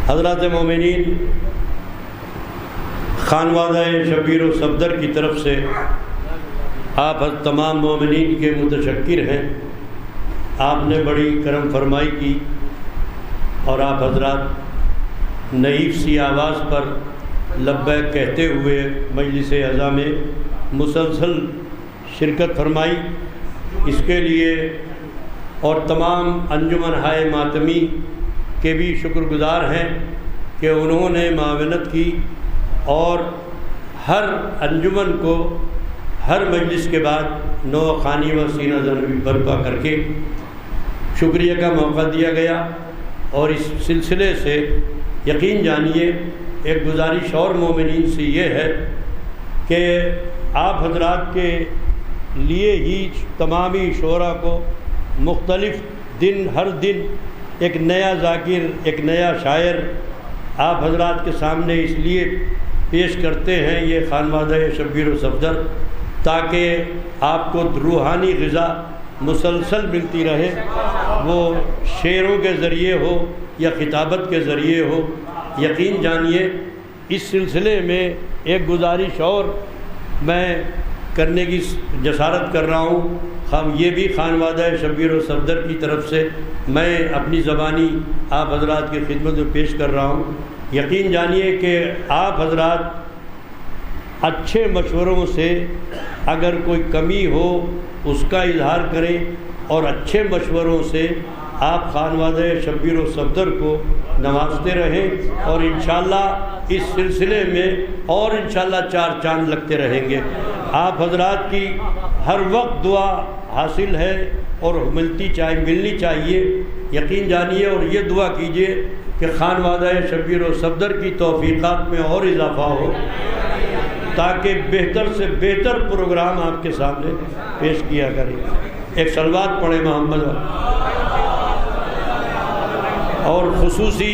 حضرات مومنین، خانوادہ شبیر و صفدر کی طرف سے آپ تمام مومنین کے متشکر ہیں۔ آپ نے بڑی کرم فرمائی کی اور آپ حضرات نحیف سی آواز پر لبیک کہتے ہوئے مجلس اعزاء میں مسلسل شرکت فرمائی، اس کے لیے اور تمام انجمن ہائے ماتمی کے بھی شکر گزار ہیں کہ انہوں نے معاونت کی اور ہر انجمن کو ہر مجلس کے بعد نو خوانی و سینہ زنوی برپا کر کے شکریہ کا موقع دیا گیا۔ اور اس سلسلے سے یقین جانیے ایک گزارش اور مومنین سے یہ ہے کہ آپ حضرات کے لیے ہی تمامی شعراء کو مختلف دن ہر دن ایک نیا ذاکر، ایک نیا شاعر آپ حضرات کے سامنے اس لیے پیش کرتے ہیں یہ خانوادہ شبیر و صفدر، تاکہ آپ کو روحانی غذا مسلسل ملتی رہے، وہ شعروں کے ذریعے ہو یا خطابت کے ذریعے ہو۔ یقین جانیے اس سلسلے میں ایک گزارش اور میں کرنے کی جسارت کر رہا ہوں، یہ بھی خانوادہ شبیر و صفدر کی طرف سے میں اپنی زبانی آپ حضرات کی خدمت میں پیش کر رہا ہوں۔ یقین جانیے کہ آپ حضرات اچھے مشوروں سے اگر کوئی کمی ہو اس کا اظہار کریں، اور اچھے مشوروں سے آپ خانوادہ شبیر و صفدر کو نوازتے رہیں، اور انشاءاللہ اس سلسلے میں اور انشاءاللہ چار چاند لگتے رہیں گے۔ آپ حضرات کی ہر وقت دعا حاصل ہے اور ملنی چاہیے۔ یقین جانیے اور یہ دعا کیجیے کہ خانوادہ شبیر و صفدر کی توفیقات میں اور اضافہ ہو، تاکہ بہتر سے بہتر پروگرام آپ کے سامنے پیش کیا کریں۔ ایک صلوات پڑھیں محمد۔ اور خصوصی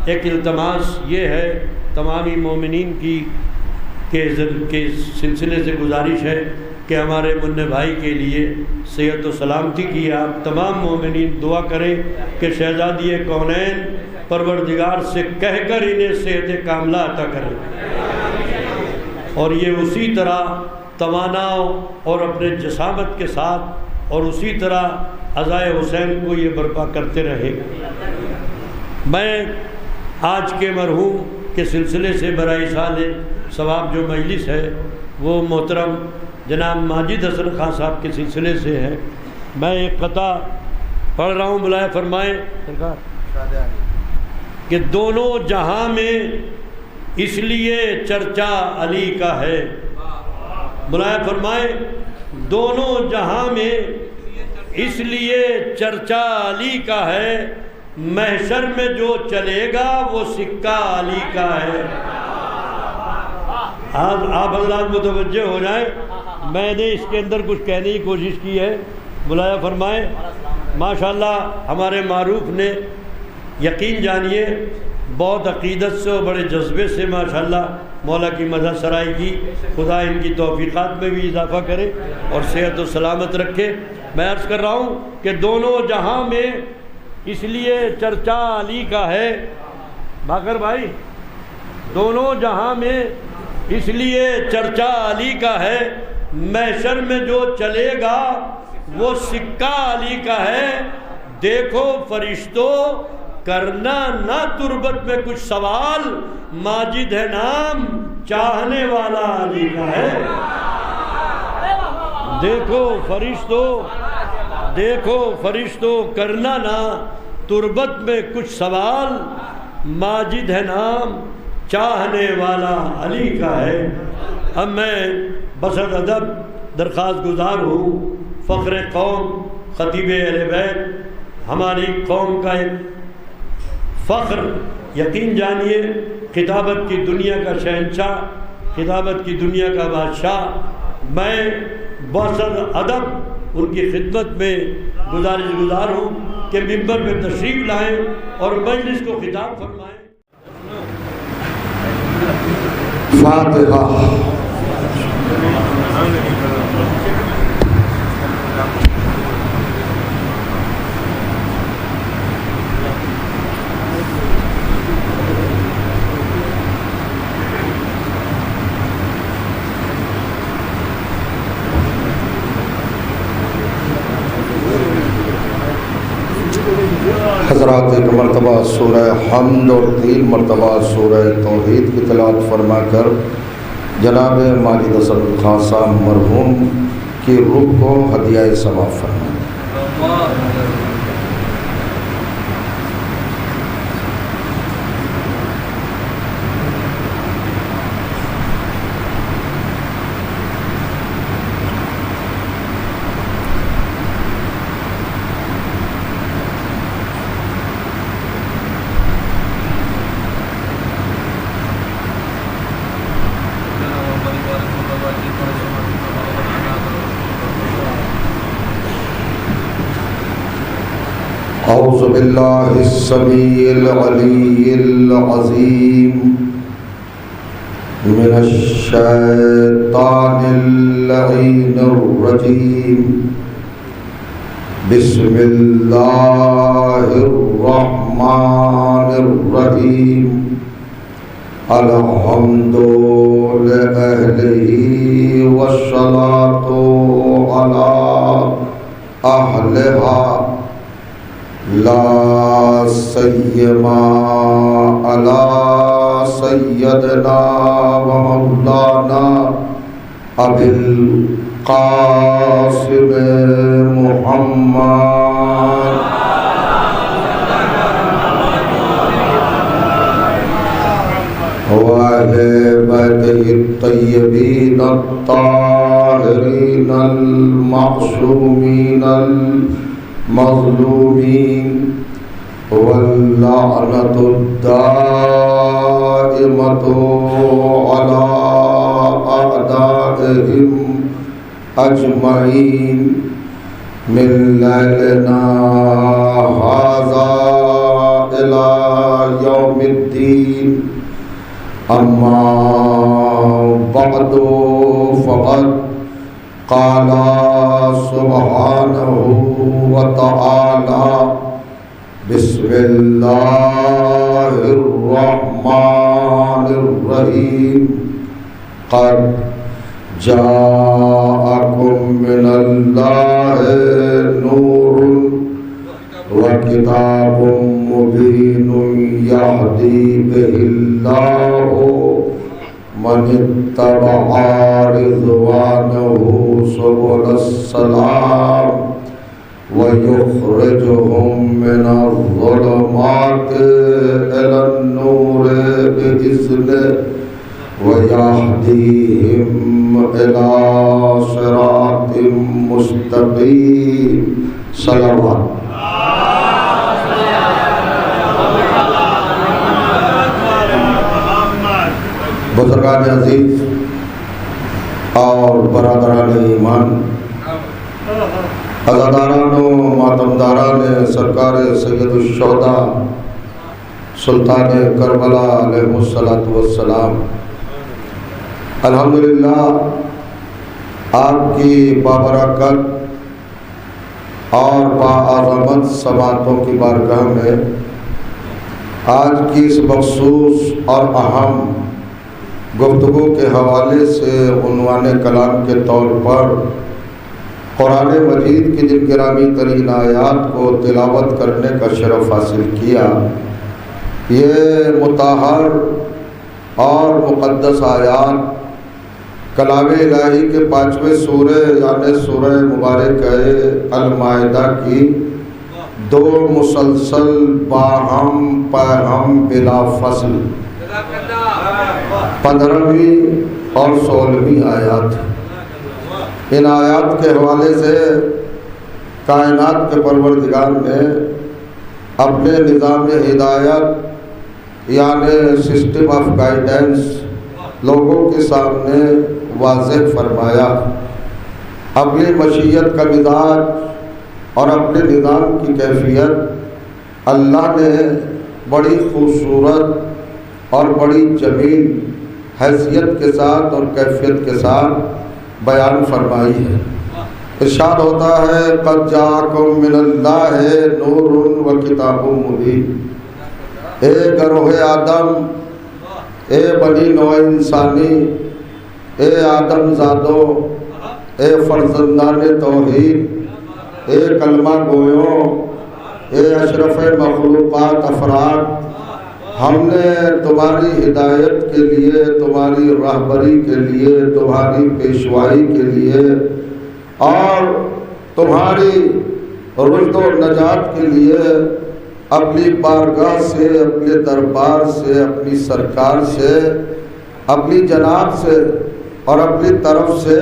ایک التماس یہ ہے تمامی مومنین کی کے سلسلے سے گزارش ہے کہ ہمارے منع بھائی کے لیے صحت و سلامتی کی آپ تمام مومنین دعا کریں کہ شہزادی کونین پروردگار سے کہہ کر انہیں صحت کاملہ عطا کریں، اور یہ اسی طرح توانا اور اپنے جسامت کے ساتھ اور اسی طرح عزائے حسین کو یہ برپا کرتے رہے۔ میں آج کے مرحوم کے سلسلے سے برائے سال ثواب جو مجلس ہے وہ محترم جناب ماجد حسن خان صاحب کے سلسلے سے ہے۔ میں ایک قطعہ پڑھ رہا ہوں، بلائے فرمائیں سرکار کہ دونوں جہاں میں اس لیے چرچا علی کا ہے، بلائے فرمائیں دونوں جہاں میں اس لیے چرچا علی کا ہے، محشر میں جو چلے گا وہ سکہ علی کا ہے۔ آپ حضرات متوجہ ہو جائیں، میں نے اس کے اندر کچھ کہنے کی کوشش کی ہے، بلایا فرمائیں ماشاءاللہ ہمارے معروف نے یقین جانیے بہت عقیدت سے اور بڑے جذبے سے ماشاءاللہ مولا کی مدح سرائی کی۔ خدا ان کی توفیقات میں بھی اضافہ کرے اور صحت و سلامت رکھے۔ میں عرض کر رہا ہوں کہ دونوں جہاں میں اس لیے چرچا علی کا ہے، باقر بھائی دونوں جہاں میں اس لیے چرچا علی کا ہے، محشر میں جو چلے گا وہ سکہ علی کا ہے۔ دیکھو فرشتوں کرنا نہ تربت میں کچھ سوال، ماجد ہے نام چاہنے والا علی کا ہے۔ دیکھو فرشتوں کرنا نہ تربت میں کچھ سوال، ماجد ہے نام چاہنے والا علی کا ہے۔ اب میں بسط ادب درخواست گزار ہوں، فخر قوم خطیب اہل بیت ہماری قوم کا ایک فخر، یقین جانیے خطابت کی دنیا کا شہنشاہ، خطابت کی دنیا کا بادشاہ، میں بسط ادب ان کی خدمت میں گزار ہوں کہ ممبر پہ تشریف لائیں اور مجلس کو خطاب فرمائیں۔ فاتحہ۔ ایک مرتبہ سورہ حمد اور 3 مرتبہ سورہ توحید کی تلاوت فرما کر جناب ماجد اسد خان صاحب مرحوم کی روح کو ہدیہ ثواب فرمائیں۔ اعوذ باللہ السمیع العلی العظیم من الشیطان اللعین الرجیم بسم اللہ الرحمن الرحیم الحمد لأہلہ والصلاة علی اہلہا لا سیما علی سیدنا و مولانا ابی القاسم محمد وآل بیتہ الطیبین الطاہرین المعصومین مظلومین واللعنۃ الدائمۃ علی اعدائہم اجمعین من لیلنا ھذا الی یوم الدین اما بعد فقد قال سبحانہ وتعالی بسم اللہ الرحمن الرحیم قد جاءکم من اللہ نور وکتاب مبین یہدی بہ اللہ من اتبع رضوانہ سبل السلام ويخرجهم من الظلمات إلى النور بإذنه ويهديهم إلى صراط مستقيم صلوات بزرگان عزیز اور برادران ایمان، عزاداران و ماتمداران سرکار سید الشہداء سلطان کربلا علیہ السلام، الحمدللہ آپ کی بابرکت اور باعظمت سماعتوں کی بارگاہ میں آج کی اس مخصوص اور اہم گفتگو کے حوالے سے عنوان کلام کے طور پر قرآن مجید کی جن گرامی ترین آیات کو تلاوت کرنے کا شرف حاصل کیا، یہ مطہر اور مقدس آیات کلام الہی کے 5ویں سورہ یعنی سورہ مبارک المائدہ کی 2 مسلسل باہم پیہم بلا فصل 15ویں اور 16ویں آیات۔ ان آیات کے حوالے سے کائنات کے پروردگار نے اپنے نظام ہدایت یعنی سسٹم آف گائیڈنس لوگوں کے سامنے واضح فرمایا۔ اپنی مشیت کا مزاج اور اپنے نظام کی کیفیت اللہ نے بڑی خوبصورت اور بڑی جمیل حیثیت کے ساتھ اور کیفیت کے ساتھ بیان فرمائی ہے۔ ارشاد ہوتا ہے قد جاءکم من اللہ نور و کتاب مبین۔ اے گروہ آدم، اے بنی نوع انسانی، اے آدم زادو، اے فرزندان توحید، اے کلمہ گویوں، اے اشرف مخلوقات افراد، ہم نے تمہاری ہدایت کے لیے، تمہاری رہبری کے لیے، تمہاری پیشوائی کے لیے اور تمہاری رشد و نجات کے لیے اپنی بارگاہ سے، اپنے دربار سے، اپنی سرکار سے، اپنی جناب سے اور اپنی طرف سے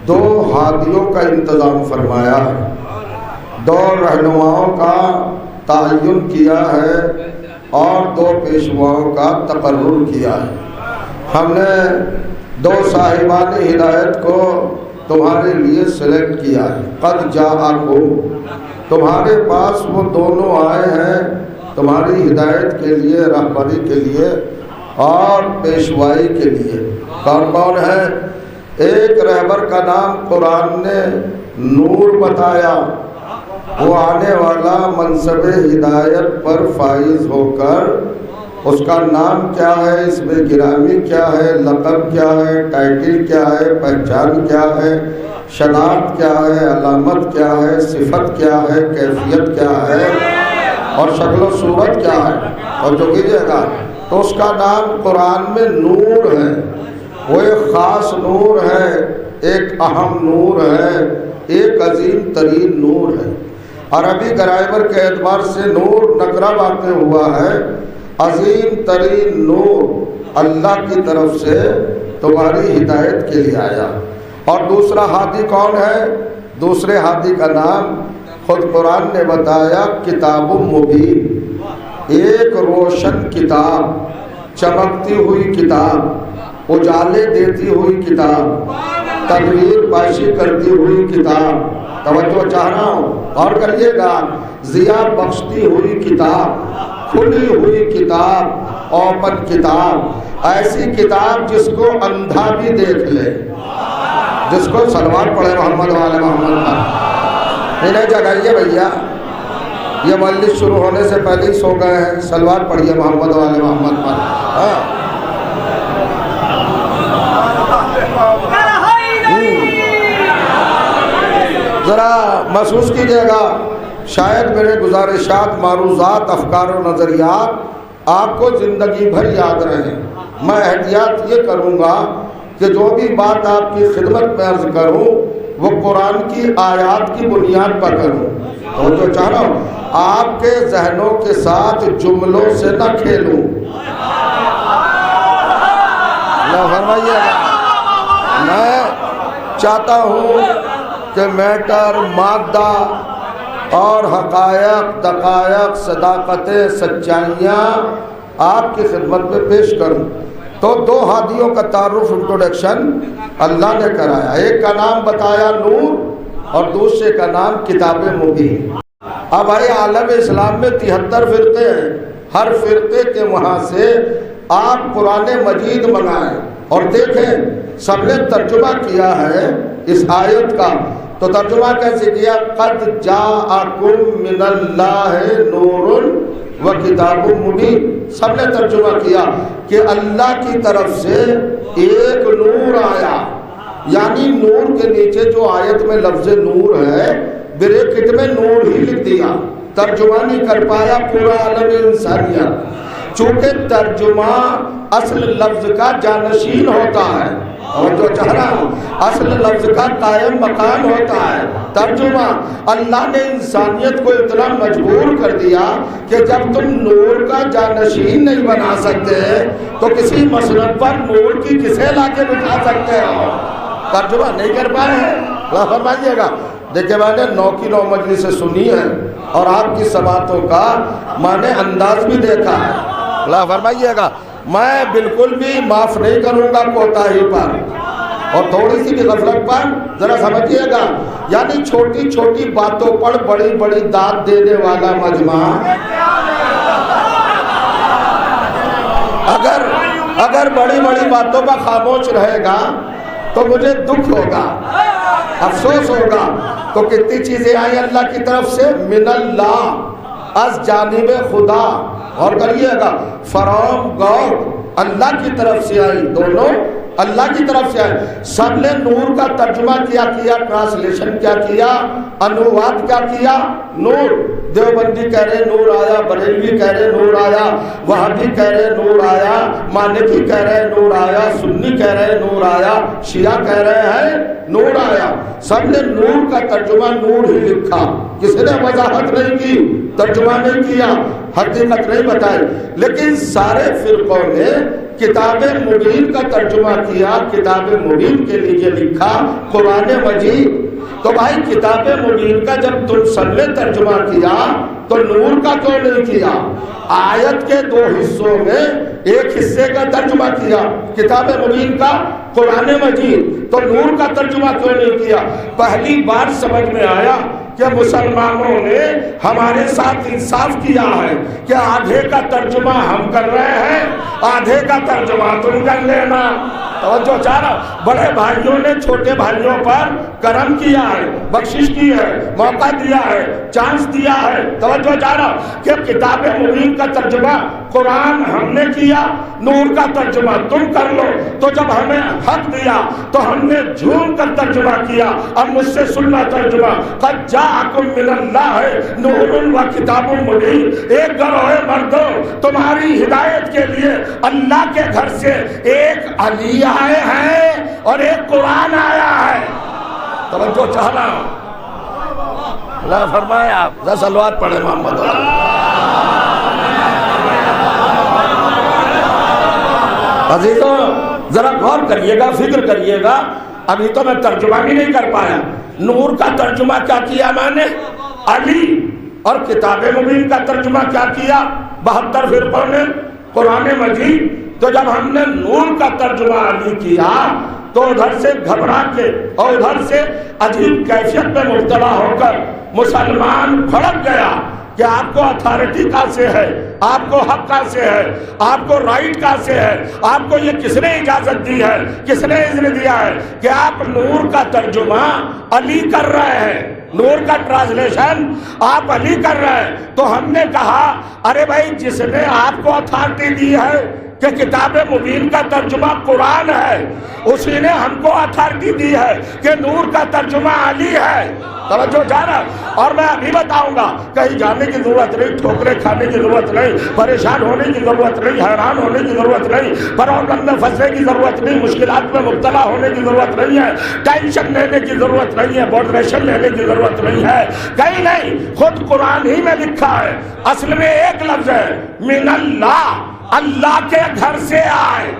2 ہادیوں کا انتظام فرمایا ہے، 2 رہنماؤں کا تعین کیا ہے اور 2 پیشواؤں کا تقرر کیا ہے۔ ہم نے 2 صاحبان ہدایت کو تمہارے لیے سلیکٹ کیا ہے۔ قد جاءکم، تمہارے پاس وہ دونوں آئے ہیں تمہاری ہدایت کے لیے، رہبری کے لیے اور پیشوائی کے لیے۔ کون کون ہے؟ ایک رہبر کا نام قرآن نے نور بتایا، وہ آنے والا منصب ہدایت پر فائز ہو کر، اس کا نام کیا ہے، اس میں گرامی کیا ہے، لقب کیا ہے، ٹائٹل کیا ہے، پہچان کیا ہے، شناخت کیا ہے، علامت کیا ہے، صفت کیا ہے، کیفیت کیا ہے اور شکل و صورت کیا ہے، اور جو کیجئے گا تو اس کا نام قرآن میں نور ہے۔ وہ ایک خاص نور ہے، ایک اہم نور ہے، ایک عظیم ترین نور ہے۔ عربی گرامر کے اعتبار سے نور نکرہ واقع ہوا ہے، عظیم ترین نور اللہ کی طرف سے تمہاری ہدایت کے لیے آیا۔ اور دوسرا ہادی کون ہے؟ دوسرے ہادی کا نام خود قرآن نے بتایا، کتاب مبین، ایک روشن کتاب، چمکتی ہوئی کتاب، اجالے دیتی ہوئی کتاب، تنویر پاشی کرتی ہوئی کتاب، توجہ چاہ رہا ہوں اور کریے گا، ضیاء بخشتی ہوئی کتاب، کھلی ہوئی کتاب، اوپن کتاب، ایسی کتاب جس کو اندھا بھی دیکھ لے، جس کو سلوات پڑھے محمد والے محمد پر۔ انہیں جگائیے بھیا، یہ مجلس شروع ہونے سے پہلے ہی سو گئے ہیں، سلوات پڑھیے محمد والے محمد پر۔ ذرا محسوس کیجئے گا، شاید میرے گزارشات، معروضات، افکار و نظریات آپ کو زندگی بھر یاد رہیں۔ میں احتیاط یہ کروں گا کہ جو بھی بات آپ کی خدمت میں عرض کروں وہ قرآن کی آیات کی بنیاد پر کروں، اور جو چاہ رہا ہوں آپ کے ذہنوں کے ساتھ جملوں سے نہ کھیلوں۔ فرمائیے گا، میں چاہتا ہوں کہ میٹر، مادہ اور حقائق، دقائق، صداقتیں، سچائیاں آپ کی خدمت میں پیش کروں۔ تو 2 ہادیوں کا تعارف، انٹروڈکشن اللہ نے کرایا، ایک کا نام بتایا نور اور دوسرے کا نام کتاب مبین۔ اب آئے عالم اسلام میں 73 فرقے ہیں، ہر فرقے کے وہاں سے آپ قرآن مجید منگائیں اور دیکھیں سب نے ترجمہ کیا ہے اس آیت کا۔ تو ترجمہ کیسے کیا؟ قد جاءکم من اللہ نور و کتاب مبین، سب نے ترجمہ کیا کہ اللہ کی طرف سے ایک نور آیا، یعنی نور کے نیچے جو آیت میں لفظ نور ہے بریکٹ میں نور ہی لکھ دیا، ترجمہ نہیں کر پایا پورا عالم انسانیت، چونکہ ترجمہ اصل لفظ کا جانشین ہوتا ہے، اور جو چاہ رہا ہوں اصل لفظ کا قائم مقام ہوتا ہے۔ ترجمہ اللہ نے انسانیت کو اتنا مجبور کر دیا کہ جب تم نور کا جانشین نہیں بنا سکتے تو کسی مسند پر نور کی کسے لا کے بٹھا سکتے ہو؟ ترجمہ نہیں کر پائے ہیں۔ اللہ فرمائیے گا، دیکھیں میں نے 9 کی 9 مجلسیں سنی ہیں اور آپ کی سماعتوں کا میں نے انداز بھی دیکھا ہے۔ اللہ فرمائیے گا، میں بالکل بھی معاف نہیں کروں گا کوتاہی پر اور تھوڑی سی بھی غفلت پر، ذرا سمجھیے گا، یعنی چھوٹی چھوٹی باتوں پر بڑی بڑی داد دینے والا مجمع اگر بڑی بڑی باتوں پر خاموش رہے گا تو مجھے دکھ ہوگا، افسوس ہوگا۔ تو کتنی چیزیں آئی اللہ کی طرف سے، من اللہ، از جانب خدا، اور کریے گا فرام گاڈ، اللہ کی طرف سے آئی دونوں، اللہ کی طرف سے ہے. سب نے نور کا ترجمہ کیا ٹرانسلیشن کیا کیا, انواد کیا کیا, نور. دیوبندی کہہ رہے نور آیا, بریلوی کہہ رہے نور آیا, وہابی کہہ رہے نور آیا, مالکی کہہ رہے نور آیا, سنی کہہ رہے نور آیا, شیعہ کہہ رہے ہیں نور آیا. سب نے نور کا ترجمہ نور ہی لکھا, کسی نے وضاحت نہیں کی, ترجمہ نہیں کیا, حقیقت نہیں بتائی. لیکن سارے فرقوں نے کتاب مبین کا ترجمہ کیا, کتاب مبین کے لیے لکھا قرآن مجید. تو بھائی کتاب مبین کا جب تم سب نے ترجمہ کیا تو نور کا کیوں نہیں کیا؟ آیت کے 2 حصوں میں ایک حصے کا ترجمہ کیا کتاب مبین کا قرآن مجید, تو نور کا ترجمہ کیوں نہیں کیا؟ پہلی بار سمجھ میں آیا کہ مسلمانوں نے ہمارے ساتھ انصاف کیا ہے کہ آدھے کا ترجمہ ہم کر رہے ہیں, آدھے کا ترجمہ تم کر لینا. توجہ چاہ رہا, بڑے بھائیوں نے چھوٹے بھائیوں پر کرم کیا ہے, بخشش کی ہے, موقع دیا ہے, چانس دیا ہے. توجہ چاہ رہا کہ کتاب مبین کا ترجمہ قرآن ہم نے کیا, نور کا ترجمہ تم کر لو. تو جب ہمیں حق دیا تو ہم نے جھوم کر ترجمہ کیا. اب مجھ سے سننا ترجمہ, قد جاءکم من اللہ نور و کتاب مبین. ایک گروہ مردوں تمہاری ہدایت کے لیے اللہ کے گھر سے ایک علی آئے ہیں اور ایک قرآن آیا ہے. توجہ چاہنا, اللہ فرمائے آپ 10 صلوات پڑھے محمد. عزیزوں ذرا غور کریے گا, فکر کریے گا. ابھی تو میں ترجمہ بھی نہیں کر پایا. نور کا ترجمہ کیا کیا میں نے؟ علی. اور کتاب مبین کا ترجمہ کیا کیا 72 فرقوں نے قرآن مجید. تو جب ہم نے نور کا ترجمہ علی کیا تو ادھر سے گھبرا کے اور ادھر سے عجیب کیفیت میں مبتلا ہو کر مسلمان بھڑک گیا کہ آپ کو اتھارٹی کہاں سے ہے, آپ کو حق کہاں سے ہے, آپ کو رائٹ کہاں سے ہے, آپ کو یہ کس نے اجازت دی ہے, کس نے اذن دیا ہے کہ آپ نور کا ترجمہ علی کر رہے ہیں, نور کا ٹرانسلیشن آپ علی کر رہے ہیں. تو ہم نے کہا ارے بھائی جس نے آپ کو اتھارٹی دی ہے کہ کتاب مبین کا ترجمہ قرآن ہے, اسی نے ہم کو اتھارٹی دی ہے کہ نور کا ترجمہ علی ہے. توجہ جا رہا. اور میں ابھی بتاؤں گا, کہیں جانے کی ضرورت نہیں, ٹھوکرے کھانے کی ضرورت نہیں, پریشان ہونے کی ضرورت نہیں, حیران ہونے کی ضرورت نہیں, پرابلم میں پھنسنے کی ضرورت نہیں, مشکلات میں مبتلا ہونے کی ضرورت نہیں ہے, ٹینشن لینے کی ضرورت نہیں ہے, بوڈریشن لینے کی ضرورت نہیں ہے, کہیں نہیں. خود قرآن ہی میں لکھا ہے, اصل میں ایک لفظ ہے من اللہ, اللہ کے گھر سے آئے.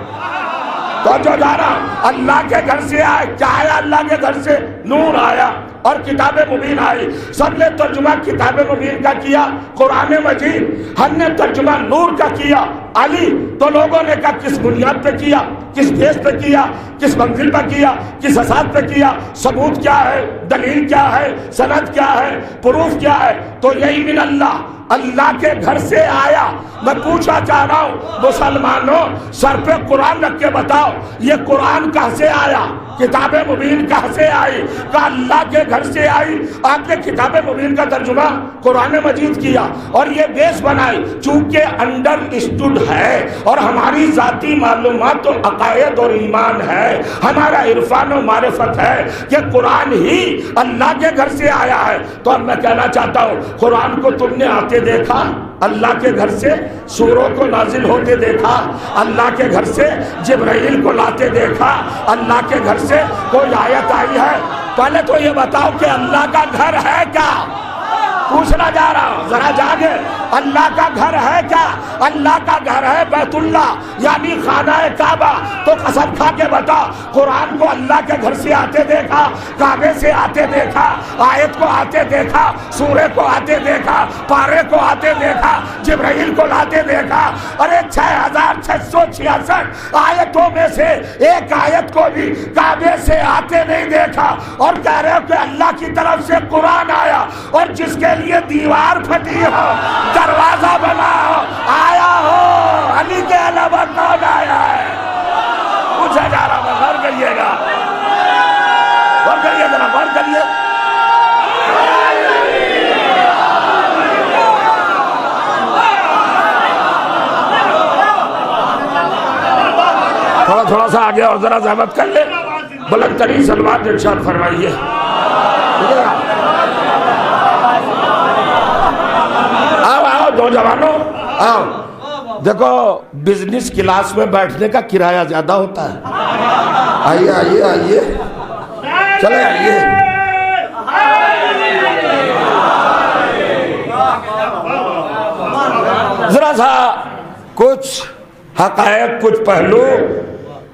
تو جو جانا اللہ کے گھر سے آئے, کیا آیا اللہ کے گھر سے؟ نور آیا اور کتاب مبین آئی. سب نے ترجمہ کتاب مبین کا کیا قرآن مجید, ہم نے ترجمہ نور کا کیا علی. تو لوگوں نے کہا کس بنیاد پہ کیا, کس بیس پہ کیا, کس منزل پہ کیا, کس اساس پہ کیا, ثبوت کیا ہے, دلیل کیا ہے, سند کیا ہے, پروف کیا ہے؟ تو یہی من اللہ, اللہ کے گھر سے آیا. میں پوچھنا چاہ رہا ہوں مسلمانوں, سر پہ قرآن رکھ کے بتاؤ یہ قرآن کہاں سے آیا, کتاب مبین کہاں سے آئی؟ کہ اللہ کے گھر سے آئی. آپ نے کتاب مبین کا ترجمہ قرآن مجید کیا اور یہ بیس بنائی چونکہ انڈر اسٹوڈ ہے اور ہماری ذاتی معلومات و عقائد اور ایمان ہے, ہمارا عرفان و معرفت ہے کہ قرآن ہی اللہ کے گھر سے آیا ہے. تو اب میں کہنا چاہتا ہوں قرآن کو تم نے آتے دیکھا, اللہ کے گھر سے سوروں کو نازل ہوتے دیکھا, اللہ کے گھر سے جبرائیل کو لاتے دیکھا, اللہ کے گھر سے کوئی آیت آئی ہے؟ پہلے تو یہ بتاؤ کہ اللہ کا گھر ہے کیا؟ پوچھنا جا رہا ہوں, ذرا جاگے. اللہ کا گھر ہے کیا؟ اللہ کا گھر ہے بیت اللہ یعنی خانہ کعبہ. تو قسم کھا کے بتا قرآن کو اللہ کے گھر سے آتے دیکھا, کعبے سے آتے دیکھا, آیت کو آتے دیکھا, سورے کو آتے دیکھا, پارے کو آتے دیکھا, جبرائیل کو لاتے دیکھا. ارے 6666 آیتوں میں سے ایک آیت کو بھی کعبے سے آتے نہیں دیکھا اور کہہ رہے ہو کہ اللہ کی طرف سے قرآن آیا, اور جس کے لیے دیوار پھٹی ہو, دروازہ بنا ہو, آیا ہو, علی کے علاوہ کون آیا ہے؟ پوچھا جا رہا ہے. غور کریے گا, غور کریے, ذرا غور کریے. تھوڑا تھوڑا سا آگے اور ذرا زحمت کر لے، بلند ترین سلوات ارشاد فرمائیے. آؤ نوجوانوں آؤ. دیکھو بزنس کلاس میں بیٹھنے کا کرایہ زیادہ ہوتا ہے. آئیے آئیے آئیے، چلے آئیے. ذرا سا کچھ حقائق، کچھ پہلو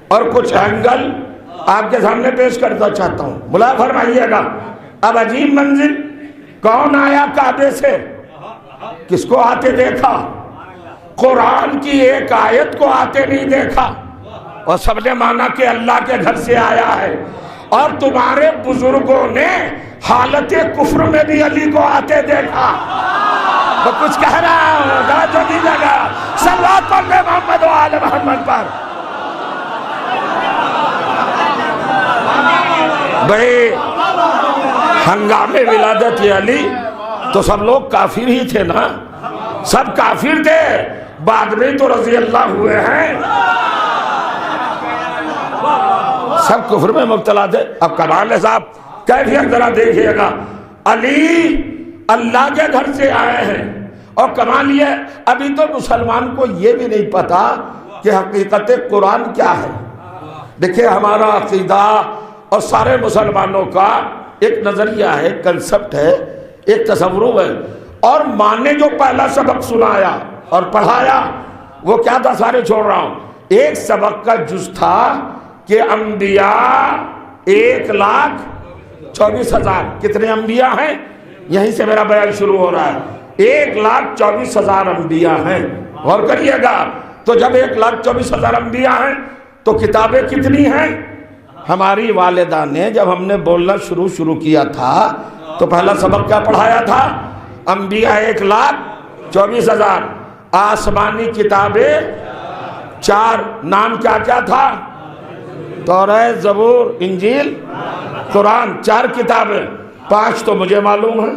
اور کچھ اینگل آپ کے سامنے پیش کرنا چاہتا ہوں. ملا فرمائیے گا. اب عجیب منزل، کون آیا کعبے سے؟ کس کو آتے دیکھا؟ قرآن کی ایک آیت کو آتے نہیں دیکھا، اور سب نے مانا کہ اللہ کے گھر سے آیا ہے. اور تمہارے بزرگوں نے حالت کفر میں بھی علی کو آتے دیکھا. وہ کچھ کہہ رہا ہوں، توجہ دیجیے گا. صلوات پڑھ محمد و آل محمد پر. بھائی ہنگامے ولادت علی تو سب لوگ کافر ہی تھے نا، سب کافر تھے. بعد میں تو رضی اللہ ہوئے ہیں، سب کفر میں مبتلا تھے. اب کمال ہے صاحب، کیفیت ذرا دیکھیے گا. علی اللہ کے گھر سے آئے ہیں، اور کمال یہ ابھی تو مسلمان کو یہ بھی نہیں پتا کہ حقیقت قرآن کیا ہے. دیکھیں ہمارا عقیدہ اور سارے مسلمانوں کا ایک نظریہ ہے، کنسپٹ ہے، ایک تصور ہے. اور ماں نے جو پہلا سبق سنایا اور پڑھایا وہ کیا تھا؟ سارے چھوڑ رہا ہوں. ایک سبق کا جز تھا کہ انبیاء 1,24,000. کتنے انبیاء ہیں؟ یہیں سے میرا بیان شروع ہو رہا ہے. 1,24,000 انبیاء ہیں. غور کریے گا. تو جب 1,24,000 انبیاء ہیں تو کتابیں کتنی ہیں؟ ہماری والدہ نے جب ہم نے بولنا شروع کیا تھا تو پہلا سبق کیا پڑھایا تھا؟ انبیاء 1,24,000. آسمانی کتابیں 4. نام کیا کیا تھا؟ توریت، زبور، انجیل، قرآن. 4 کتابیں. 5 تو مجھے معلوم ہے.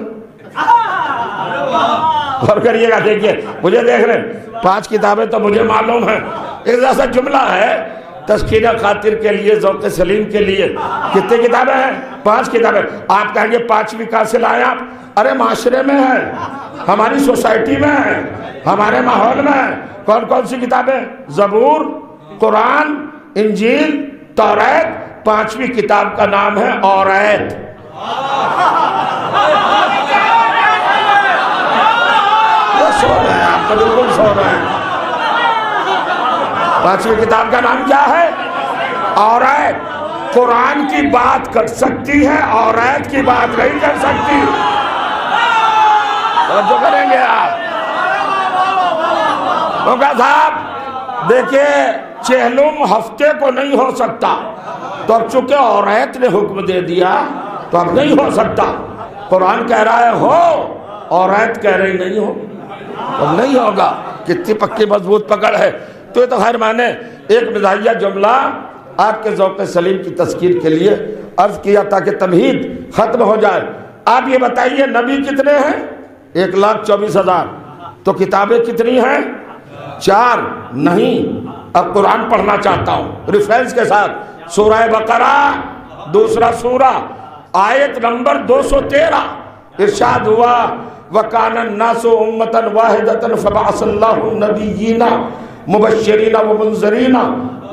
غور کریے گا. دیکھیے مجھے دیکھ رہے ہیں، 5 کتابیں تو مجھے معلوم ہیں. ایک ایسا جملہ ہے تذکیرہ خاطر کے لیے، ذوق سلیم کے لیے. کتنے کتابیں ہیں؟ 5 کتابیں. آپ کہیں گے 5ویں کہاں سے لائے آپ؟ ارے معاشرے میں ہے، ہماری سوسائٹی میں ہے، ہمارے ماحول میں ہے. کون کون سی کتابیں؟ زبور، قرآن، انجیل، توریت. 5ویں کتاب کا نام ہے اوریت. سو رہے ہیں آپ تو، بالکل سو رہے ہیں. 5ویں کتاب کا نام کیا ہے؟ اوریت. قرآن کی بات کر سکتی ہے، اوریت کی بات نہیں کر سکتی. توجہ کریں گے آپ. صاحب دیکھیں، چہلم ہفتے کو نہیں ہو سکتا، تو اب چونکہ اوریت نے حکم دے دیا تو اب نہیں ہو سکتا. قرآن کہہ رہا ہے ہو، اوریت کہہ رہی نہیں ہو، اب نہیں ہوگا. کتنی پکی مضبوط پکڑ ہے. تو یہ تو خیر میں نے ایک مزاحیہ جملہ آپ کے ذوق سلیم کی تذکیر کے لیے عرض کیا تاکہ تمہید ختم ہو جائے. آپ یہ بتائیے نبی کتنے ہیں؟ 1,24,000. تو کتابیں کتنی ہیں؟ 4. نہیں. اب قرآن پڑھنا چاہتا ہوں ریفرنس کے ساتھ. سورہ بقرہ 2 سورہ آیت نمبر 213 ارشاد ہوا وَكَانَ النَّاسُ أُمَّةً وَاحِدَةً فَبَعَثَ اللَّهُ النَّبِيِّينَ مُبَشِّرِينَ وَمُنذِرِينَ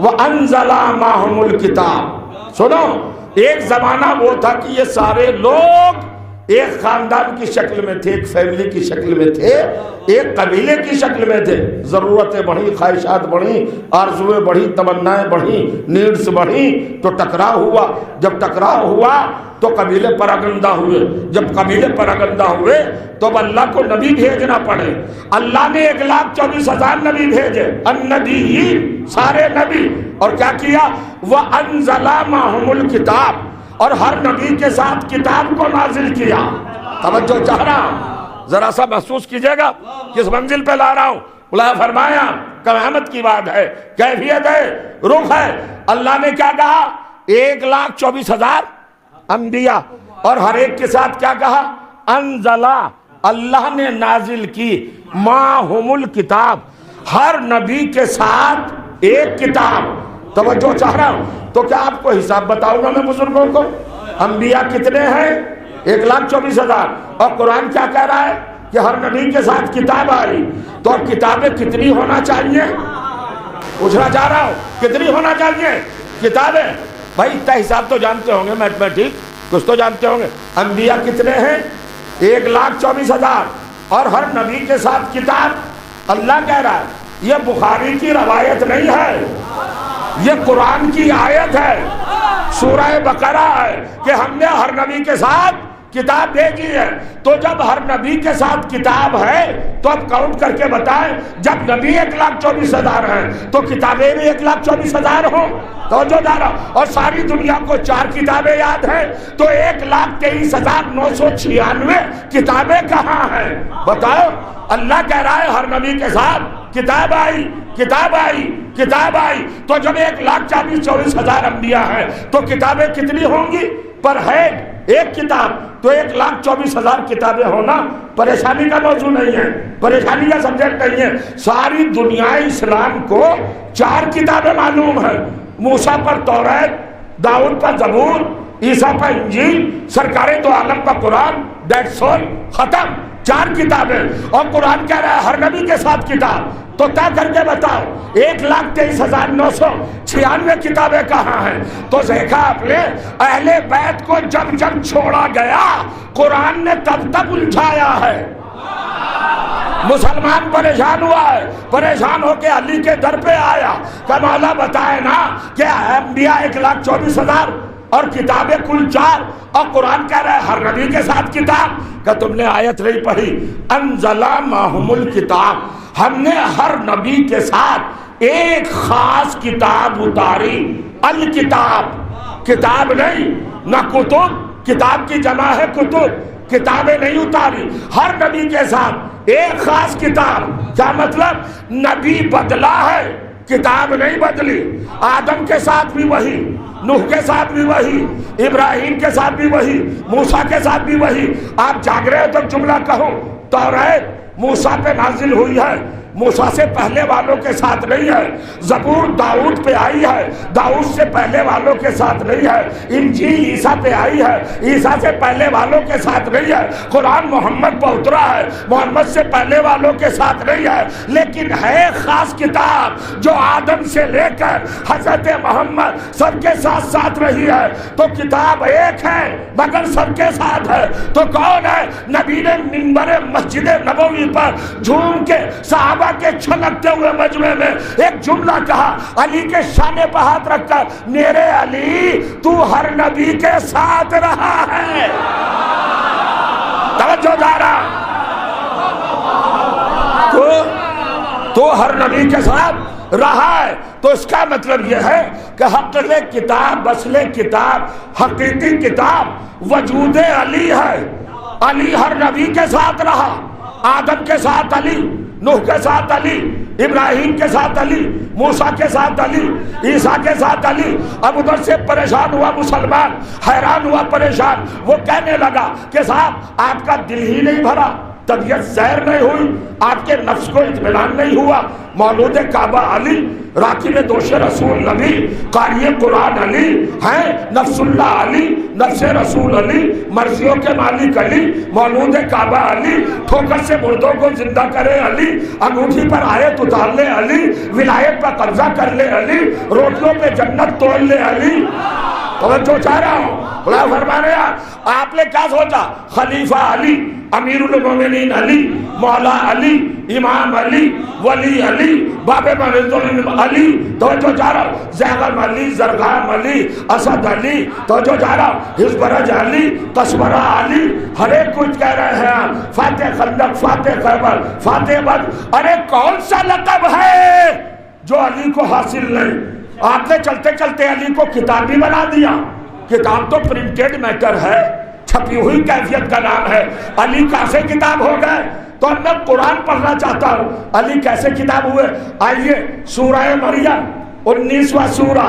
وَأَنزَلَ مَعَهُمُ الْكِتَابَ. سنو، ایک زمانہ وہ تھا کہ یہ سارے لوگ ایک خاندان کی شکل میں تھے، ایک فیملی کی شکل میں تھے، ایک قبیلے کی شکل میں تھے. ضرورتیں بڑھی، خواہشات بڑھی، آرزویں بڑھی، تمنائیں بڑھی، نیڈز بڑھی، تو ٹکراؤ ہوا. جب ٹکراؤ ہوا تو قبیلے پراگندہ ہوئے. جب قبیلے پراگندہ ہوئے تو اب اللہ کو نبی بھیجنا پڑے. اللہ نے 1,24,000 نبی بھیجے، النبیین، سارے نبی. اور کیا کیا؟ وَأَنزَلَ مَعَهُمُ الْكِتَابَ، اور ہر نبی کے ساتھ کتاب کو نازل کیا. توجہ چاہ رہا ہوں، ذرا سا محسوس کیجئے گا کس منزل پہ لا رہا ہوں. اللہ فرمایا قیامت کی بات ہے، کیفیت ہے، رخ ہے. اللہ نے کیا کہا؟ 1,24,000 انبیاء، اور ہر ایک کے ساتھ کیا کہا؟ انزلہ، اللہ نے نازل کی. معہم الکتاب، ہر نبی کے ساتھ ایک کتاب. توجہ چاہ رہا ہوں. تو کیا آپ کو حساب بتاؤں گا میں بزرگوں کو؟ انبیاء کتنے ہیں؟ 1,24,000. اور قرآن کیا کہہ رہا ہے کہ ہر نبی کے ساتھ کتاب آئی. تو اب کتابیں کتنی ہونا چاہیے؟ پوچھنا چاہ رہا ہوں کتنی ہونا چاہیے کتابیں؟ بھائی اتنا حساب تو جانتے ہوں گے، میتھمیٹک کچھ تو جانتے ہوں گے. انبیاء کتنے ہیں؟ 1,24,000. اور ہر نبی کے ساتھ کتاب. اللہ کہہ رہا ہے، یہ بخاری کی روایت نہیں ہے، یہ قرآن کی آیت ہے، سورہ بقرہ ہے کہ ہم نے ہر نبی کے ساتھ کتاب بھیجی ہے. تو جب ہر نبی کے ساتھ کتاب ہے تو اب کاؤنٹ کر کے بتائیں، جب نبی 1,24,000 ہیں تو کتابیں بھی 1,24,000 ہوں. توجہ جا رہا. اور ساری دنیا کو 4 کتابیں یاد ہیں تو 1,23,996 کتابیں کہاں ہیں بتاؤ؟ اللہ کہہ رہا ہے ہر نبی کے ساتھ کتاب آئی، کتاب آئی، کتاب آئی. تو جب 1,24,000 انبیاء ہیں تو کتابیں کتنی ہوں گی پر ہیڈ؟ ایک کتاب. تو 1,24,000 کتابیں ہونا پریشانی کا موضوع نہیں ہے، پریشانی کا سبجیکٹ نہیں ہے. ساری دنیا اسلام کو 4 کتابیں معلوم ہیں. موسیٰ پر توریت، داؤد پر زبور، عیسیٰ پر انجیل، سرکار دو عالم پر قرآن. دیٹس آل، ختم. 4 کتابیں. اور قرآن کہہ رہا ہے ہر نبی کے ساتھ کتاب. تو طے کر کے بتاؤ 1,23,996 کتابیں کہاں ہیں؟ تو دیکھا آپ نے اہل بیت کو جب جب چھوڑا گیا قرآن نے تب تک الجھایا ہے. مسلمان پریشان ہوا ہے، پریشان ہو کے علی کے در پہ آیا کہ مولا بتائے نا کہ انبیاء 1,24,000 اور کتابیں کل 4 اور قرآن کہہ رہا ہے ہر نبی کے ساتھ کتاب. کہ تم نے آیت نہیں پڑھی؟ انزل معہم الکتاب. ہم نے ہر نبی کے ساتھ ایک خاص کتاب اتاری. الکتاب، کتاب نہیں، نہ کتب، کتاب کی جمع ہے کتب، کتابیں نہیں اتاری. ہر نبی کے ساتھ ایک خاص کتاب. کیا مطلب؟ نبی بدلا ہے، کتاب نہیں بدلی. آدم کے ساتھ بھی وہی، نوح کے ساتھ بھی وہی، ابراہیم کے ساتھ بھی وہی، موسیٰ کے ساتھ بھی وہی. آپ جاگ رہے ہو تو جملہ کہو. توریت موسیٰ پہ نازل ہوئی ہے، موسیٰ سے پہلے والوں کے ساتھ نہیں ہے. زبور داؤد پہ آئی ہے، داؤد سے پہلے والوں کے ساتھ نہیں ہے. انجیل عیسیٰ پہ آئی ہے، عیسیٰ سے پہلے والوں کے ساتھ نہیں ہے. قرآن محمد پہ اترا ہے، محمد سے پہلے والوں کے ساتھ نہیں ہے. لیکن ہے خاص کتاب جو آدم سے لے کر حضرت محمد سب کے ساتھ ساتھ رہی ہے. تو کتاب ایک ہے مگر سب کے ساتھ ہے. تو کون ہے؟ نبی نے منبر مسجد نبوی پر جھوم کے صحابہ کے چھلکتے ہوئے مجمع میں ایک جملہ کہا، علی کے شانے پہ ہاتھ رکھ کر، میرے علی تو ہر نبی کے ساتھ رہا ہے. توجہ دارا، تو ہر نبی کے ساتھ رہا ہے. تو اس کا مطلب یہ ہے کہ حقل کتاب، اصل کتاب، حقیقی کتاب وجود علی ہے. علی ہر نبی کے ساتھ رہا. آدم کے ساتھ علی، نوح کے ساتھ علی، ابراہیم کے ساتھ علی، موسیٰ کے ساتھ علی، عیسیٰ کے ساتھ علی. اب ادھر سے پریشان ہوا مسلمان، حیران ہوا، پریشان. وہ کہنے لگا کہ صاحب آپ کا دل ہی نہیں بھرا، طبیعت سیر نہیں ہوئی، آپ کے نفس کو اطمینان نہیں ہوا. مولود کعبہ علی، راکب دوش رسول نبی، قاری قرآن علی ہیں، نفس اللہ علی، نفس رسول علی، مرضیوں کے مالک علی، مولود کعبہ علی، ٹھوکر سے مردوں کو زندہ کرے علی، انگوٹھی پر آیت اتار لے علی، ولایت پر قبضہ کر لے علی، روٹیوں پہ جنت توڑ لے علی. توجہ چاہ رہا ہوں. خدا فرما رہے ہیں آپ نے کیا سوچا؟ خلیفہ علی، امیر المومنین علی، مولا علی، امام علی، ولی علی، باب معز علی. توجہ چاہ رہا ہوں. زیغم علی، زرغام علی، اسد علی. توجہ چاہ رہا ہوں. ہزبرج علی، قصبرہ علی، ہر ایک کچھ کہہ رہے ہیں. فاتح خندق، فاتح خیبر، فاتح بدر. ارے کون سا لقب ہے جو علی کو حاصل نہیں؟ آپ نے چلتے چلتے علی کو کتاب بھی بنا دیا. کتاب تو پرنٹڈ میٹر ہے، چھپی ہوئی کیفیت کا نام ہے. علی کیسے کتاب ہو گئے؟ تو اب میں قرآن پڑھنا چاہتا ہوں. علی کیسے کتاب ہوئے؟ آئیے سورہ مریم 19واں سورہ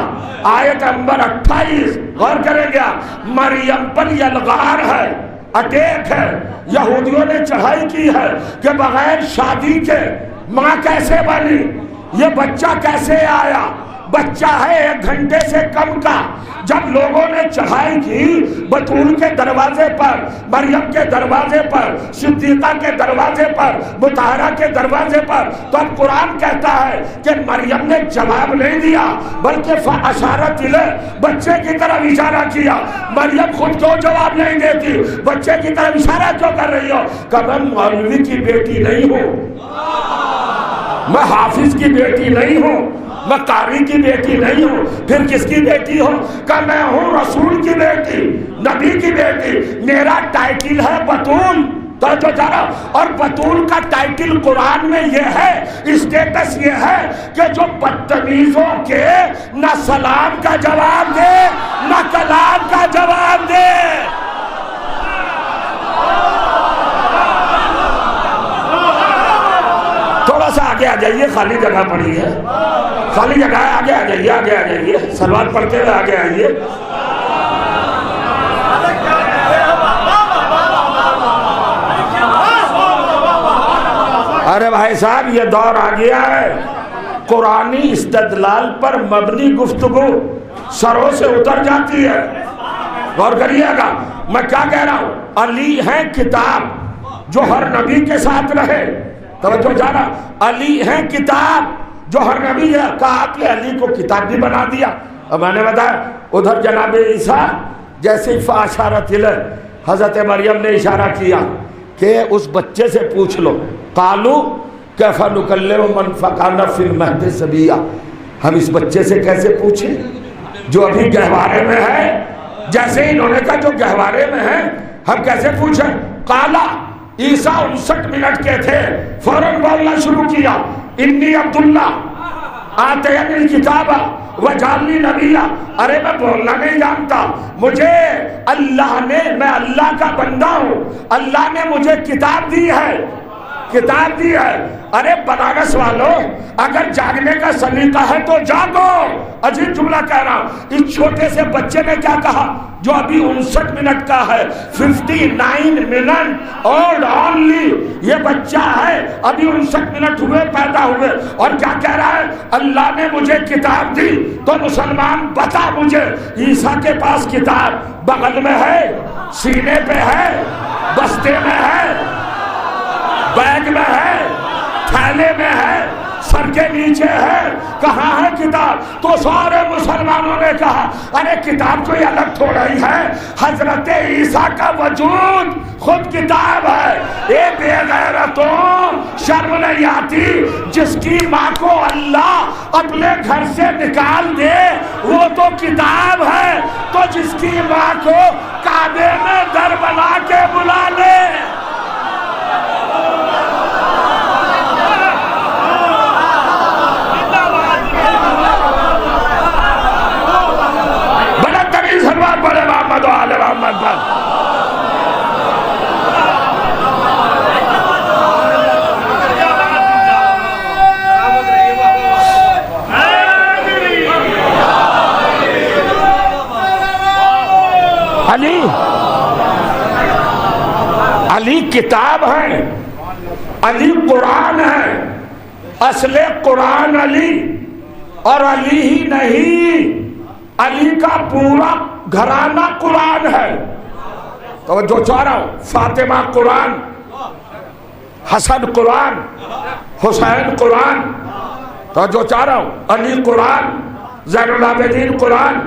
آیت نمبر 28 غور کریں گے. مریم پر یلغار ہے، اٹیک ہے. یہودیوں نے چڑھائی کی ہے کہ بغیر شادی کے ماں کیسے بنی، یہ بچہ کیسے آیا. بچہ ہے 1 گھنٹے سے کم کا. جب لوگوں نے چڑھائی کی بطول کے دروازے پر، مریم کے دروازے پر، صدیقہ کے دروازے پر، مطہرہ کے دروازے پر، تو اب قرآن کہتا ہے کہ مریم نے جواب نہیں دیا بلکہ فاشارت الیہ، بچے کی طرف اشارہ کیا. مریم خود کیوں جواب نہیں دیتی؟ بچے کی طرف اشارہ کیوں کر رہی ہو؟ کہ میں مولوی کی بیٹی نہیں ہوں، میں حافظ کی بیٹی نہیں ہوں، میں قاری کی بیٹی نہیں ہوں. پھر کس کی بیٹی ہوں؟ کہ میں ہوں رسول کی بیٹی، نبی کی بیٹی. میرا ٹائٹل ہے بطول. تو جانا، اور بطول کا ٹائٹل قرآن میں یہ ہے، اسٹیٹس یہ ہے کہ جو بدتمیزوں کے نہ سلام کا جواب دے نہ کلام کا جواب دے. تھوڑا سا آگے آ جائیے، خالی جگہ پڑی ہے، خالی جگہ ہے، آگے آ جائیے، آگے آ جائیے، سلوات پڑھتے ہوئے آگے آئیے. ارے بھائی صاحب، یہ دور آ گیا ہے قرآنی استدلال پر مبنی گفتگو سروں سے اتر جاتی ہے. غور کریے گا میں کیا کہہ رہا ہوں. علی ہے کتاب جو ہر نبی کے ساتھ رہے. توجہ جانا، علی ہے کتاب جو ہر نبی ہے. کہا کہ علی کو کتاب بھی بنا دیا. اب میں نے بتایا ادھر جناب عیسیٰ جیسے فاشارت الیہ، حضرت مریم نے اشارہ کیا کہ اس بچے سے پوچھ لو. قالوا کیف نکلم من کان فی المہد صبیا، ہم اس بچے سے کیسے پوچھیں جو ابھی گہوارے میں ہے؟ جیسے انہوں نے کہا جو گہوارے میں ہے ہم کیسے پوچھیں؟ قالا، عیسیٰ 59 منٹ کے تھے، فوراً بولنا شروع کیا، انی عبداللہ آتینی الکتاب وجعلنی نبیا. ارے میں بولنا نہیں جانتا، مجھے اللہ نے، میں اللہ کا بندہ ہوں، اللہ نے مجھے کتاب دی ہے، کتاب دی ہے. ارے بنارس والوں، اگر جاگنے کا سلیقہ ہے تو جاگو. عجیب جملہ کہہ رہا ہوں. اس چھوٹے سے بچے نے کیا کہا جو ابھی 59 منٹ کا ہے، 59 منٹ اولڈ اونلی. یہ بچہ ہے، ابھی 59 منٹ ہوئے پیدا ہوئے، اور کیا کہہ رہا ہے؟ اللہ نے مجھے کتاب دی. تو مسلمان بتا مجھے، عیسیٰ کے پاس کتاب بغل میں ہے، سینے پہ ہے، بستے میں ہے، بیگ میں ہے، تھیلے میں ہے، سر کے نیچے ہے، کہاں ہے کتاب؟ تو سارے مسلمانوں نے کہا ارے کتاب کوئی الگ تھوڑا ہی ہے، حضرت عیسیٰ کا وجود خود کتاب ہے. اے بے غیرتوں، شرم نہیں آتی؟ جس کی ماں کو اللہ اپنے گھر سے نکال دے وہ تو کتاب ہے، تو جس کی ماں کو کعبے میں در بنا کے بلا لے. بڑے محمد و آل محمد پر علی کتاب ہے، علی قرآن ہے. اصل قرآن علی، اور علی ہی نہیں، علی کا پورا گھرانہ قرآن ہے. توجہ چاہ رہا ہوں. فاطمہ قرآن، حسن قرآن، حسین قرآن. توجہ چاہ رہا ہوں. علی قرآن، زین العابدین قرآن،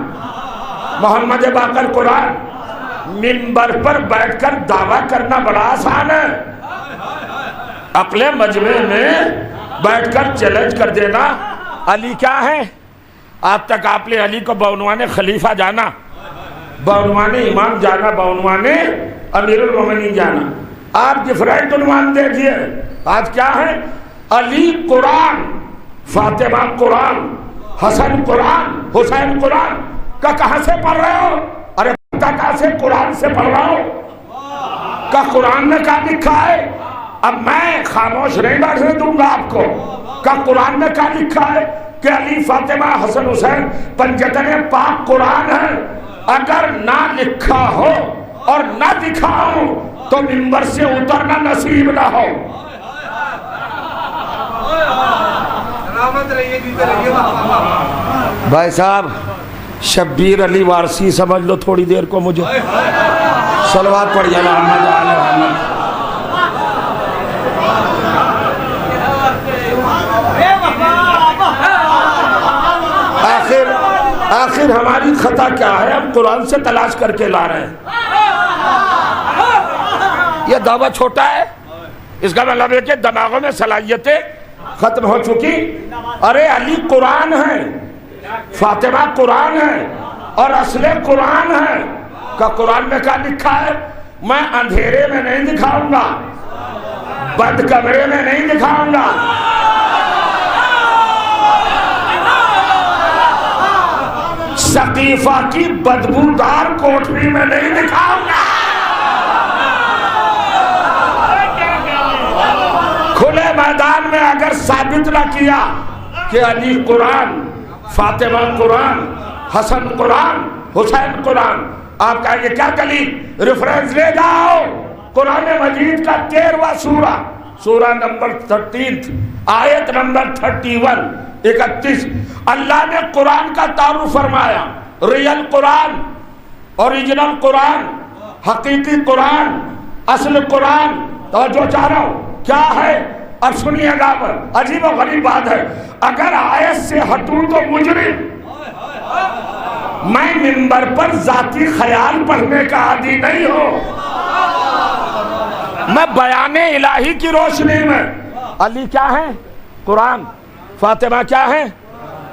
محمد باقر قرآن. منبر پر بیٹھ کر دعویٰ کرنا بڑا آسان ہے، اپنے مجمع میں بیٹھ کر چیلنج کر دینا علی کیا ہے. آج تک آپ نے علی کو بعنوان خلیفہ جانا، بعنوان امام جانا، بعنوان امیر المومنین جانا. آپ ڈیفرنٹ عنوان دے دیے. آج کیا ہے؟ علی قرآن، فاطمہ قرآن، حسن قرآن، حسین قرآن. کا کہاں سے پڑھ رہے ہو؟ ارے کہاں سے؟ قرآن سے پڑھ رہا ہوں. کا قرآن نے کیا لکھا ہے؟ اب میں خاموش نہیں بیٹھنے دوں گا آپ کو. کا قرآن نے کیا لکھا ہے کہ علی، فاطمہ، حسن، حسین پنجتن پاک قرآن ہے. اگر نہ لکھا ہو اور نہ دکھاؤ تو منبر سے اترنا نصیب نہ ہو. بھائی صاحب شبیر علی وارسی سمجھ لو تھوڑی دیر کو مجھے صلوات پڑھ جانا محمد آل محمد. آخر ہماری خطا کیا ہے؟ ہم قرآن سے تلاش کر کے لا رہے ہیں. یہ دعویٰ چھوٹا ہے، اس کا مطلب ہے کہ دماغوں میں صلاحیتیں ختم ہو چکی. ارے علی قرآن ہے، فاطمہ قرآن ہے اور اصل قرآن ہے. کہ قرآن میں کیا لکھا ہے؟ میں اندھیرے میں نہیں دکھاؤں گا، بند کمرے میں نہیں دکھاؤں گا، سقیفہ کی بدبودار کوٹری میں نہیں دکھاؤں گا. کھلے میدان میں اگر ثابت نہ کیا کہ علی قرآن، فاطمہ قرآن، حسن قرآن، حسین قرآن، آپ کہیں گے کیا دلیل؟ ریفرنس لے جاؤ قرآن مجید کا 13واں سورہ، سورہ نمبر 13 آیت نمبر 31 اللہ نے قرآن کا تعارف فرمایا. ریل قرآن، اوریجنل قرآن، حقیقی قرآن، اصل قرآن. توجہ چاہ رہا ہوں کیا ہے؟ اور سنیے گا، عجیب و غریب بات ہے، اگر آیت سے ہٹوں تو مجرم. میں منبر پر ذاتی خیال پڑھنے کا عادی نہیں ہوں، میں بیان الہی کی روشنی میں. علی کیا ہے؟ قرآن. فاطمہ کیا ہے؟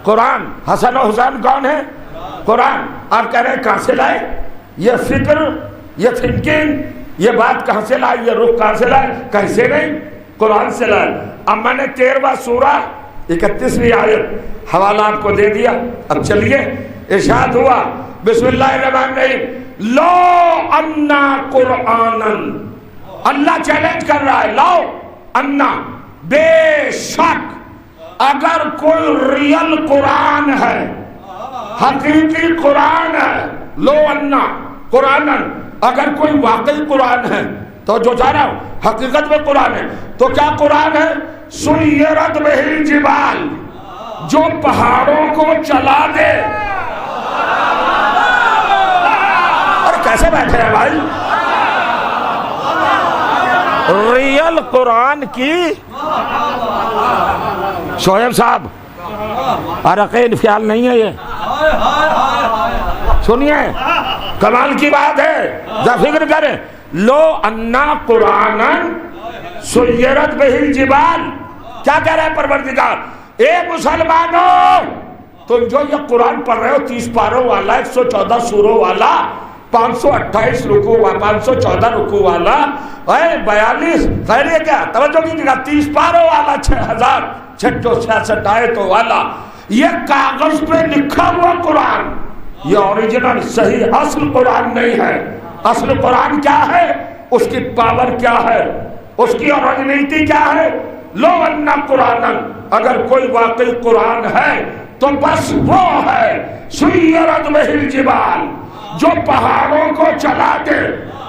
قرآن. حسن و حسین کون ہے؟ قرآن. آپ کہہ رہے ہیں کہاں سے لائے یہ فکر، یہ تھنکنگ، یہ بات کہاں سے لائے، یہ رخ کہاں سے لائے؟ کیسے نہیں؟ قرآن سے لائے. اب میں نے 13واں سورہ 31ویں آیت حوالہ آپ کو دے دیا. اب چلیے، ارشاد ہوا بسم اللہ الرحمن الرحیم لو انا قرآنن. اللہ چیلنج کر رہا ہے، لو انا، بے شک اگر کوئی ریل قرآن ہے، حقیقی قرآن ہے، لو انا قرآنن، اگر کوئی واقعی قرآن ہے، تو جو چاہ رہا ہوں حقیقت میں قرآن ہے، تو کیا قرآن ہے؟ سیرت بہ الجبال، جو پہاڑوں کو چلا دے. اور کیسے بیٹھے ہیں بھائی؟ ریل قرآن کی شعیب صاحب عرقین خیال نہیں ہے، یہ سنیے کمال کی بات ہے، ذرا فکر کریں. لو انا قرآنن سیرت بہ الجبال، کیا کہہ رہا ہے پروردگار؟ اے مسلمانوں، تم جو یہ قرآن پڑھ رہے ہو 30 پاروں والا، 114 سوروں والا، 528 رکوع والا، 514 رکوع والا، 42 خیر یہ کیا توجہ کیجیے گا، 30 پاروں والا، 6666 آیتوں والا، یہ کاغذ پہ لکھا ہوا قرآن، یہ اوریجنل صحیح اصل قرآن نہیں ہے. اصل قرآن کیا ہے؟ اس کی پاور کیا ہے؟ اس کی اوریجنلٹی کیا ہے؟ لو انا قرآنن، اگر کوئی واقعی قرآن ہے تو بس وہ ہے سیرت بہ الجبال، جو پہاڑوں کو چلا دے.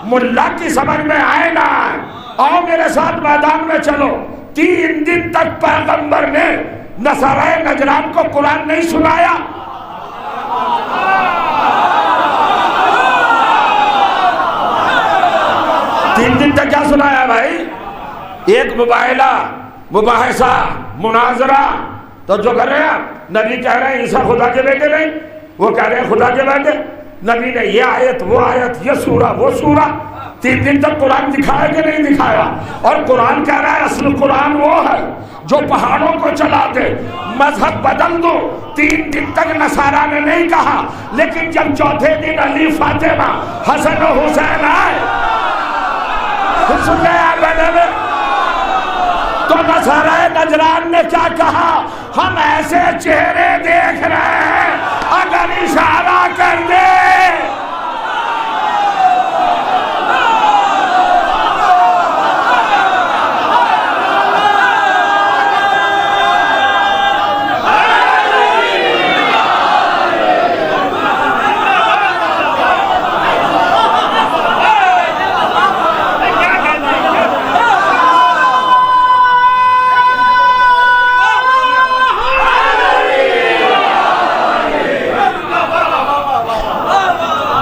ملا کی سمجھ میں آئے نہ آئے، آؤ میرے ساتھ میدان میں چلو. 3 دن تک پیغمبر نے نصارہ نجران کو قرآن نہیں سنایا. تین دن تک کیا سنایا بھائی؟ ایک مباحثہ، مناظرہ. تو جو کر رہے ہیں آپ، نبی کہہ رہے ہیں عیسیٰ خدا کے بیٹے نہیں، وہ کہہ رہے ہیں خدا کے بیٹے. نبی نے یہ آیت، وہ آیت، یہ سورہ، وہ سورہ. 3 دن تک قرآن دکھایا کہ نہیں دکھایا؟ اور قرآن کہہ رہا ہے اصل قرآن وہ ہے جو پہاڑوں کو چلا دے. مذہب بدل دو. 3 دن تک نصارہ نے نہیں کہا، لیکن جب چوتھے دن علی، فاطمہ، حسن و حسین آئے، پھر سن لے تو نصارہ نجران نے کیا کہا؟ ہم ایسے چہرے دیکھ رہے ہیں، اگر اشارہ کر دے.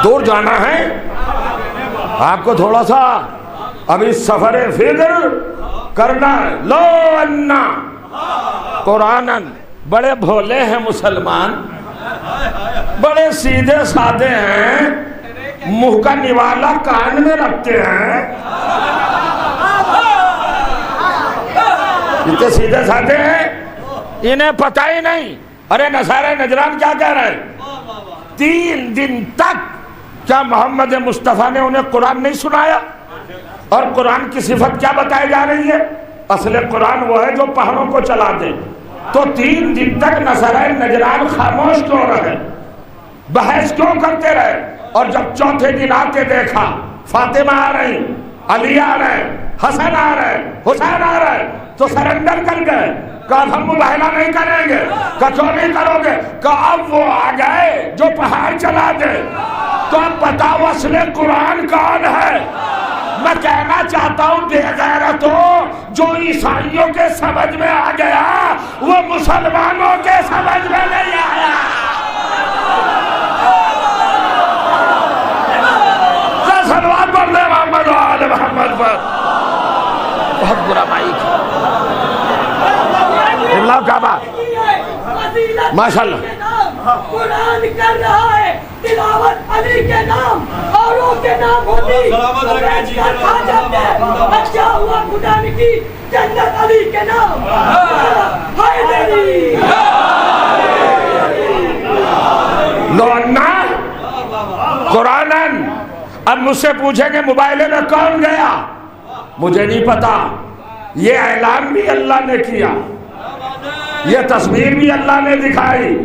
دور جانا ہے آپ کو، تھوڑا سا ابھی سفر فکر کرنا ہے. لو انا قرآنن، بڑے بھولے ہیں مسلمان، بڑے سیدھے سادے ہیں، منہ کا نوالا کان میں رکھتے ہیں، اتنے سیدھے سادے ہیں انہیں پتہ ہی نہیں. ارے نصارہ نجران کیا کہہ رہے ہیں؟ 3 دن تک کیا محمد مصطفیٰ نے انہیں قرآن نہیں سنایا؟ اور قرآن کی صفت کیا بتائی جا رہی ہے؟ اصل قرآن وہ ہے جو پہاڑوں کو چلا دے. تو 3 دن تک نصارہ نجران خاموش کیوں رہے، بحث کیوں کرتے رہے؟ اور جب چوتھے دن آتے دیکھا فاطمہ آ رہی، علی آ رہے، حسن آ رہے، حسین آ رہے، تو سرنڈر کر گئے. کہا ہم مباہلہ نہیں کریں گے. کہا کیوں نہیں کرو گے؟ کہا اب وہ آ گئے جو پہاڑ چلا دے. تو اب بتاؤ اصل قرآن کون ہے؟ میں کہنا چاہتا ہوں بے غیرتوں، جو عیسائیوں کے سمجھ میں آ گیا وہ مسلمانوں کے سمجھ میں نہیں آیا. صلوات پڑھ لے محمد و آل محمد پر. بہت برا مائک ماشاءاللہ. قرآن کر رہا ہے تلاوت علی کے نام، اوروں کے نام ہوتی کھا جاتے. اچھا ہوا خدا نے کی جنت علی کے نام. حیدری لونا قرآن. اب مجھ سے پوچھیں گے موبائل میں کون گیا؟ مجھے نہیں پتا. یہ اعلان بھی اللہ نے کیا، یہ تصویر بھی اللہ نے دکھائی.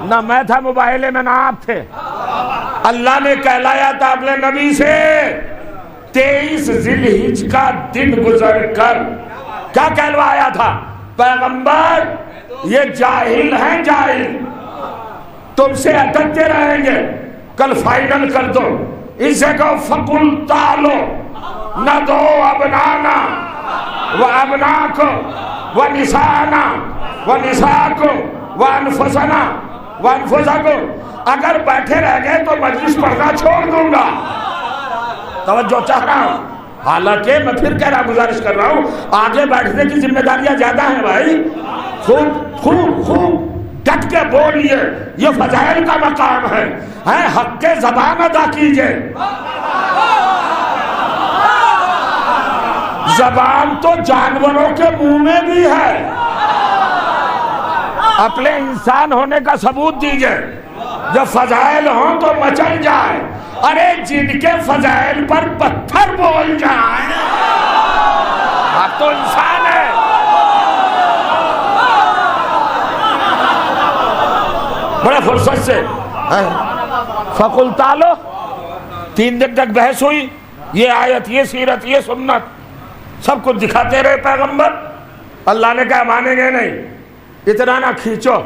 نہ میں تھا موبائل میں نہ آپ تھے. اللہ نے کہلایا تھا اپنے نبی سے 23 ذی الحجہ کا دن گزر کر کیا کہلوایا تھا؟ پیغمبر یہ جاہل ہیں، جاہل تم سے اٹکتے رہیں گے، کل فائنل کر دو. اسے کہو فقل تعالو ندعو ابنانا و ابناکم و نسانا و نساکم و انفسنا و انفسکم. اگر بیٹھے رہ گئے تو مجلس پڑھنا چھوڑ دوں گا. توجہ چاہ رہا ہوں، حالانکہ میں پھر کہہ رہا گزارش کر رہا ہوں آگے بیٹھنے کی ذمہ داریاں زیادہ ہیں بھائی. خوب خوب خوب ڈٹ کے بولیے، یہ فضائل کا مقام ہے. حق کے زبان ادا کیجئے. زبان تو جانوروں کے منہ میں بھی ہے. اپنے انسان ہونے کا ثبوت دیجئے. جب فضائل ہوں تو مچل جائے. ارے جن کے فضائل پر پتھر بول جائیں، آپ تو انسان ہے. بڑے فرصت سے فقل تعالو 3 دن تک بحث ہوئی. یہ آیت، یہ سیرت، یہ سنت سب کچھ دکھاتے رہے پیغمبر. اللہ نے کہا مانیں گے نہیں، اتنا نہ کھینچو،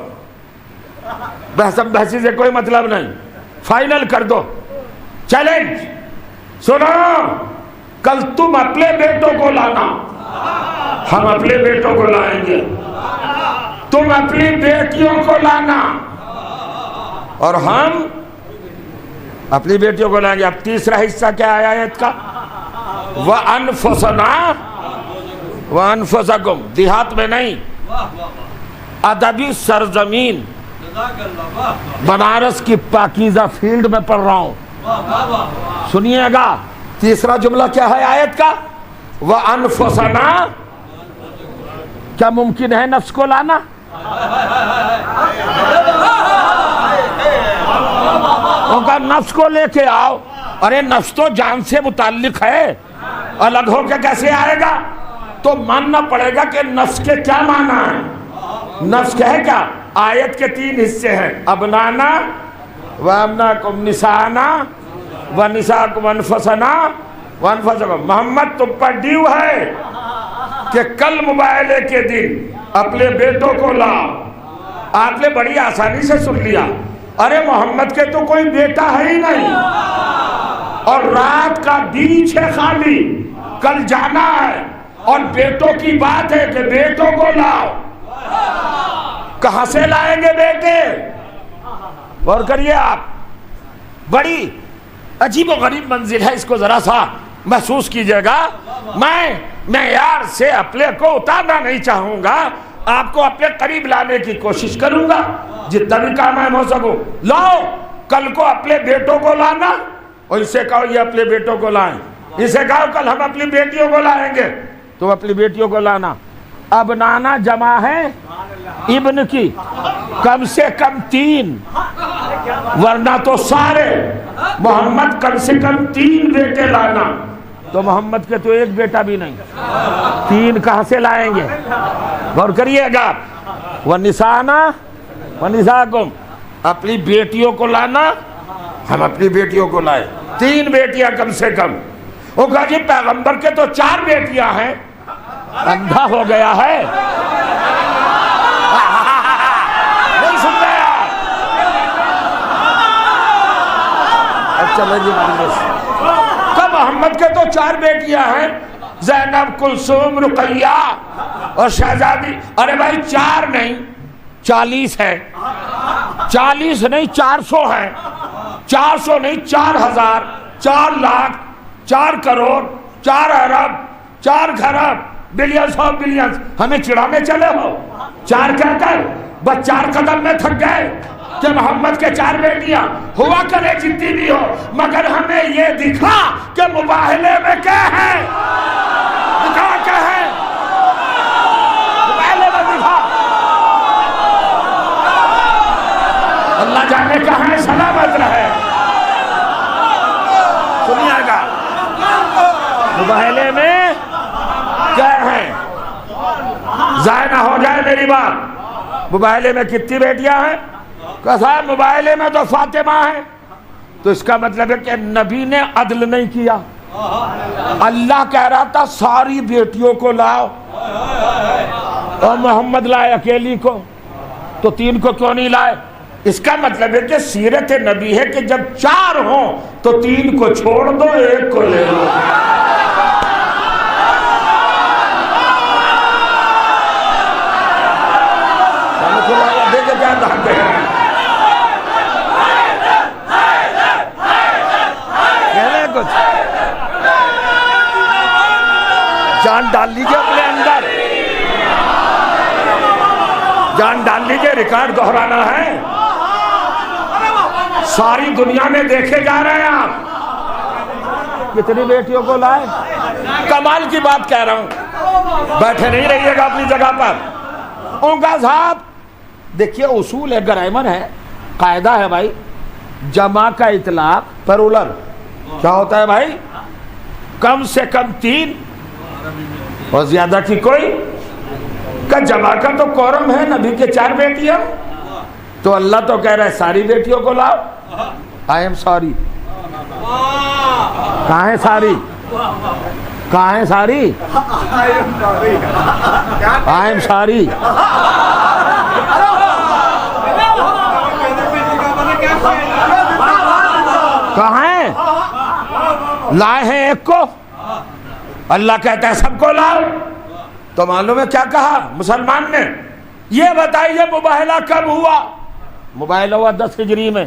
بحثی سے کوئی مطلب نہیں، فائنل کر دو. چیلنج سنو، کل تم اپنے بیٹوں کو لانا، ہم اپنے بیٹوں کو لائیں گے. تم اپنی بیٹیوں کو لانا اور ہم اپنی بیٹیوں کو لائیں گے. اب تیسرا حصہ کیا ہے آیت کا؟ وَأَنفُسَنَا وَأَنفُسَكُمْ. دیہات میں نہیں، ادبی سرزمین بنارس کی پاکیزہ فیلڈ میں پڑھ رہا ہوں. سنیے گا تیسرا جملہ کیا ہے آیت کا؟ وَأَنفُسَنَا. کیا ممکن ہے نفس کو لانا؟ ان کا نفس کو لے کے آؤ. ارے نفس تو جان سے متعلق ہے، الگ ہو کے کیسے آئے گا؟ تو ماننا پڑے گا کہ نفس کے کیا معنی ہے. نفس کیا ہے؟ کیا آیت کے 3 حصے ہیں، ابنانا و ابناکم، نسانا و نساکم، انفسنا و انفسکم. محمد تم پر ڈیو ہے کہ کل مباہلے کے دن اپنے بیٹوں کو لاؤ. آپ نے بڑی آسانی سے سن لیا. ارے محمد کے تو کوئی بیٹا ہے ہی نہیں، اور رات کا بیچ ہے خالی، کل جانا ہے، اور بیٹوں کی بات ہے کہ بیٹوں کو لاؤ. کہاں سے لائیں گے بیٹے؟ غور کریے آپ. بڑی عجیب و غریب منزل ہے، اس کو ذرا سا محسوس کیجئے گا۔ میں یار سے اپنے کو اتارنا نہیں چاہوں گا، آپ کو اپنے قریب لانے کی کوشش کروں گا جتنا بھی کام ہو سکوں۔ لاؤ، کل کو اپنے بیٹوں کو لانا، اور اسے کہو یہ اپنے بیٹوں کو لائیں، اسے کہو کل ہم اپنی بیٹیوں کو لائیں گے، تو اپنی بیٹیوں کو لانا۔ اب نانا جمع ہے ابن کی، کم سے کم 3، ورنہ تو سارے۔ محمد کم سے کم 3 بیٹے لانا، تو محمد کے تو ایک بیٹا بھی نہیں، 3 کہاں سے لائیں گے؟ غور کریے گا۔ وَنِسَانَا وَنِسَاكُمْ، اپنی بیٹیوں کو لانا، ہم اپنی بیٹیوں کو لائے، 3 بیٹیاں کم سے کم۔ وہ کہا جی پیغمبر کے تو 4 بیٹیاں ہیں، اندھا ہو گیا ہے، نہیں سن رہے آپ؟ اچھا جی کب محمد کے تو 4 بیٹیاں ہیں، زینب، کلثوم، رقیہ اور شہزادی۔ ارے بھائی 4 نہیں 40 ہے، 40 نہیں 400 ہے، 400 نہیں 4000، 4 لاکھ، 4 کروڑ، 4 ارب، 4 خرب، بلینس آف بلینس۔ ہمیں چڑھانے چلے ہو 4 کہہ کر، بس 4 قدم میں تھک گئے کہ محمد کے 4 بیٹیاں ہوا کرے جتنی بھی ہو، مگر ہمیں یہ دکھا کہ مباہلے میں کیا ہے، دکھا کیا ہے، مباہلے میں دکھا۔ اللہ جانے کہاں ہے، سلامت رہے۔ سنیے گا مباہلے میں کیا ہے، ضائع نہ ہو جائے میری بات۔ مباہلے میں کتنی بیٹیاں ہیں؟ کہ صاحب مباہلے میں تو فاطمہ ہے، تو اس کا مطلب ہے کہ نبی نے عدل نہیں کیا۔ اللہ کہہ رہا تھا ساری بیٹیوں کو لاؤ، اور محمد لائے اکیلی کو، تو 3 کو کیوں نہیں لائے؟ اس کا مطلب ہے کہ سیرت نبی ہے کہ جب 4 ہوں تو 3 کو چھوڑ دو، 1 کو لے لو۔ دیکھے کیا دھاتے ہیں، کہنے کچھ جان ڈال لیجئے اپنے اندر، جان ڈال لیجئے، ریکارڈ دہرانا ہے، ساری دنیا میں دیکھے جا رہے ہیں آپ کتنی بیٹیوں کو لائے۔ کمال کی بات کہہ رہا ہوں، بیٹھے نہیں رہیے گا اپنی جگہ پر۔ ان کا صاحب دیکھیے اصول ہے، گرامر ہے، قاعدہ ہے بھائی، جمع کا اطلاق پرولر کیا ہوتا ہے بھائی؟ کم سے کم 3 اور زیادہ کی کوئی۔ کا جمع کا تو قورم ہے، نبی کے 4 بیٹیاں، تو اللہ تو کہہ رہا ہے ساری بیٹیوں کو لاؤ۔ آئی ایم سوری، کہاں ہے ساری؟ کہاں ہے ساری؟ آئی ایم سوری، کہاں ہے؟ لائے ہیں 1 کو، اللہ کہتا ہے سب کو لاؤ۔ تو معلوم ہے کیا کہا مسلمان نے؟ یہ بتائیے مباہلہ کب ہوا؟ مباہلہ ہوا 10 ہجری میں،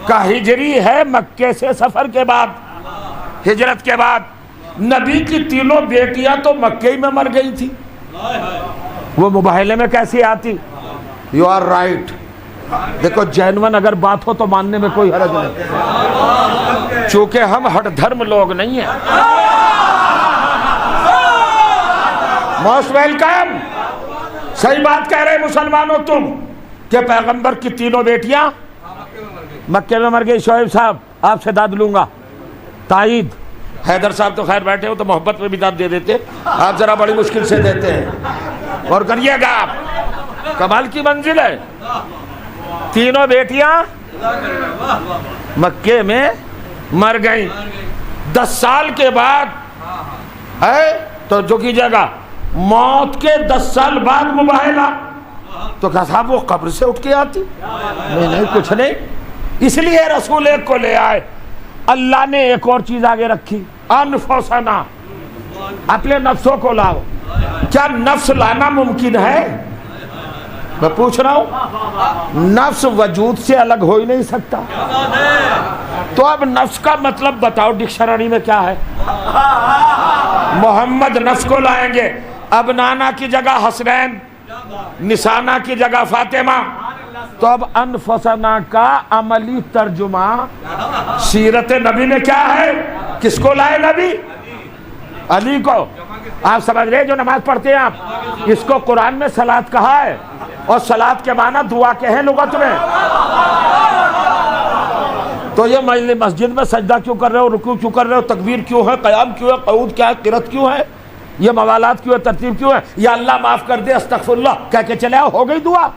کا ہجری ہے مکے سے سفر کے بعد، ہجرت کے بعد۔ نبی کی 3 بیٹیاں تو مکے ہی میں مر گئی تھی، وہ مباہلے میں کیسی آتی؟ You are right. دیکھو جینون اگر بات ہو تو ماننے میں کوئی حرج نہیں، چونکہ ہم ہٹ دھرم لوگ نہیں ہیں۔ موسٹ ویلکم، صحیح بات کہہ رہے مسلمانوں تم کہ پیغمبر کی 3 بیٹیاں مکے میں مر گئی۔ شعیب صاحب آپ سے داد لوں گا، تائید۔ حیدر صاحب تو خیر بیٹھے ہو تو محبت میں بھی داد دے دیتے، آپ ذرا بڑی مشکل سے دیتے ہیں، اور کریے گا آپ، کمال کی منزل ہے۔ 3 بیٹیاں مکے میں مر گئیں، 10 سال کے بعد ہے تو جو کیجیے گا، موت کے 10 سال بعد مباہلہ۔ تو کہا صاحب وہ قبر سے اٹھ کے آتی؟ نہیں کچھ نہیں، اس لیے رسول 1 کو لے آئے۔ اللہ نے ایک اور چیز آگے رکھی، انفسنا، اپنے نفسوں کو لاؤ۔ کیا نفس لانا ممکن ہے؟ میں پوچھ رہا ہوں، نفس وجود سے الگ ہو ہی نہیں سکتا۔ تو اب نفس کا مطلب بتاؤ ڈکشنری میں کیا ہے؟ محمد نفس کو لائیں گے، اب نانا کی جگہ حسنین، نسانہ کی جگہ فاطمہ، تو اب انفسنا کا عملی ترجمہ سیرت نبی میں کیا ہے؟ کس کو لائے نبی؟ علی کو۔ آپ سمجھ رہے جو نماز پڑھتے ہیں آپ، اس کو قرآن میں صلاۃ کہا ہے، اور صلاۃ کے معنی دعا کے ہیں لغت میں۔ تو یہ مسجد میں سجدہ کیوں کر رہے ہو، رکوع کیوں کر رہے ہو، تکبیر کیوں ہے، قیام کیوں ہے، قعود کیا ہے، قرات کیوں ہے، یہ موالات کیوں ہے، ترتیب کیوں ہے؟ یا اللہ معاف کر دے استغفر اللہ کہہ کے چلے آؤ، ہو گئی دعا؟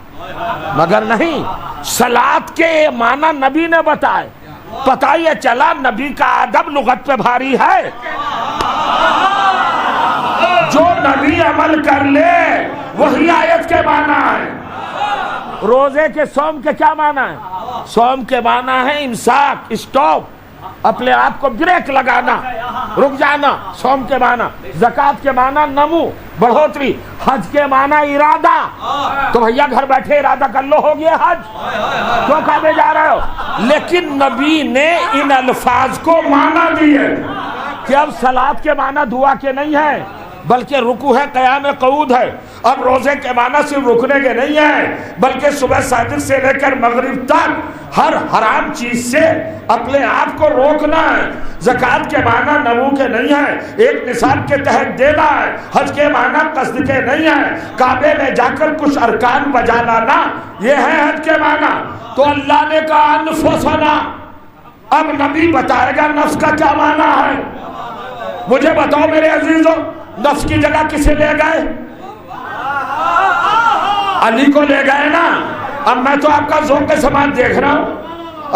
مگر نہیں، صلاۃ کے معنی نبی نے بتائے، پتہ یہ چلا نبی کا ادب لغت پہ بھاری ہے۔ جو نبی عمل کر لے وہی آیت کے معنی ہے۔ روزے کے صوم کے کیا معنی ہے؟ صوم کے معنی ہے امساک، اسٹاپ، اپنے آپ کو بریک لگانا، رک جانا، صوم کے معنی۔ زکوٰۃ کے معنی نمو، بڑھوتری۔ حج کے معنی ارادہ، تو بھیا گھر بیٹھے ارادہ کر لو، ہو گیا حج، کیوں کعبے جا رہے ہو؟ لیکن نبی نے ان الفاظ کو معنی دیے کہ اب صلاۃ کے معنی دعا کے نہیں ہے، بلکہ رکوع ہے، قیام قعود ہے۔ اب روزے کے معنی صرف رکنے کے نہیں ہیں، بلکہ صبح صادق سے لے کر مغرب تک ہر حرام چیز سے اپنے آپ کو روکنا ہے۔ زکوٰۃ کے معنی نمو کے نہیں ہیں، ایک نصاب کے تحت دینا ہے۔ حج کے معنی قصد کے نہیں ہیں، کعبے میں جا کر کچھ ارکان بجا لانا، یہ ہے حج کے معنی۔ تو اللہ نے کہا انفسنا، اب نبی بتائے گا نفس کا کیا معنی ہے۔ مجھے بتاؤ میرے عزیزوں، نفس کی جگہ کسے لے گئے؟ علی کو لے گئے نا۔ اب میں تو آپ کا ذوق سماعت دیکھ رہا ہوں،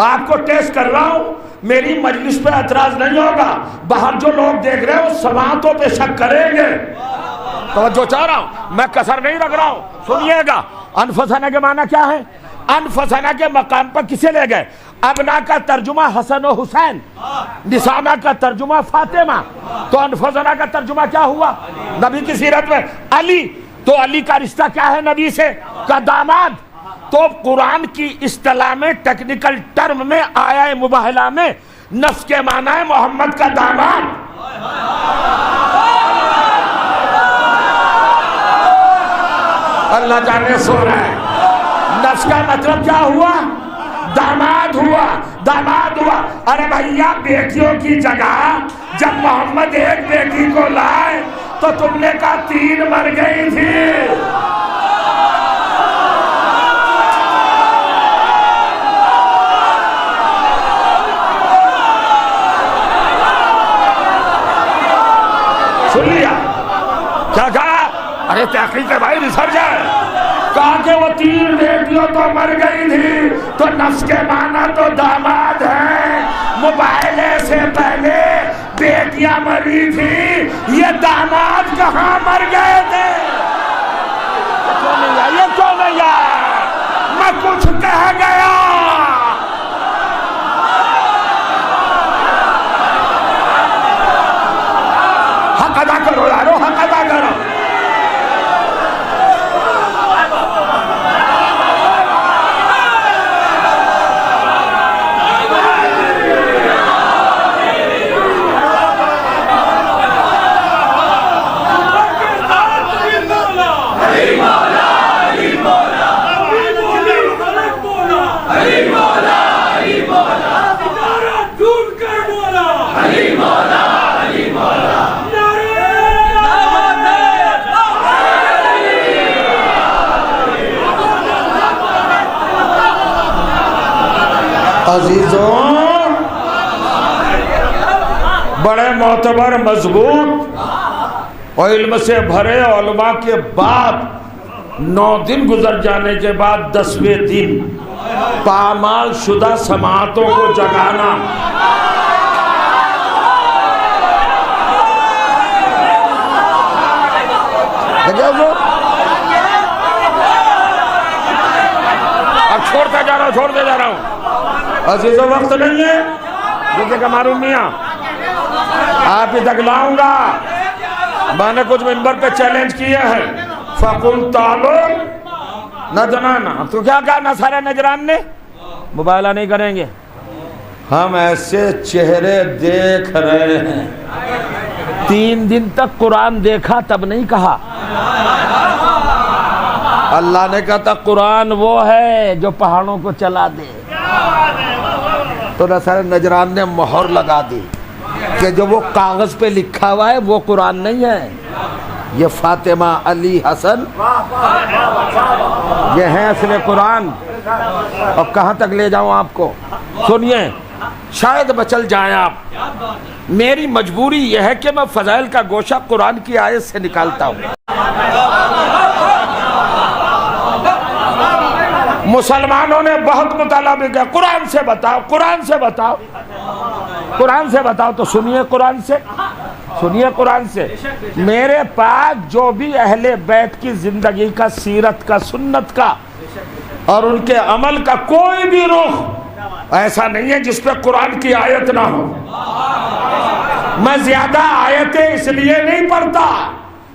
آپ کو ٹیسٹ کر رہا ہوں، میری مجلس پہ اعتراض نہیں ہوگا، باہر جو لوگ دیکھ رہے ہو سماعتوں پہ شک کریں گے۔ توجہ چاہ رہا ہوں، میں کسر نہیں رکھ رہا ہوں، سنیے گا۔ انفسنا کے معنی کیا ہے؟ انفسنا کے مقام پر کسے لے گئے؟ ابنا کا ترجمہ حسن و حسین، نسانہ کا ترجمہ فاطمہ، تو انفسنا کا ترجمہ کیا ہوا؟ نبی کی سیرت میں علی، تو علی کا رشتہ کیا ہے نبی سے؟ کا داماد۔ تو قرآن کی اصطلاح میں، ٹیکنیکل ٹرم میں، آیہ مباہلہ میں نفس کے معنی ہے محمد کا داماد۔ اللہ جانے سو رہا ہے، نفس کا مطلب کیا ہوا؟ داماد ہوا، داماد ہوا۔ ارے بھیا بیٹیوں کی جگہ جب محمد ایک بیٹی کو لائے تو تم نے کہا 3 مر گئی تھی۔ سن لیا کیا کہا؟ ارے تحقیق ہے بھائی، ریسرچ ہے۔ کہا کہ وہ 3 بیٹیوں تو مر گئی تھی، تو نفس کے معنی تو داماد ہے۔ مباہلے سے پہلے بیٹیاں مری تھی، یہ داماد کہاں مر گئے تھے؟ یہ کیوں نہیں آیا؟ میں کچھ کہہ گیا۔ حق ادا کرو یارو، حق ادا کرو۔ عزیزوں، بڑے معتبر مضبوط اور علم سے بھرے علماء کے بعد 9 دن گزر جانے کے بعد 10ویں دن پامال شدہ سماعتوں کو جگانا، اب چھوڑتا جا رہا ہوں، چھوڑتے جا رہا ہوں۔ عزیزوں وقت نہیں ہے، جیسے کہ معلوم میاں آپ ہی تک لاؤں گا۔ میں نے کچھ منبر پہ چیلنج کیے ہیں، فَقُلْ تَعْلُمْ نَجْرَانَ۔ اب تو کیا کہا نصارہ نجران نے؟ مباہلہ نہیں کریں گے، ہم ایسے چہرے دیکھ رہے ہیں. 3 دن تک قرآن دیکھا تب نہیں کہا. اللہ نے کہا تھا قرآن وہ ہے جو پہاڑوں کو چلا دے. تو نصارہ نجران نے مہر لگا دی کہ جو وہ کاغذ پہ لکھا ہوا ہے وہ قرآن نہیں ہے، یہ فاطمہ علی حسن یہ ہے اصل قرآن. اور کہاں تک لے جاؤں آپ کو؟ سنیے، شاید بچل جائیں آپ. میری مجبوری یہ ہے کہ میں فضائل کا گوشہ قرآن کی آیت سے نکالتا ہوں. مسلمانوں نے بہت مطالعہ بھی کیا، قرآن سے بتاؤ، قرآن سے بتاؤ، قرآن سے بتاؤ. تو سنیے قرآن سے، سنیے قرآن سے. میرے پاس جو بھی اہل بیت کی زندگی کا، سیرت کا، سنت کا اور ان کے عمل کا کوئی بھی رخ ایسا نہیں ہے جس پہ قرآن کی آیت نہ ہو. میں زیادہ آیتیں اس لیے نہیں پڑھتا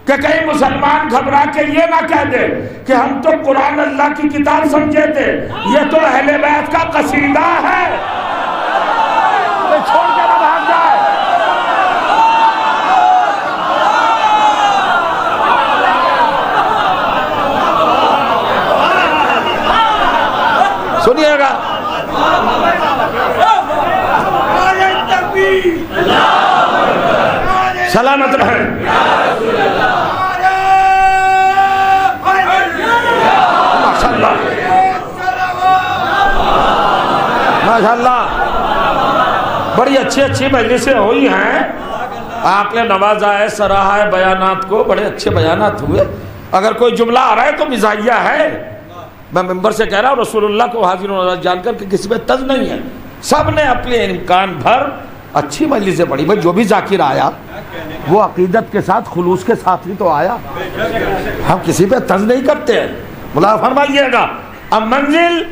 کہ کہیں مسلمان گھبرا کے یہ نہ کہہ دے کہ ہم تو قرآن اللہ کی کتاب سمجھے تھے، یہ تو اہل بیت کا قصیدہ ہے، چھوڑ کے نہ بھاگ جائے. سنیے گا، سلامت رہیں. ماشاءاللہ بڑی اچھی مجلسیں ہوئی ہیں. آپ نے نوازا ہے، سراہا ہے بیانات کو، بڑے اچھے بیانات ہوئے. اگر کوئی جملہ آ رہا ہے تو مزاحیہ ہے. میں ممبر سے کہہ رہا ہوں رسول اللہ کو حاضر و ناظر جان کر کہ کسی پہ تز نہیں ہے. سب نے اپنے امکان بھر اچھی مجلسیں پڑھی. بھائی جو بھی ذاکر آیا وہ عقیدت کے ساتھ، خلوص کے ساتھ ہی تو آیا. ہم کسی پہ تز نہیں کرتے ہیں. ملا فرمائیے گا. اب منزل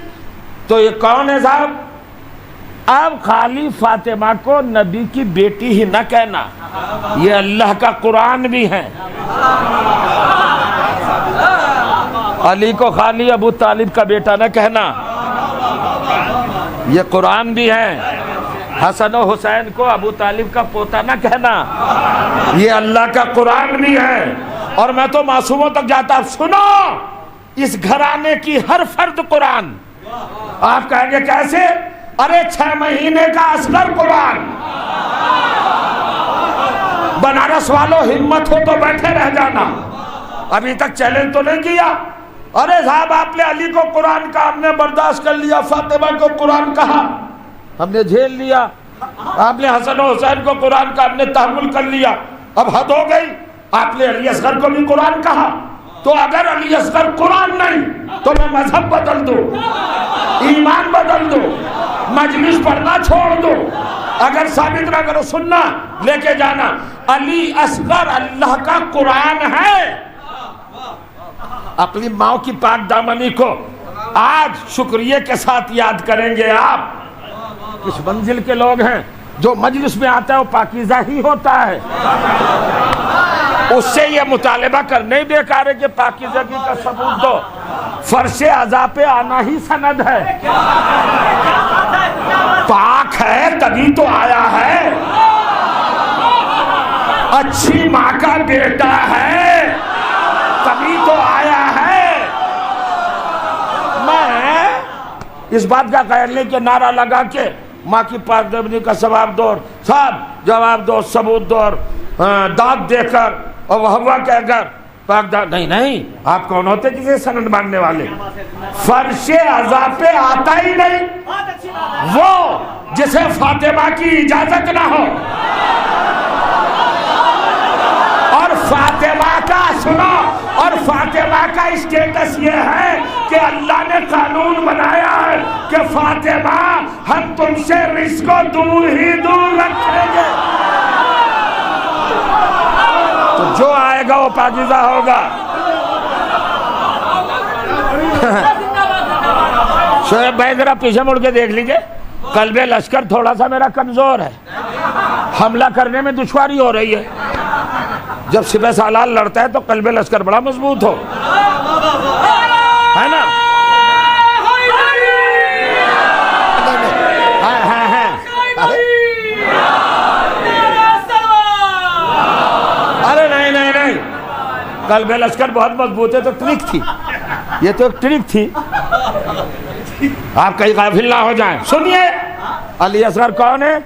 تو یہ کون ہے صاحب؟ اب خالی فاطمہ کو نبی کی بیٹی ہی نہ کہنا، یہ اللہ کا قرآن بھی ہے. علی کو خالی ابو طالب کا بیٹا نہ کہنا، یہ قرآن بھی ہے. حسن و حسین کو ابو طالب کا پوتا نہ کہنا، یہ اللہ کا قرآن بھی ہے. اور میں تو معصوموں تک جاتا. سنو، اس گھرانے کی ہر فرد قرآن. آپ کہیں گے کیسے؟ ارے 6 مہینے کا اصغر قرآن. بنارس والوں ہمت ہو تو بیٹھے رہ جانا. ابھی تک چیلنج تو نہیں کیا. ارے صاحب آپ نے علی کو قرآن کا ہم نے برداشت کر لیا، فاطمہ کو قرآن کہا ہم نے جھیل لیا، آپ نے حسن و حسین کو قرآن کا ہم نے تحمل کر لیا. اب حد ہو گئی. آپ نے علی اصغر کو بھی قرآن کہا. تو اگر علی اصغر قرآن نہیں تو میں مذہب بدل دوں، ایمان بدل دوں، مجلس پڑھنا چھوڑ دوں. اگر ثابت نہ کرو سننا لے کے جانا. علی اصغر اللہ کا قرآن ہے. اپنی ماں کی پاک دامنی کو آج شکریہ کے ساتھ یاد کریں گے. آپ کس منزل کے لوگ ہیں؟ جو مجلس میں آتا ہے وہ پاکیزہ ہی ہوتا ہے. اس سے یہ مطالبہ کرنے بیکار ہے کہ پاکیزگی کا ثبوت دو. فرش اعضاء پہ آنا ہی سند ہے. پاک ہے تبھی تو آیا ہے. اچھی ماں کا بیٹا ہے تبھی تو آیا ہے. میں اس بات کا خیال نہیں کہ نعرہ لگا کے ماں کی پاک دامنی کا ثواب دو، صاحب جواب دو، ثبوت دو، داد دے کر اور وہ کہہ کر پاک نہیں. آپ کون ہوتے کسی سند ماننے والے؟ فرش اعضاء پہ آتا ہی نہیں وہ جسے فاطمہ کی اجازت نہ ہو. اور فاطمہ کا سنو، اور فاطمہ کا اسٹیٹس یہ ہے کہ اللہ نے قانون بنایا ہے کہ فاطمہ ہم تم سے رزق کو دور ہی دور رکھیں گے. تو جو آئے گا وہ پاکیزہ ہوگا. شعیب بھائی ذرا پیچھے مڑ کے دیکھ لیجئے. قلب لشکر تھوڑا سا میرا کمزور ہے، حملہ کرنے میں دشواری ہو رہی ہے. جب سپہ سالار لڑتا ہے تو قلب لشکر بڑا مضبوط ہو، ہے نا؟ قلب لشکر بہت مضبوط ہے تو ٹرک تھی، یہ تو ایک ٹرک تھی، آپ کہیں غافل نہ ہو جائیں۔ سنیے علی اصغر کون ہے؟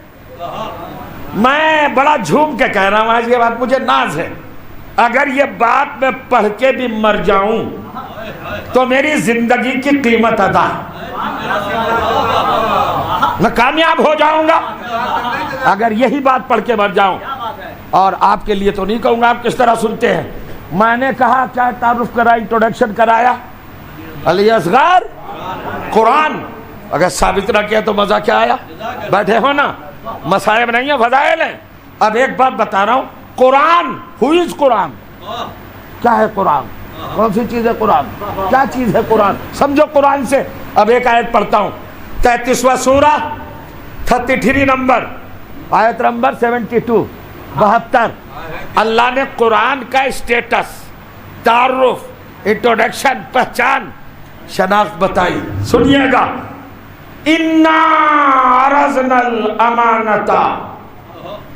میں بڑا جھوم کے کہہ رہا ہوں، آج یہ بات مجھے ناز ہے، اگر یہ بات میں پڑھ کے بھی مر جاؤں تو میری زندگی کی قیمت ادا ہے، میں کامیاب ہو جاؤں گا اگر یہی بات پڑھ کے مر جاؤں۔ اور آپ کے لیے تو نہیں کہوں گا، آپ کس طرح سنتے ہیں۔ میں نے کہا کیا تعارف کرا، انٹروڈکشن کرایا، علی اصغر قرآن، اگر ثابت نہ کیا تو مزہ کیا آیا؟ بیٹھے ہو نا، مصائب نہیں ہیں، فضائل ہیں۔ اب ایک بات بتا رہا ہوں، قرآن، ہو از قرآن، کیا ہے قرآن، کون سی چیز ہے قرآن، کیا چیز ہے قرآن، سمجھو قرآن سے۔ اب ایک آیت پڑھتا ہوں، 33واں سورہ 33 نمبر، آیت نمبر 72، 72۔ اللہ نے قرآن کا اسٹیٹس، تعارف، انٹروڈکشن، پہچان، شناخت بتائی۔ سنیے گا، اِنَّا عَرَضْنَا الْأَمَانَةَ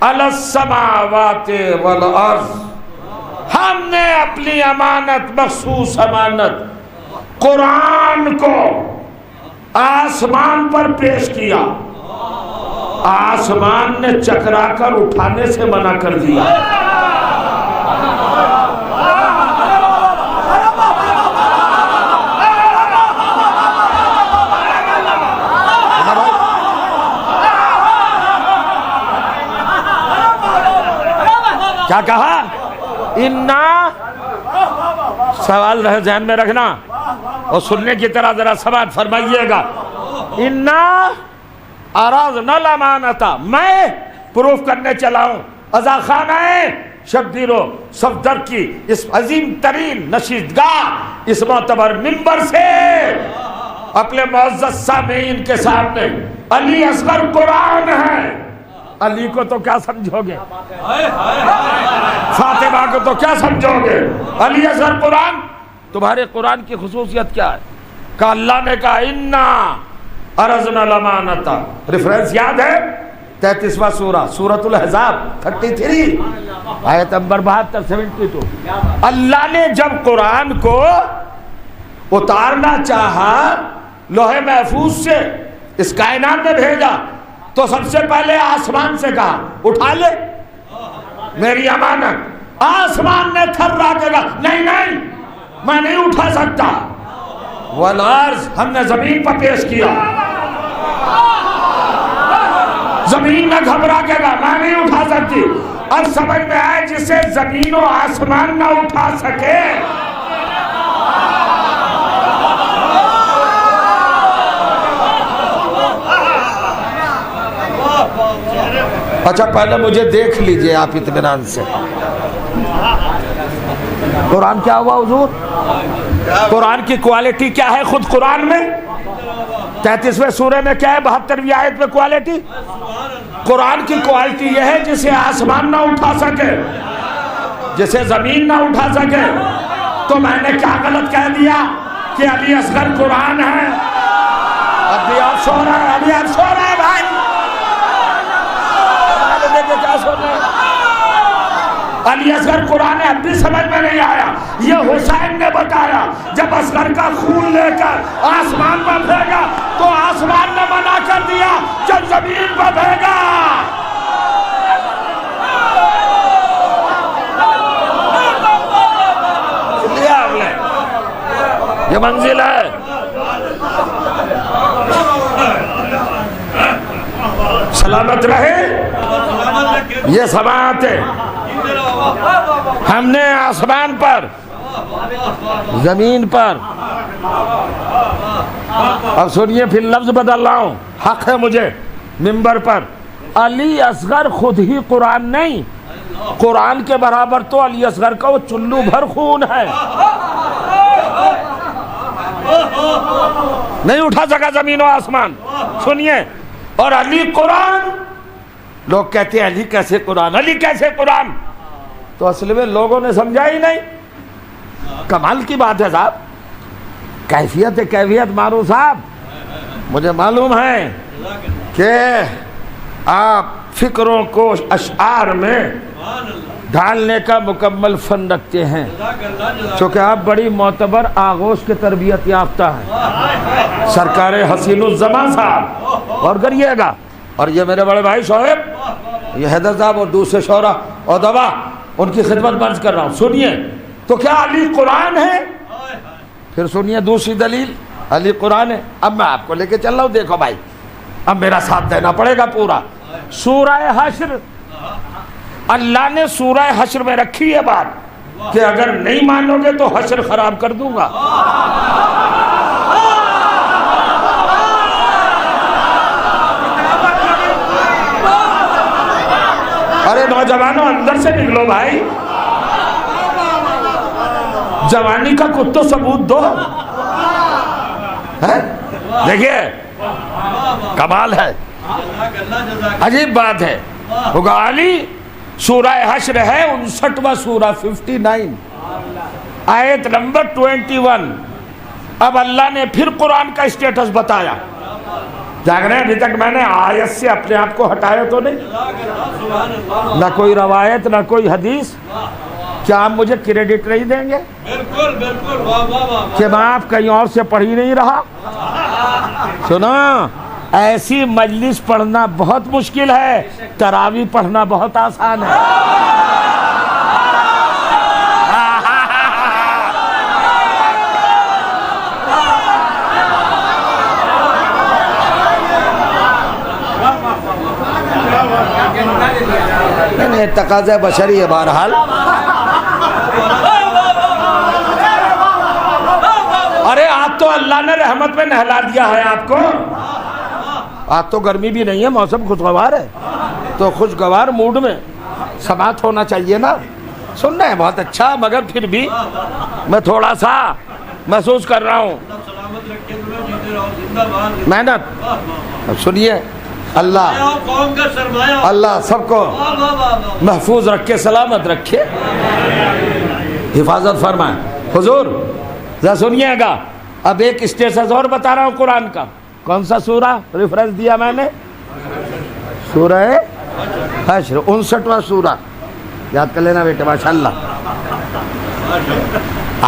عَلَى السَّمَاوَاتِ وَالْأَرْضِ، ہم نے اپنی امانت، مخصوص امانت قرآن کو آسمان پر پیش کیا، آسمان نے چکرا کر اٹھانے سے منع کر دیا۔ کیا کہا؟ اِنَّا، سوال رہے ذہن میں رکھنا اور سننے کی طرح ذرا سماعت فرمائیے گا۔ اِنَّا عَرَضْنَا الْأَمَانَةَ، میں پروف کرنے چلا ہوں عزا خانہ شبیر و صفدر کی اس عظیم ترین نشیدگاہ، اس معتبر منبر سے اپنے معزز سامعین کے سامنے، علی اصغر قرآن ہے۔ علی کو تو کیا سمجھو گے، فاطمہ کو تو کیا سمجھو گے، علی اصغر قرآن۔ تمہارے قرآن کی خصوصیت کیا ہے؟ کہ اللہ نے کہا اِنَّا عَرَضْنَا الْأَمَانَةَ، ریفرنس یاد ہے؟ 33واں سورہ، سورۃ الاحزاب 33 آیت نمبر 72 72۔ اللہ نے جب قرآن کو اتارنا چاہا لوح محفوظ سے اس کائنات میں بھیجا تو سب سے پہلے آسمان سے کہا اٹھا لے میری امانت۔ آسمان نے تھرا کے کہا نہیں نہیں میں نہیں اٹھا سکتا، والارض، ہم نے زمین پر پیش کیا، زمین نے گھبرا کے کہا میں نہیں اٹھا سکتی۔ اب سمجھ میں آئے جسے زمین و آسمان نہ اٹھا سکے، اچھا پہلے مجھے دیکھ لیجئے آپ اطمینان سے، قرآن کیا ہوا حضور؟ قرآن کی کوالٹی کیا ہے خود قرآن میں؟ 33ویں سورے میں کیا ہے؟ 72ویں آیت میں کوالٹی، قرآن کی کوالٹی یہ ہے جسے آسمان نہ اٹھا سکے، جسے زمین نہ اٹھا سکے۔ تو میں نے کیا غلط کہہ دیا کہ علی اصغر قرآن ہے؟ اب بھی آپ سو رہے ہیں، ابھی آپ سو رہے ہیں بھائی، کیا سن رہے ہیں؟ علی اصغر قرآن ہے، اب بھی سمجھ میں نہیں آیا۔ یہ حسین نے بتایا جب اصغر کا خون لے کر آسمان پر بھیگا تو آسمان نے منع کر دیا کہ زمین پر بھیگا۔ لیا آپ نے، یہ منزل ہے۔ سلامت رہے، یہ سماعت ہے۔ ہم نے آسمان پر، زمین پر، اب سنیے پھر لفظ بدل رہا ہوں، حق ہے مجھے، منبر پر علی اصغر خود ہی قرآن نہیں، قرآن کے برابر تو علی اصغر کا وہ چلو بھر خون ہے، نہیں اٹھا سکا زمین و آسمان۔ سنیے، اور علی قرآن، لوگ کہتے ہیں علی کیسے قرآن، علی کیسے قرآن، تو اصل میں لوگوں نے سمجھا ہی نہیں۔ کمال کی بات ہے صاحب، کیفیت مارو صاحب، مجھے معلوم ہے کہ آپ فکروں کو اشعار میں ڈھالنے کا مکمل فن رکھتے ہیں، چونکہ آپ بڑی معتبر آغوش کے تربیت یافتہ ہیں، سرکار حسین الزمان صاحب، اور کریے گا۔ اور یہ میرے بڑے بھائی شعیب، یہ حیدر صاحب اور دوسرے شعراء اور دبا، ان کی خدمت مرض کر رہا ہوں، سنیے۔ تو کیا علی قرآن ہے؟ پھر سنیے دوسری دلیل، علی قرآن ہے۔ اب میں آپ کو لے کے چل رہا ہوں، دیکھو بھائی اب میرا ساتھ دینا پڑے گا پورا۔ سورہ حشر، اللہ نے سورہ حشر میں رکھی ہے بات کہ اگر نہیں مانو گے تو حشر خراب کر دوں گا۔ ارے نوجوانوں اندر سے نکلو بھائی، جوانی کا کچھ تو ثبوت دو۔ دیکھیے کمال ہے، عجیب بات ہے۔ ہوگا علی، سورہ حشر ہے 59واں سورہ 59، آیت نمبر 21۔ اب اللہ نے پھر قرآن کا اسٹیٹس بتایا۔ جاگ رہے ہیں؟ ابھی تک میں نے آیت سے اپنے آپ کو ہٹایا تو نہیں، نہ کوئی روایت نہ کوئی حدیث۔ کیا آپ مجھے کریڈٹ نہیں دیں گے؟ بالکل بالکل، کہ میں آپ کہیں اور سے پڑھ ہی نہیں رہا؟ سنو، ایسی مجلس پڑھنا بہت مشکل ہے، تراویح پڑھنا بہت آسان ہے۔ نہیں، تقاضا بشری ہے بہرحال۔ ارے آج تو اللہ نے رحمت میں نہلا دیا ہے آپ کو، آج تو گرمی بھی نہیں ہے، موسم خوشگوار ہے، تو خوشگوار موڈ میں سماعت ہونا چاہیے نا۔ سننا ہے بہت اچھا، مگر پھر بھی میں تھوڑا سا محسوس کر رہا ہوں محنت۔ سنیے، اللہ سب کو محفوظ رکھے، سلامت رکھے، حفاظت فرمائے۔ حضور ذرا سنیے گا، اب ایک اسٹیٹس اور بتا رہا ہوں قرآن کا۔ کون سا سورہ ریفرنس دیا میں نے؟ سورہ حشر، 59واں سورہ، یاد کر لینا بیٹے، ماشاءاللہ۔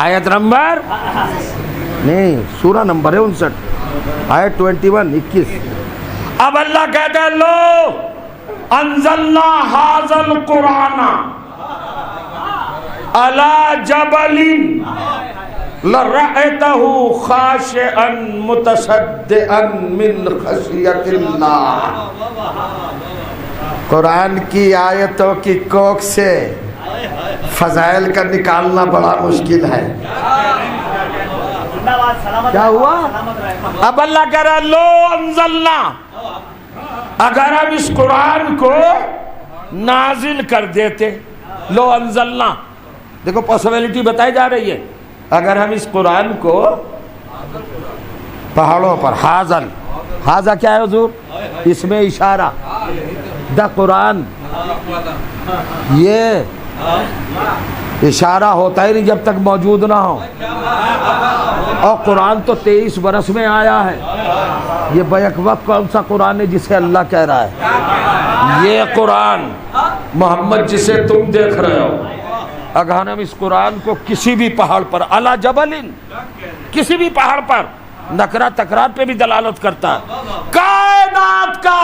آیت نمبر نہیں، سورہ نمبر ہے 59، آیت 21۔ اب اللہ کہتا ہے لو انزلنا ھذا القرآن علی جبل لرأیتہ خاشعا متصدعا من خشیت اللہ۔ قرآن کی آیتوں کی کوکھ سے فضائل کا نکالنا بڑا مشکل ہے۔ کیا ہوا؟ اب اللہ کہہ رہا ہے لو انزلنا، اگر ہم اس قرآن کو نازل کر دیتے، لو انزلنا، دیکھو پاسیبلٹی بتائی جا رہی ہے، اگر ہم اس قرآن کو پہاڑوں پر، حاضر کیا ہے حضور؟ اس میں اشارہ، دا قرآن، یہ اشارہ ہوتا ہی نہیں جب تک موجود نہ ہو، اور قرآن تو 23 برس میں آیا ہے۔ یہ بیک وقت کون سا قرآن ہے جسے اللہ کہہ رہا ہے؟ یہ قرآن محمد جسے تم دیکھ رہے ہو، اگر ہم اس قرآن کو کسی بھی پہاڑ پر، علی جبل، کسی بھی پہاڑ پر، نکرہ تکرار پہ بھی دلالت کرتا ہے، کائنات کا،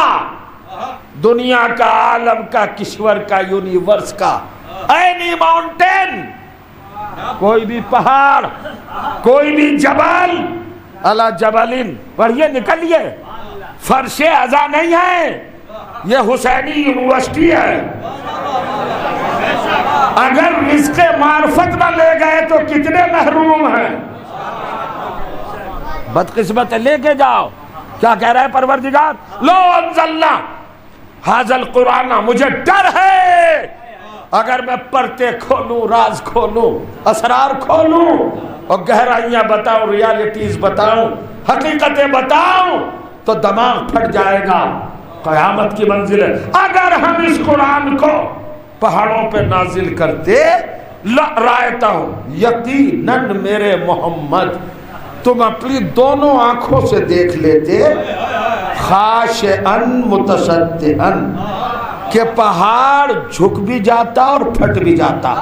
دنیا کا، عالم کا، کشور کا، یونیورس کا، اینی ماؤنٹین، کوئی بھی پہاڑ، کوئی بھی جبل، علی جبل، پڑھیے نکلیے، فرش ازا نہیں ہے، یہ حسینی یونیورسٹی ہے۔ اگر رزق معرفت نہ لے گئے تو کتنے محروم ہیں، بدقسمت، لے کے جاؤ۔ کیا کہہ رہا ہے پروردگار؟ لو انزلنا ھذا القرآن، مجھے ڈر ہے اگر میں پرتے کھولوں، راز کھولوں، اسرار کھولوں اور گہرائیاں بتاؤں، ریالٹیز بتاؤں، حقیقتیں بتاؤں تو دماغ پھٹ جائے گا، قیامت کی منزل ہے۔ اگر ہم اس قرآن کو پہاڑوں پہ نازل کرتے، لرأیتہ، یقیناً میرے محمد تم اپنی دونوں آنکھوں سے دیکھ لیتے، خاشعاً متصدعاً، کہ پہاڑ جھک بھی جاتا اور پھٹ بھی جاتا.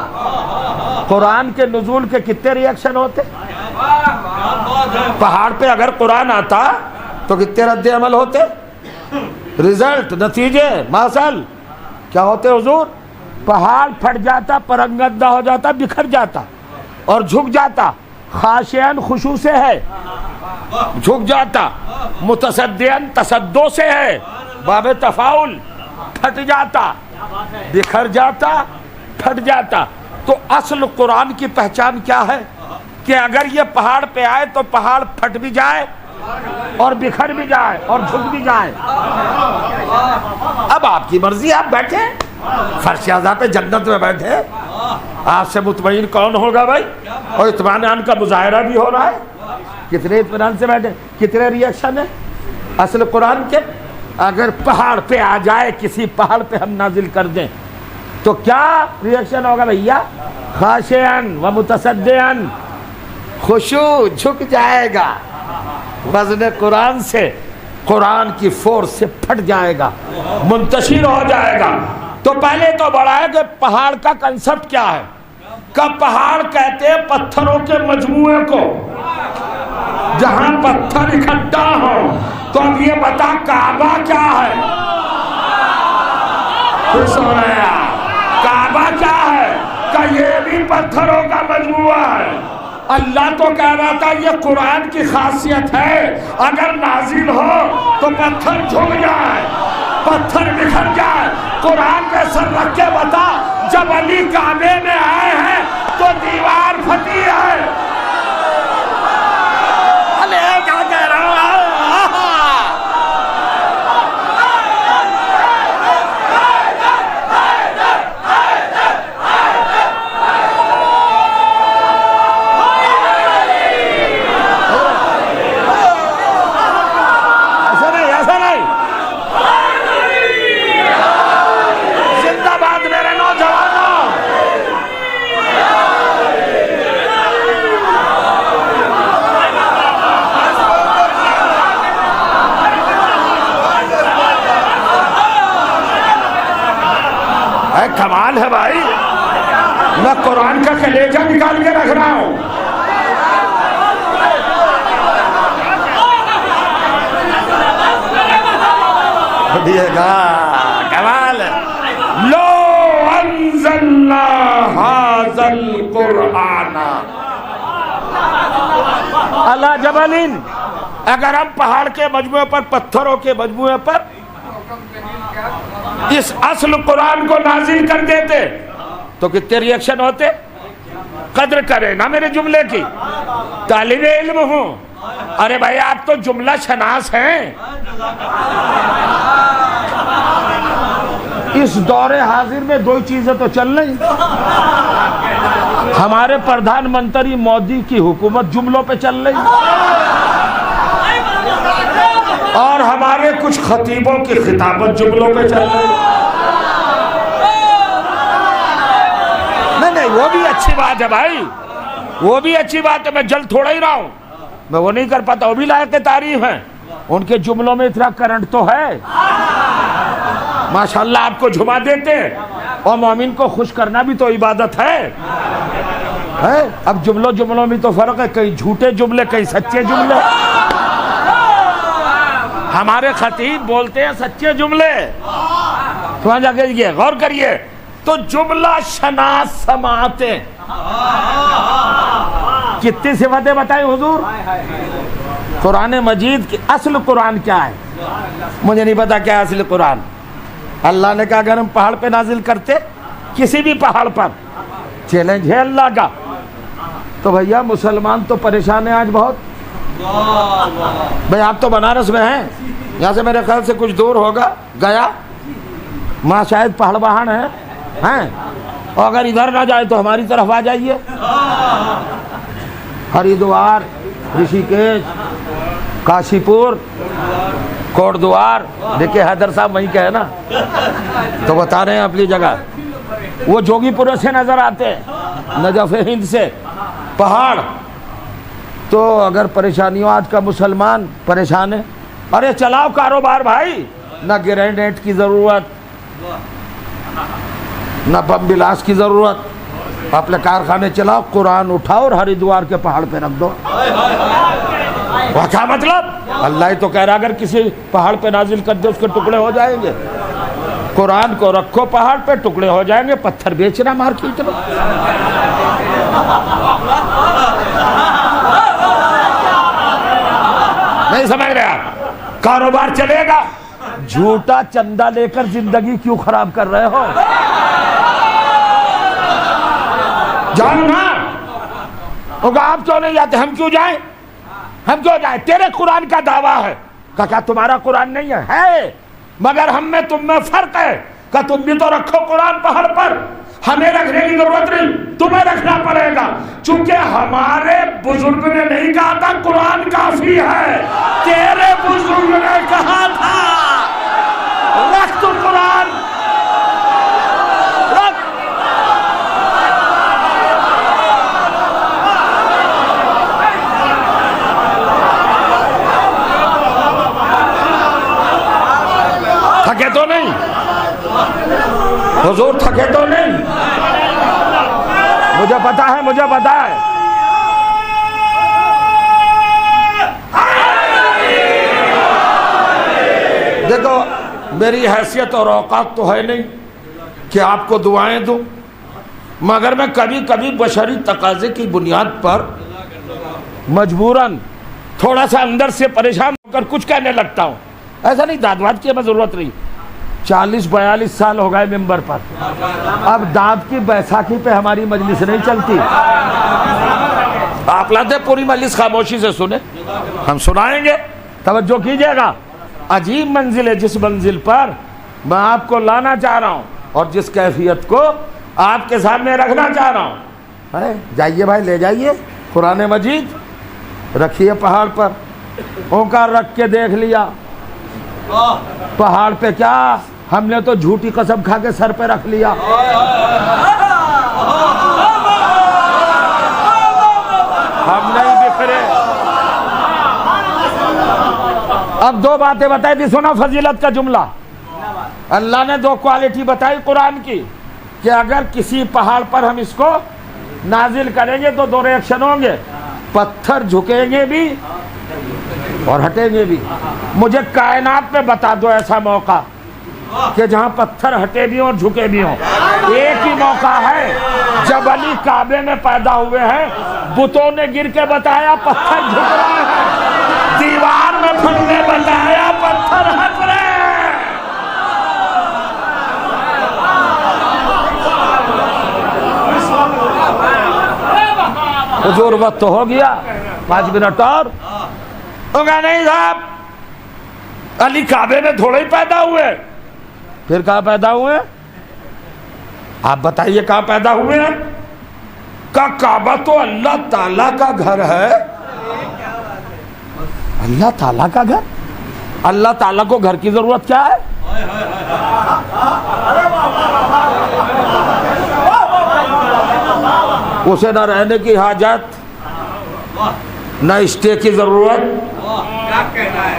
قرآن کے نزول کے کتنے ریئیکشن ہوتے؟ پہاڑ پہ اگر قرآن آتا تو کتنے رد عمل ہوتے؟ رزلٹ، نتیجے، ماحصل کیا ہوتے حضور؟ پہاڑ پھٹ جاتا، پرنگدہ ہو جاتا، بکھر جاتا اور جھک جاتا. خاشعاً خشوع سے ہے، جھک جاتا. متصدعاً تصدع سے ہے، باب تفاعل. پھٹ جاتا، بکھر جاتا، پھٹ جاتا. تو اصل قرآن کی پہچان کیا ہے؟ کہ اگر یہ پہاڑ پہ آئے تو پہاڑ پھٹ بھی جائے اور بکھر بھی جائے اور جھک بھی جائے. اب آپ کی مرضی، آپ بیٹھے فرش اعظم پہ جنت میں بیٹھے، آپ سے مطمئن کون ہوگا بھائی؟ اور اطمینان کا مظاہرہ بھی ہو رہا ہے. کتنے اطمینان سے بیٹھے، کتنے ریئیکشن ہیں اصل قرآن کے. اگر پہاڑ پہ آ جائے، کسی پہاڑ پہ ہم نازل کر دیں تو کیا ریئیکشن ہوگا بھیا؟ خاشعاً و متصدعاً، خشوع، جھک جائے گا. وزن قرآن سے، قرآن کی فورس سے پھٹ جائے گا، منتشر ہو جائے گا. تو پہلے تو بڑا ہے کہ پہاڑ کا کنسپٹ کیا ہے. کہ پہاڑ کہتے ہیں پتھروں کے مجموعے کو، جہاں پتھر اکٹھا ہو. تو اب یہ بتا کعبہ کیا ہے؟ خوش ہو رہے ہیں. کعبہ کیا ہے؟ کہ یہ بھی پتھروں کا مجموعہ ہے. اللہ تو کہہ رہا تھا یہ قرآن کی خاصیت ہے، اگر نازل ہو تو پتھر جھک جائے، پتھر بکھر جائے. قرآن پہ سر رکھ کے بتا، جب علی کعبے میں آئے ہیں تو دیوار پھٹی ہے. کیا کہہ رہا ہوں؟ کمال ہے بھائی، میں قرآن کا کلیجہ نکال کے رکھ رہا ہوں. کمال ہے. لو انزلنا ھذا القرآن علی جبل، اگر ہم پہاڑ کے مجموعے پر، پتھروں کے مجموعے پر اس اصل قرآن کو نازل کر دیتے تو کتنے ریئیکشن ہوتے؟ قدر کرے نا میرے جملے کی. طالب علم ہوں، ارے بھائی آپ تو جملہ شناس ہیں. اس دور حاضر میں دو چیزیں تو چل رہی. ہمارے پردھان منتری مودی کی حکومت جملوں پہ چل رہی، اور ہمارے کچھ خطیبوں کی خطابت جملوں پہ چل رہی. نہیں، وہ بھی اچھی بات ہے بھائی، وہ بھی اچھی بات ہے. میں جلد تھوڑا ہی رہا ہوں، میں وہ نہیں کر پاتا. وہ بھی لائق تعریف ہیں، ان کے جملوں میں اتنا کرنٹ تو ہے ماشاءاللہ. آپ کو جھما دیتے ہیں، اور مومن کو خوش کرنا بھی تو عبادت ہے. اب جملوں میں تو فرق ہے، کئی جھوٹے جملے، کئی سچے جملے. ہمارے خطیب بولتے ہیں سچے جملے. وہاں جا کے غور کریے تو جملہ شناس سماعتیں. کتنی صفتیں بتائیں حضور؟ قرآن مجید کی اصل قرآن کیا ہے؟ مجھے نہیں پتا کیا اصل قرآن. اللہ نے کہا اگر ہم پہاڑ پہ نازل کرتے، کسی بھی پہاڑ پر، چیلنج ہے اللہ کا. تو بھیا مسلمان تو پریشان ہیں آج بہت. بھائی آپ تو بنارس میں ہیں، یہاں سے میرے خیال سے کچھ دور ہوگا گیا، وہاں شاید پہاڑ پہاڑ ہیں، اور اگر ادھر نہ جائے تو ہماری طرف آ جائیے. ہریدوار، رشی کیش، کاشی پور، کوٹ دوار. دیکھیں حیدر صاحب وہیں کے ہے نا، تو بتا رہے ہیں اپنی جگہ. وہ جوگی پورے سے نظر آتے ہیں، نجف ہند سے پہاڑ. تو اگر پریشانیوں، آج کا مسلمان پریشان ہے. ارے چلاؤ کاروبار بھائی، نہ گرینیڈ کی ضرورت، نہ بم بلاس کی ضرورت. اپنے کارخانے چلاؤ, قرآن اٹھاؤ اور ہریدوار کے پہاڑ پہ رکھ دو. وہ کیا مطلب؟ اللہ ہی تو کہہ رہا اگر کسی پہاڑ پہ نازل کر دے اس کے ٹکڑے ہو جائیں گے. قرآن کو رکھو پہاڑ پہ, ٹکڑے ہو جائیں گے. پتھر بیچنا, مار کھینچ لو. نہیں سمجھ رہے آپ؟ کاروبار چلے گا. جھوٹا چندہ لے کر زندگی کیوں خراب کر رہے ہو؟ جاؤ نا. ہوگا آپ کیوں نہیں جاتے؟ ہم کیوں جائیں؟ ہم کیوں جائیں؟ تیرے قرآن کا دعویٰ ہے. کہا تمہارا قرآن نہیں ہے؟ ہے, مگر ہم میں تم میں فرق ہے. کہ تم بھی تو رکھو قرآن پہاڑ پر, ہمیں رکھنے کی ضرورت نہیں, تمہیں رکھنا پڑے گا. چونکہ ہمارے بزرگ نے نہیں کہا تھا قرآن کافی ہے, تیرے بزرگ نے کہا تھا رکھ تو قرآن رکھ. تھکے تو نہیں حضور؟ تھکے تو نہیں؟ مجھے پتا ہے, مجھے پتا ہے. دیکھو میری حیثیت اور اوقات تو ہے نہیں کہ آپ کو دعائیں دوں, مگر میں کبھی کبھی بشری تقاضے کی بنیاد پر مجبوراً تھوڑا سا اندر سے پریشان ہو کر کچھ کہنے لگتا ہوں. ایسا نہیں داد واد کی ضرورت نہیں. 40-42 سال ہو گئے ممبر پر, اب داد کی بیساکھی پہ ہماری مجلس نہیں چلتی. آپ لاتے پوری مجلس خاموشی سے سنیں, ہم سنائیں گے. توجہ کیجئے گا. عجیب منزل ہے جس منزل پر میں آپ کو لانا چاہ رہا ہوں اور جس کیفیت کو آپ کے سامنے رکھنا چاہ رہا ہوں. جائیے بھائی, لے جائیے قرآن مجید, رکھیے پہاڑ پر. اوکار رکھ کے دیکھ لیا پہاڑ پہ, کیا ہم نے تو جھوٹی قسم کھا کے سر پہ رکھ لیا. ہم نہیں بکھرے. اب دو باتیں بتائی تھی, سنا فضیلت کا جملہ. اللہ نے 2 کوالٹی بتائی قرآن کی کہ اگر کسی پہاڑ پر ہم اس کو نازل کریں گے تو 2 ریئیکشن ہوں گے, پتھر جھکیں گے بھی اور ہٹیں گے بھی. مجھے کائنات میں بتا دو ایسا موقع کہ جہاں پتھر ہٹے بھی ہوں اور جھکے بھی ہوں. ایک ہی موقع ہے جب علی کعبے میں پیدا ہوئے ہیں, بتوں نے گر کے بتایا پتھر جھک رہا ہے, دیوار میں پھٹ نے بتایا پتھر ہٹ رہے ہیں. حضور وقت تو ہو گیا, 5 منٹ اور ہوگا. نہیں صاحب, علی کعبے میں تھوڑے ہی پیدا ہوئے, پھر کہاں پیدا ہوئے؟ آپ بتائیے کہاں پیدا ہوئے ہیں؟ کعبہ تو اللہ تعالیٰ کا گھر ہے. اللہ تعالیٰ کا گھر؟ اللہ تعالیٰ کو گھر کی ضرورت کیا ہے؟ اسے نہ رہنے کی حاجت, نہ اسٹے کی ضرورت,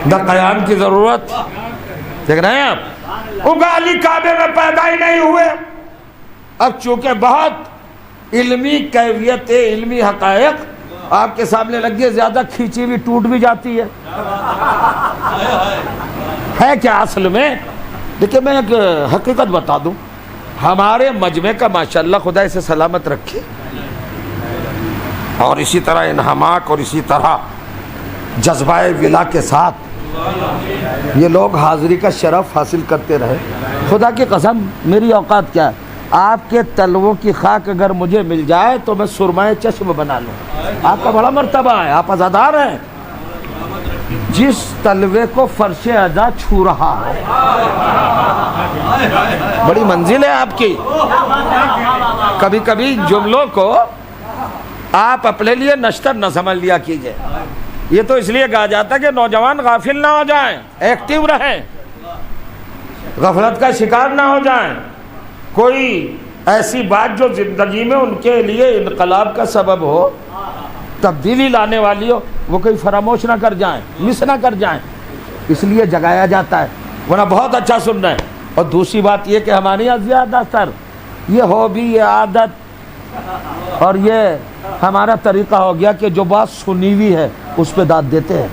نہ قیام کی ضرورت. دیکھ رہے ہیں آپ, علی کعبے میں پیدا ہی نہیں ہوئے. اب چونکہ بہت علمی کیفیت, علمی حقائق آپ کے سامنے لگ گئے, زیادہ کھینچی بھی ٹوٹ بھی جاتی ہے. ہے کیا اصل میں؟ دیکھیں میں ایک حقیقت بتا دوں, ہمارے مجمع کا ماشاءاللہ خدا اسے سلامت رکھے, اور اسی طرح انہماک اور اسی طرح جذبہ ولا کے ساتھ یہ لوگ حاضری کا شرف حاصل کرتے رہے. خدا کی قسم میری اوقات کیا ہے, آپ کے تلووں کی خاک اگر مجھے مل جائے تو میں سرمائے چشم بنا لوں. آپ کا بڑا مرتبہ ہے, آپ عزادار ہیں. جس تلوے کو فرش عزا چھو رہا ہو, بڑی منزل ہے آپ کی. کبھی کبھی جملوں کو آپ اپنے لیے نشتر نہ سمجھ لیا کیجئے. یہ تو اس لیے کہا جاتا ہے کہ نوجوان غافل نہ ہو جائیں, ایکٹیو رہیں, غفلت کا شکار نہ ہو جائیں. کوئی ایسی بات جو زندگی میں ان کے لیے انقلاب کا سبب ہو, تبدیلی لانے والی ہو, وہ کوئی فراموش نہ کر جائیں, مس نہ کر جائیں. اس لیے جگایا جاتا ہے, ورنہ بہت اچھا سن رہے ہیں. اور دوسری بات یہ کہ ہمارے یہاں زیادہ تر یہ ہابی، یہ عادت اور یہ ہمارا طریقہ ہو گیا کہ جو بات سنی ہوئی ہے اس پہ داد دیتے ہیں،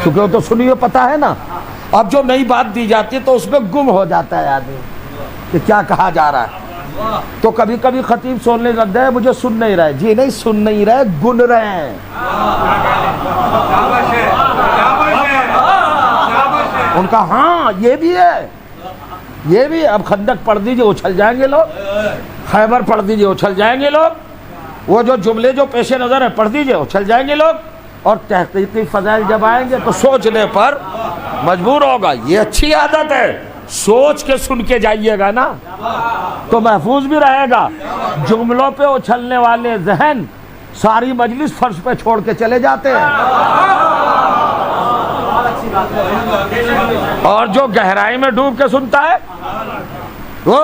کیونکہ وہ تو سنی ہوئی پتہ ہے نا. اب جو نئی بات دی جاتی ہے تو اس میں گم ہو جاتا ہے آدمی کہ کیا کہا جا رہا ہے. تو کبھی کبھی خطیب سننے لگتا ہے مجھے سن نہیں رہا ہے. جی نہیں سن نہیں رہے، گن رہے ہیں. ان کا ہاں یہ بھی ہے، یہ بھی. اب خندق پڑھ دیجئے اچھل جائیں گے لوگ، خیبر پڑھ دیجئے اچھل جائیں گے لوگ، وہ جو جملے جو پیش نظر ہے پڑھ دیجئے اچھل جائیں گے لوگ. اور تحقیقی فضائل جب آئیں گے تو سوچنے پر مجبور ہوگا. یہ اچھی عادت ہے، سوچ کے سن کے جائیے گا نا تو محفوظ بھی رہے گا. جملوں پہ اچھلنے والے ذہن ساری مجلس فرش پہ چھوڑ کے چلے جاتے ہیں. اور جو گہرائی میں ڈوب کے سنتا ہے وہ.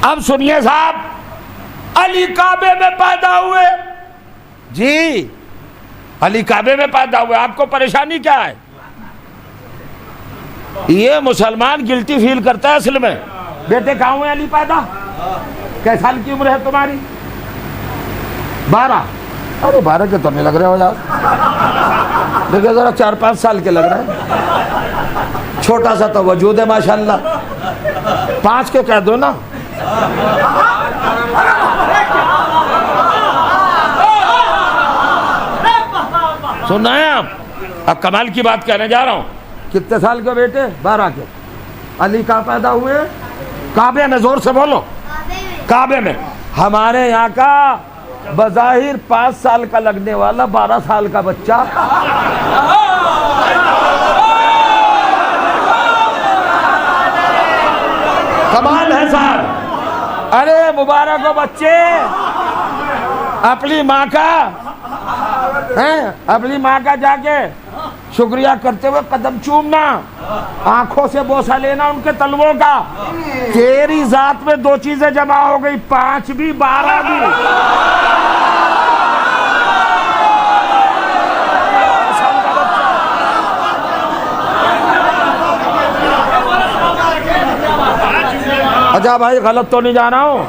اب سنیے صاحب، علی کعبے میں پیدا ہوئے. جی علی کعبے میں پیدا ہوئے، آپ کو پریشانی کیا ہے؟ یہ مسلمان گلٹی فیل کرتا ہے اصل میں. بیٹے کہاں ہوئے علی پیدا؟ کئی سال کی عمر ہے تمہاری؟ 12. ارے 12 کے تو نہیں لگ رہے ہو یار، دیکھیں ذرا 4-5 سال کے لگ رہے ہیں. چھوٹا سا تو وجود ہے ماشاءاللہ. 5 کے کہہ دو نا. سننا ہے آپ؟ اب کمال کی بات کہنے جا رہا ہوں. کتنے سال کے بیٹے؟ 12 کے. علی کہاں پیدا ہوئے؟ کعبے میں. زور سے بولو. کعبے میں. ہمارے یہاں کا بظاہر 5 سال کا لگنے والا 12 سال کا بچہ کمال ہے صاحب. ارے مبارک ہو بچے، اپنی ماں کا جا کے شکریہ کرتے ہوئے قدم چومنا، آنکھوں سے بوسہ لینا ان کے تلووں کا. تیری ذات میں 2 چیزیں جمع ہو گئی، 5 بھی 12 بھی. اچھا بھائی غلط تو نہیں جانا ہوں؟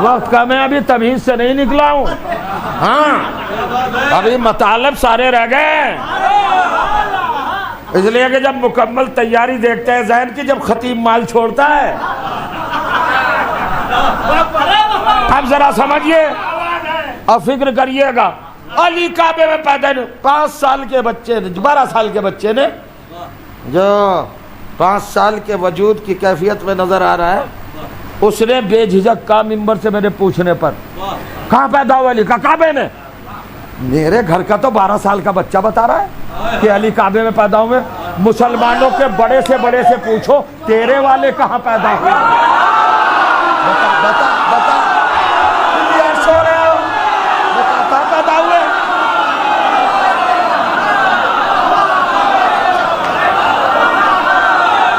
وقت کا میں ابھی تمیز سے نہیں نکلا ہوں. ہاں ابھی مطالب سارے رہ گئے، اس لیے کہ جب مکمل تیاری دیکھتے ہیں ذہن کی، جب خطیب مال چھوڑتا ہے. اب ذرا سمجھیے اور فکر کریے گا. علی کعبے میں پیدا نہیں. 5 سال کے بچے نے، 12 سال کے بچے نے جو 5 سال کے وجود کی کیفیت میں نظر آ رہا ہے، اس نے بے جھجک کا ممبر سے میرے پوچھنے پر کہاں پیدا ہوا؟ علی کا کعبے میں. میرے گھر کا تو 12 سال کا بچہ بتا رہا ہے کہ علی کعبے میں پیدا ہوئے. مسلمانوں کے بڑے سے پوچھو تیرے والے کہاں پیدا ہوئے؟ بتا سو رہے ہو، بتا پیدا ہوئے.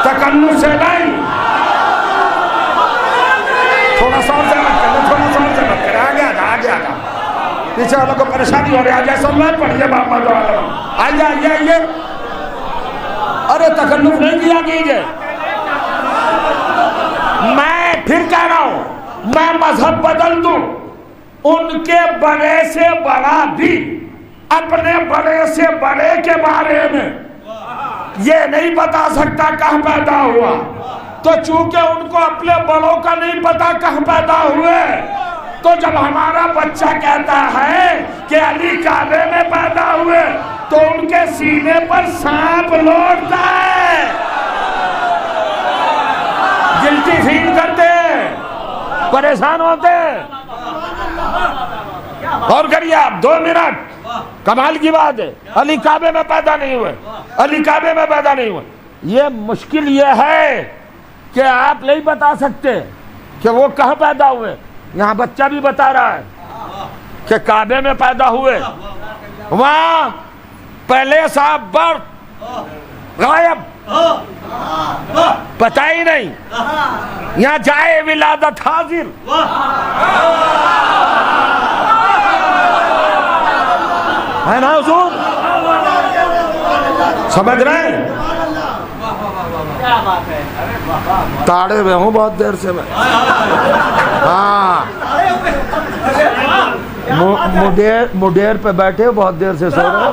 تکلف سے نہیں، تھوڑا سا اور سے مت کرے. آگے پیچھے والوں کو پریشانی ہو رہی ہے. آجائے سن لائن پڑھیے محمد والا. آئیے. ارے تکلف نہیں کیا کیجئے. میں پھر کہہ رہا ہوں، میں مذہب بدل دوں، ان کے بڑے سے بڑا بھی اپنے بڑے سے بڑے کے بارے میں یہ نہیں بتا سکتا کہاں پیدا ہوا. تو چونکہ ان کو اپنے بڑوں کا نہیں پتا کہاں پیدا ہوئے، تو جب ہمارا بچہ کہتا ہے کہ علی کعبے میں پیدا ہوئے تو ان کے سینے پر سانپ لوٹتا ہے. گلٹی فیل کرتے، پریشان ہوتے. اور کریے آپ 2 منٹ. کمال کی بات ہے. علی کعبے میں پیدا نہیں ہوئے، علی کعبے میں پیدا نہیں ہوئے. یہ مشکل یہ ہے کہ آپ نہیں بتا سکتے کہ وہ کہاں پیدا ہوئے. یہاں بچہ بھی بتا رہا ہے کہ کعبے میں پیدا ہوئے. وہاں پہلے صاحب برت غائب، پتہ ہی نہیں. یہاں جائے ولادت حاضر. ہے نا حضور؟ سمجھ رہے ہیں؟ تاڑے میں ہوں بہت دیر سے میں. ہاں مڈیر پہ بیٹھے بہت دیر سے سو رہے ہو.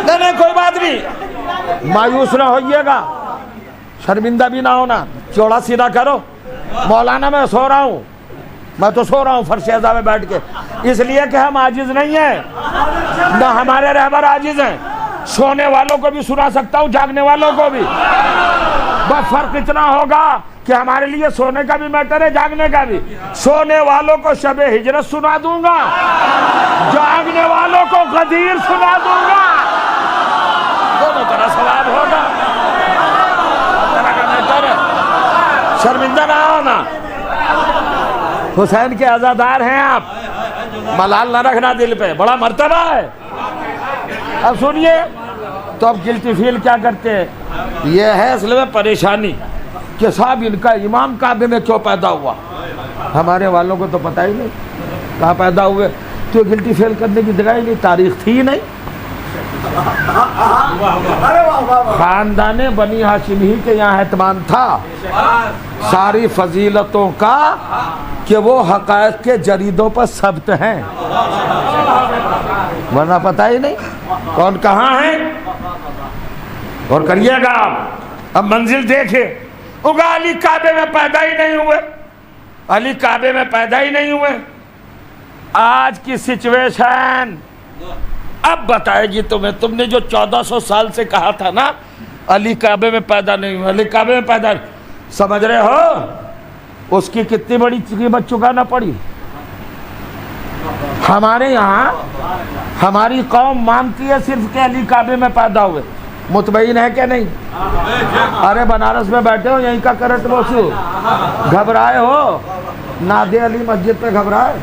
نہیں کوئی بات نہیں، مایوس نہ ہوئیے گا، شرمندہ بھی نہ ہونا، چوڑا سیدھا کرو. مولانا میں سو رہا ہوں، میں تو سو رہا ہوں فرش اعضا میں بیٹھ کے، اس لیے کہ ہم عاجز نہیں ہیں، نہ ہمارے رہبر عاجز ہیں. سونے والوں کو بھی سنا سکتا ہوں، جاگنے والوں کو بھی. بس فرق اتنا ہوگا کہ ہمارے لیے سونے کا بھی میٹر ہے، جاگنے کا بھی. سونے والوں کو شب ہجرت سنا دوں گا، جاگنے والوں کو غدیر سنا دوں گا. دونوں طرح ثواب ہوگا. طرح کا میٹر ہے، شرمندہ نہ ہونا. حسین کے عزادار ہیں آپ، ملال نہ رکھنا دل پہ، بڑا مرتبہ ہے. اب سنیے تو اب گلٹی فیل کیا کرتے ہیں. یہ ہے اصل میں پریشانی کہ صاحب ان کا امام کعبے میں کیوں پیدا ہوا. ہمارے والوں کو تو پتہ ہی نہیں کہاں پیدا ہوئے، تو گلٹی فیل کرنے کی جگہ ہی نہیں، تاریخ تھی ہی نہیں. خاندان بنی ہاشم ہی کے یہاں اہتمام تھا ساری فضیلتوں کا کہ وہ حقائق کے جریدوں پر ثبت ہیں، ورنہ پتہ ہی نہیں کون کہاں ہے. اور کریے گا آپ اب منزل دیکھے. اگا علی کعبے میں پیدا ہی نہیں ہوئے، علی کعبے میں پیدا ہی نہیں ہوئے. آج کی سچویشن اب بتائے گی تمہیں. تم نے جو 1400 سال سے کہا تھا نا علی کعبے میں پیدا نہیں ہوئے، علی کعبے میں پیدا نہیں، سمجھ رہے ہو اس کی کتنی بڑی قیمت چکانا پڑی. ہمارے یہاں ہماری قوم مانتی ہے صرف کہ علی کعبے میں پیدا ہوئے. مطمئن ہے کہ نہیں؟ ارے بنارس میں بیٹھے ہو، یہیں کا کرنٹ موصول، گھبرائے ہو؟ نادے علی مسجد پہ گھبرائے،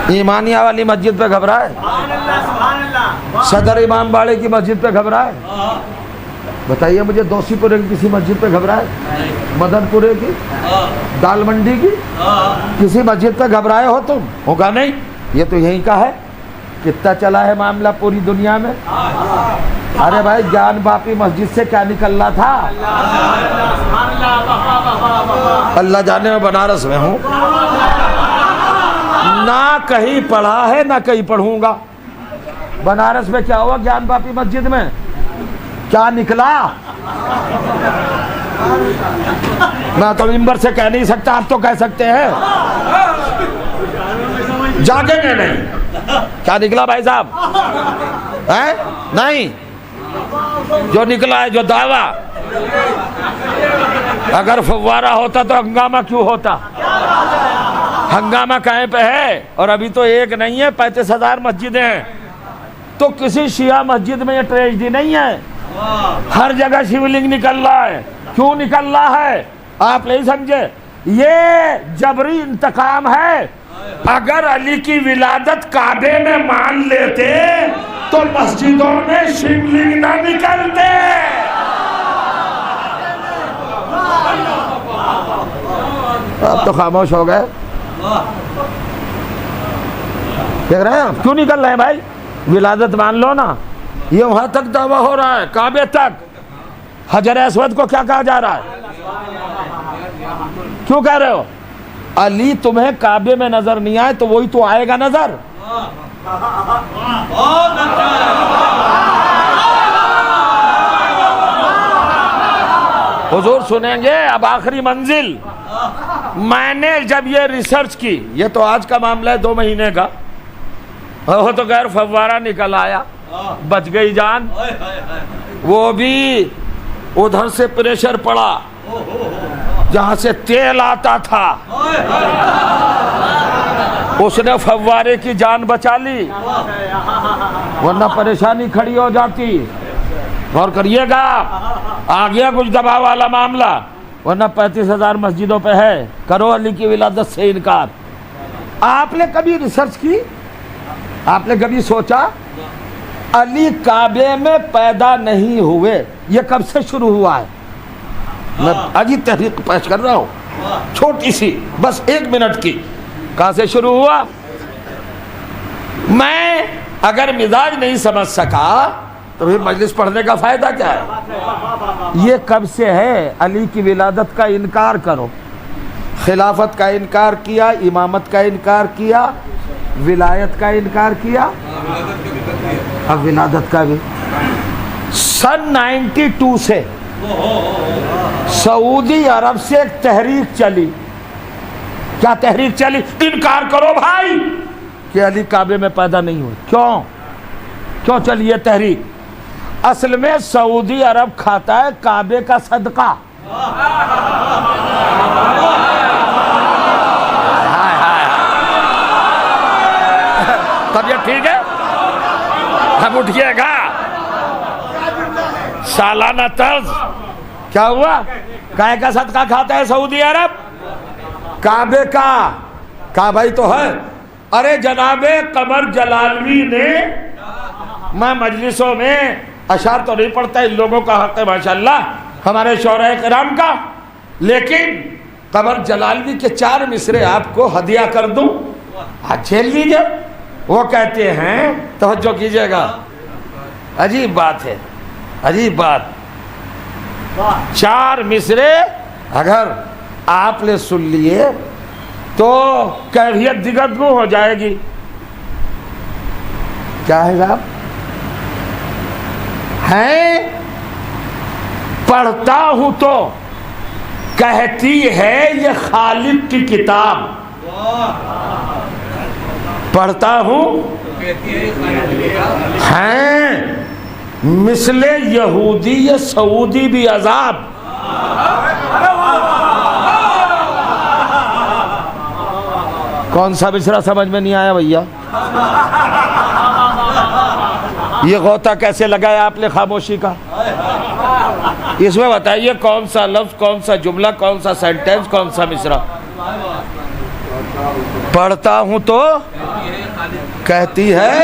ایمانیہ والی مسجد پہ گھبرائے، صدر امام باڑے کی مسجد پہ گھبرائے؟ بتائیے مجھے دوسی پورے کی کسی مسجد پہ گھبرائے؟ مدن پورے کی، دال منڈی کی کسی مسجد پہ گھبرائے ہو تم؟ ہوگا نہیں. یہ تو یہیں کا ہے. کتنا چلا ہے معاملہ پوری دنیا میں. ارے بھائی جان باپی مسجد سے کیا نکل رہا تھا، اللہ جانے میں بنارس میں ہوں، نہ کہیں پڑھا ہے نہ کہیں پڑھوں گا. بنارس میں کیا ہوا جان باپی مسجد میں، کیا نکلا؟ میں تو ممبر سے کہہ نہیں سکتا، آپ تو کہہ سکتے ہیں. جاگیں گے نہیں، کیا نکلا بھائی صاحب؟ نہیں، جو نکلا ہے جو دعویٰ. اگر فوارہ ہوتا تو ہنگامہ کیوں ہوتا؟ ہنگامہ کہیں پہ ہے. اور ابھی تو ایک نہیں ہے، 35,000 مسجدیں ہیں. تو کسی شیعہ مسجد میں یہ ٹریجڈی نہیں ہے. ہر جگہ شیولنگ نکل رہا ہے. کیوں نکل رہا ہے آپ نہیں سمجھے؟ یہ جبری انتقام ہے. اگر علی کی ولادت کعبے میں مان لیتے تو مسجدوں میں شیولنگ نہ نکلتے. آپ تو خاموش ہو گئے. دیکھ رہے ہیں کیوں نکل رہے ہیں بھائی؟ ولادت مان لو نا. یہ وہاں تک دعویٰ ہو رہا ہے، کعبے تک. حجر اسود کو کیا کہا جا رہا ہے؟ کیوں کہہ رہے ہو؟ علی تمہیں کعبے میں نظر نہیں آئے تو وہی تو آئے گا نظر. حضور سنیں گے. اب آخری منزل. میں نے جب یہ ریسرچ کی، یہ تو آج کا معاملہ ہے 2 مہینے کا، وہ تو غیر فوارہ نکل آیا، بچ گئی جان. وہ بھی ادھر سے پریشر پڑا جہاں سے تیل آتا تھا، اس نے فوارے کی جان بچا لی، ورنہ پریشانی کھڑی ہو جاتی. غور کریے گا، آ گیا کچھ دباؤ والا معاملہ، ورنہ 35,000 مسجدوں پہ ہے. کرو علی کی ولادت سے انکار. آپ نے کبھی ریسرچ کی؟ آپ نے کبھی سوچا علی کعبے میں پیدا نہیں ہوئے؟ یہ کب سے شروع ہوا ہے؟ میں آجی تحریک پیش کر رہا ہوں چھوٹی سی، بس 1 منٹ کی. کہاں سے شروع ہوا؟ میں اگر مزاج نہیں سمجھ سکا تو پھر مجلس پڑھنے کا فائدہ کیا ہے؟ یہ کب سے ہے علی کی ولادت کا انکار کرو، خلافت کا انکار کیا، امامت کا انکار کیا، ولایت کا انکار کیا، اب ولادت کا بھی. سن 92 سے سعودی عرب سے ایک تحریک چلی. کیا تحریک چلی؟ انکار کرو بھائی کہ علی کعبے میں پیدا نہیں ہوئے. کیوں چلی یہ تحریک؟ اصل میں سعودی عرب کھاتا ہے کعبے کا صدقہ. طبیعت ٹھیک ہے؟ اب اٹھیے گا. سالانہ طرز کیا ہوا؟ کائے کا صدقہ کھاتا ہے سعودی عرب؟ کعبے کا. کعبہ ہی تو ہے. ارے جناب قمر جلالوی نے، میں مجلسوں میں اشعار تو نہیں پڑھتا، ان لوگوں کا حق ہے ماشاءاللہ ہمارے شعراء کرام کا، لیکن قمر جلالوی کے 4 مصرے آپ کو ہدیہ کر دوں، جھیل لیجئے. وہ کہتے ہیں، توجہ کیجئے گا، عجیب بات ہے، عجیب بات. 4 مصرے اگر آپ نے سن لیے تو کیفیت دگرگوں ہو جائے گی. کیا ہے صاحب؟ ہے پڑھتا ہوں تو کہتی ہے یہ خالق کی کتاب. پڑھتا ہوں ہیں مثل یہودی یہ سعودی بھی عذاب. کون سا مصرع سمجھ میں نہیں آیا بھیا؟ یہ غوطہ کیسے لگایا آپ نے خاموشی کا؟ اس میں بتائیے کون سا لفظ، کون سا جملہ، کون سا سینٹنس، کون سا مصرع؟ پڑھتا ہوں تو کہتی ہے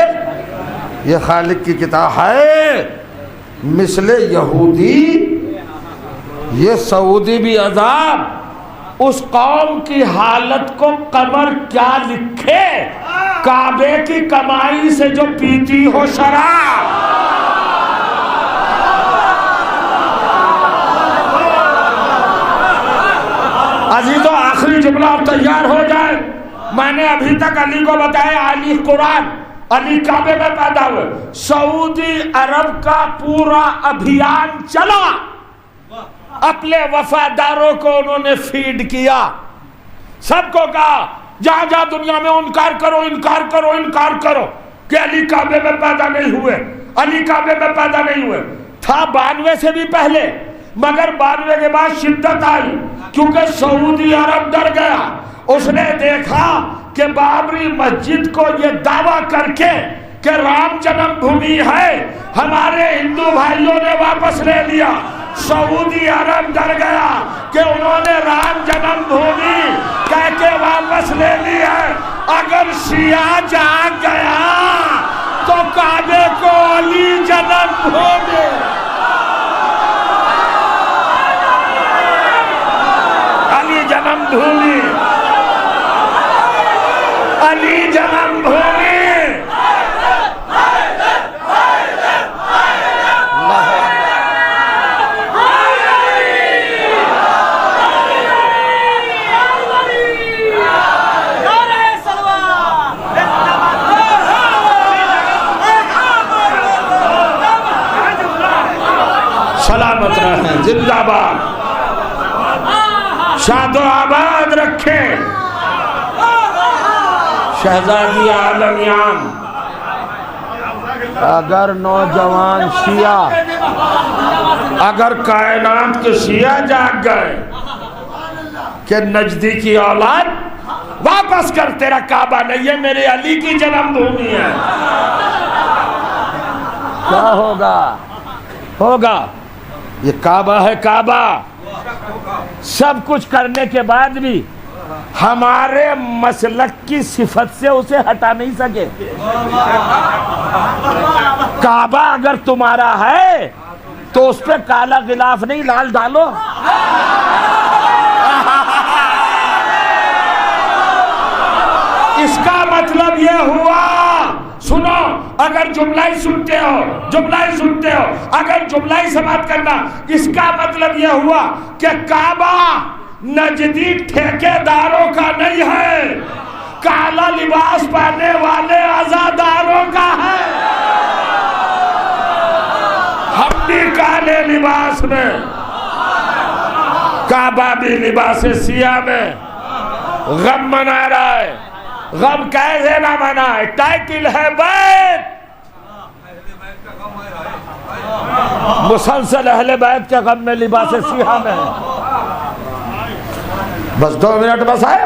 یہ خالق کی کتاب ہے مثل یہودی یہ سعودی بھی عذاب. اس قوم کی حالت کو قمر کیا لکھے، کعبے کی کمائی سے جو پیتی ہو شراب. عزیز و آخری جملہ اب تیار ہو جائے. میں نے ابھی تک علی کو بتایا علی قرآن، علی کعبے میں پیدا ہوئے. سعودی عرب کا پورا ابھیان چلا، اپنے وفاداروں کو انہوں نے فیڈ کیا، سب کو کہا جہاں جہاں دنیا میں انکار کرو، انکار کرو، انکار کرو کہ علی کعبے میں پیدا نہیں ہوئے، علی کعبے میں پیدا نہیں ہوئے. تھا 92 سے بھی پہلے، مگر 92 کے بعد شدت آئی کیونکہ سعودی عرب ڈر گیا. اس نے دیکھا کہ بابری مسجد کو یہ دعویٰ کر کے کہ رام جنم بھومی ہے ہمارے ہندو بھائیوں نے واپس لے لیا. سعودی عرب ڈر گیا کہ انہوں نے رام جنم بھومی کہہ کے واپس لے لی ہے. اگر شیعہ جاگ گیا تو کعبے کو علی جنم بھومی، علی جنم بھومی، علی جنم بھومی. سلامت رہیں، زندہ باد، شاد و آباد رکھے شہزادی عالمیان. اگر نوجوان شیعہ، اگر کائنات کے شیعہ جاگ گئے کہ نجدی کی اولاد واپس کر، تیرا کعبہ نہیں ہے، میرے علی کی جنم بھومی ہے، کیا ہوگا؟ ہوگا. یہ کعبہ ہے، کعبہ. سب کچھ کرنے کے بعد بھی ہمارے مسلک کی صفت سے اسے ہٹا نہیں سکے. کعبہ اگر تمہارا ہے تو اس پہ کالا غلاف نہیں لال ڈالو. اس کا مطلب یہ ہوا، سنو، اگر جملہ ہی سنتے ہو، اگر جملہ ہی سماعت کرنا، اس کا مطلب یہ ہوا کہ کعبہ نجدی ٹھیکیداروں کا نہیں ہے، کالا لباس پہننے والے عزاداروں کا ہے. ہم بھی کالے لباس میں، کعبہ بھی لباس سیاہ میں غم منا رہا ہے. غم کیسے نہ منائے؟ ٹائٹل ہے بیت، مسلسل اہل بیت کے غم میں لباس سیاہ میں. بس 2 منٹ بس ہے.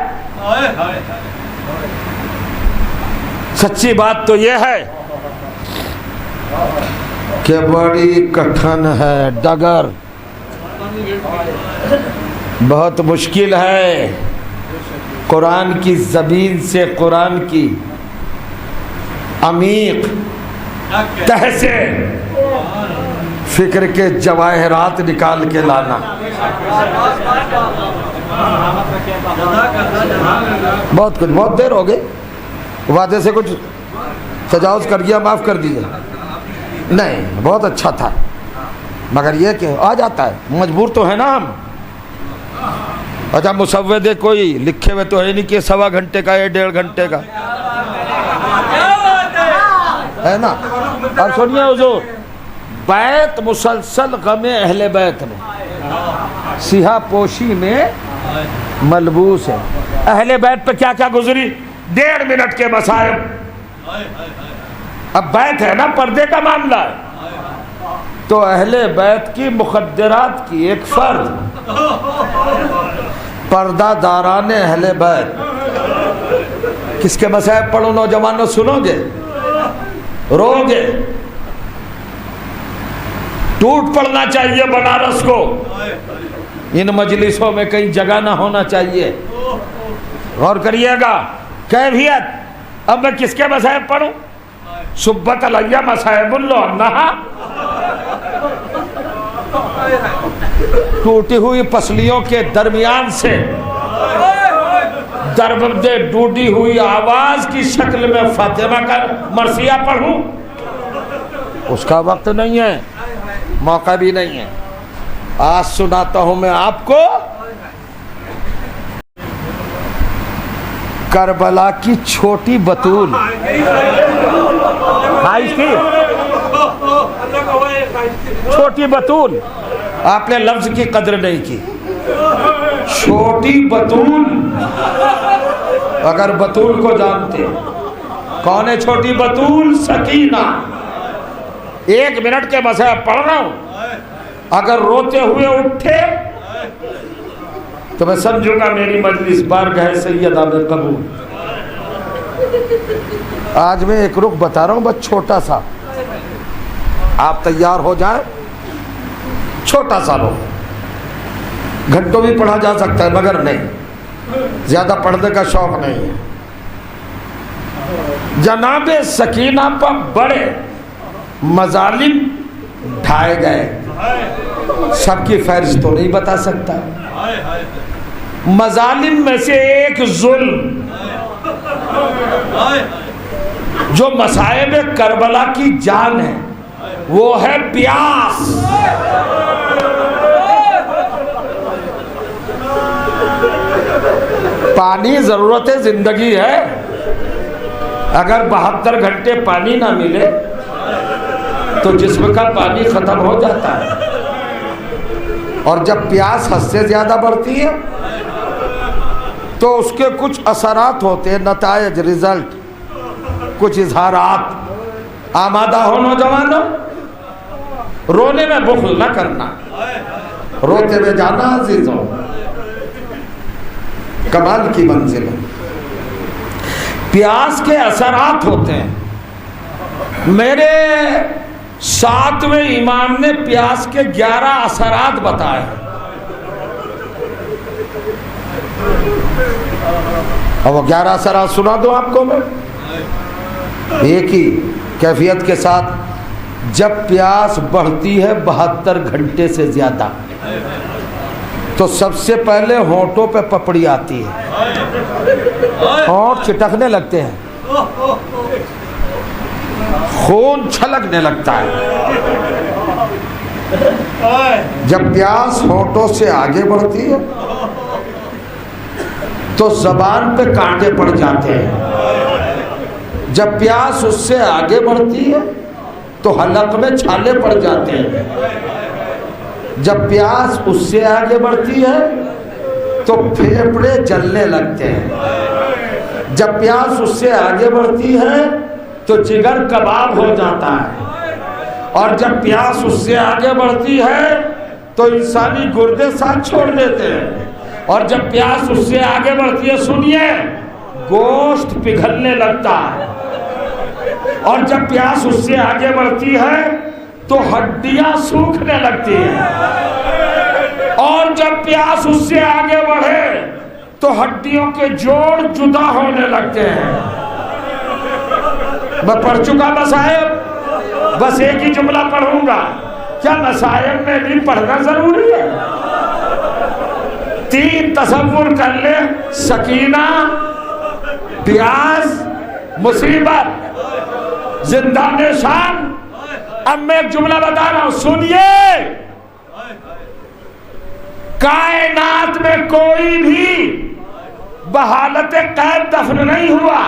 سچی بات تو یہ ہے کہ بڑی کٹھن ہے ڈگر، بہت مشکل ہے قرآن کی زبین سے قرآن کی عمیق تہ سے فکر کے جواہرات نکال کے لانا. بہت دیر ہو گئی، وعدے سے کچھ تجاوز کر گیا، معاف کر دیجیے. نہیں، بہت اچھا تھا، مگر یہ کہ آ جاتا ہے، مجبور تو ہے نا ہم. اچھا، مسودے کوئی لکھے ہوئے تو ہے نہیں کہ 1.25 گھنٹے کا یا 1.5 گھنٹے کا ہے نا. اور سنیے حضور، بیت مسلسل غم اہل بیت میں سیاہ پوشی میں ملبوس ہے. اہل بیت پہ کیا کیا گزری؟ 1.5 منٹ کے مصائب. اب بیت ہے نا، پردے کا معاملہ ہے، تو اہل بیت کی مخدرات کی ایک فرد، پردہ داران اہل بیت. کس کے مصائب پڑھو نوجوانوں، سنو گے، رو گے. ٹوٹ پڑنا چاہیے بنارس کو، ان مجلسوں میں کہیں جگہ نہ ہونا چاہیے. غور کریے گا کیفیت. اب میں کس کے مصائب پڑھوں؟ سبت علیہ مصائب اللہ، ٹوٹی ہوئی پسلیوں کے درمیان سے دربدے ڈوڈی ہوئی آواز کی شکل میں فاطمہ کا مرثیہ پڑھوں؟ اس کا وقت نہیں ہے، موقع بھی نہیں ہے. آج سناتا ہوں میں آپ کو کربلا کی چھوٹی بطول. چھوٹی بطول، آپ نے لفظ کی قدر نہیں کی. چھوٹی بطول، اگر بطول کو جانتے، کون ہے چھوٹی بطول؟ سکینہ. 1 منٹ کے مسائل پڑھ رہا ہوں، اگر روتے ہوئے اٹھے تو میں سمجھوں گا میری مجلس بارگاہ سیدہ میں قبول. آج میں ایک رخ بتا رہا ہوں، بس چھوٹا سا، آپ تیار ہو جائیں. چھوٹا سا رخ، گھنٹوں بھی پڑھا جا سکتا ہے مگر نہیں، زیادہ پڑھنے کا شوق نہیں ہے. جناب سکینہ پر بڑے مظالم ڈھائے گئے، سب کی فہرست تو نہیں بتا سکتا. مظالم میں سے ایک ظلم جو مصائب کربلا کی جان ہے، وہ ہے پیاس. پانی ضرورت زندگی ہے. اگر 72 گھنٹے پانی نہ ملے تو جسم کا پانی ختم ہو جاتا ہے. اور جب پیاس حد سے زیادہ بڑھتی ہے تو اس کے کچھ اثرات ہوتے ہیں، نتائج، رزلٹ، کچھ اظہارات. آمادہ ہو نوجوانوں، رونے میں بخل نہ کرنا، روتے میں جانا عزیزوں کمال کی منزل ہے. پیاس کے اثرات ہوتے ہیں. میرے 7ویں امام نے پیاس کے 11 اثرات بتائے. اور وہ 11 اثرات سنا دوں آپ کو میں ایک ہی کیفیت کے ساتھ. جب پیاس بڑھتی ہے 72 گھنٹے سے زیادہ تو سب سے پہلے ہونٹوں پہ پپڑی آتی ہے، ہونٹ چٹکنے لگتے ہیں، خون چھلکنے لگتا ہے۔ جب پیاس ہونٹوں سے آگے بڑھتی ہے تو زبان پہ کانٹے پڑ جاتے ہیں، جب پیاس اس سے آگے بڑھتی ہے تو حلق میں چھالے پڑ جاتے ہیں، جب پیاس اس سے آگے بڑھتی ہے تو پھیپھڑے جلنے لگتے ہیں، جب پیاس اس سے آگے بڑھتی ہے تو جگر کباب ہو جاتا ہے، اور جب پیاس اس سے آگے بڑھتی ہے تو انسانی گردے ساتھ چھوڑ دیتے ہیں، اور جب پیاس اس سے آگے بڑھتی ہے سنیے گوشت پگھلنے لگتا ہے، اور جب پیاس اس سے آگے بڑھتی ہے تو ہڈیاں سوکھنے لگتی ہیں، اور جب پیاس اس سے آگے بڑھے تو ہڈیوں کے جوڑ جدا ہونے لگتے ہیں۔ میں پڑھ چکا مصائب، بس ایک ہی جملہ پڑھوں گا، کیا مصائب میں بھی پڑھنا ضروری ہے؟ 3 تصور کر لے، سکینہ، پیاس، مصیبت، زندہ نشان۔ اب میں ایک جملہ بتا رہا ہوں، سنیے، کائنات میں کوئی بھی بحالت قید دفن نہیں ہوا،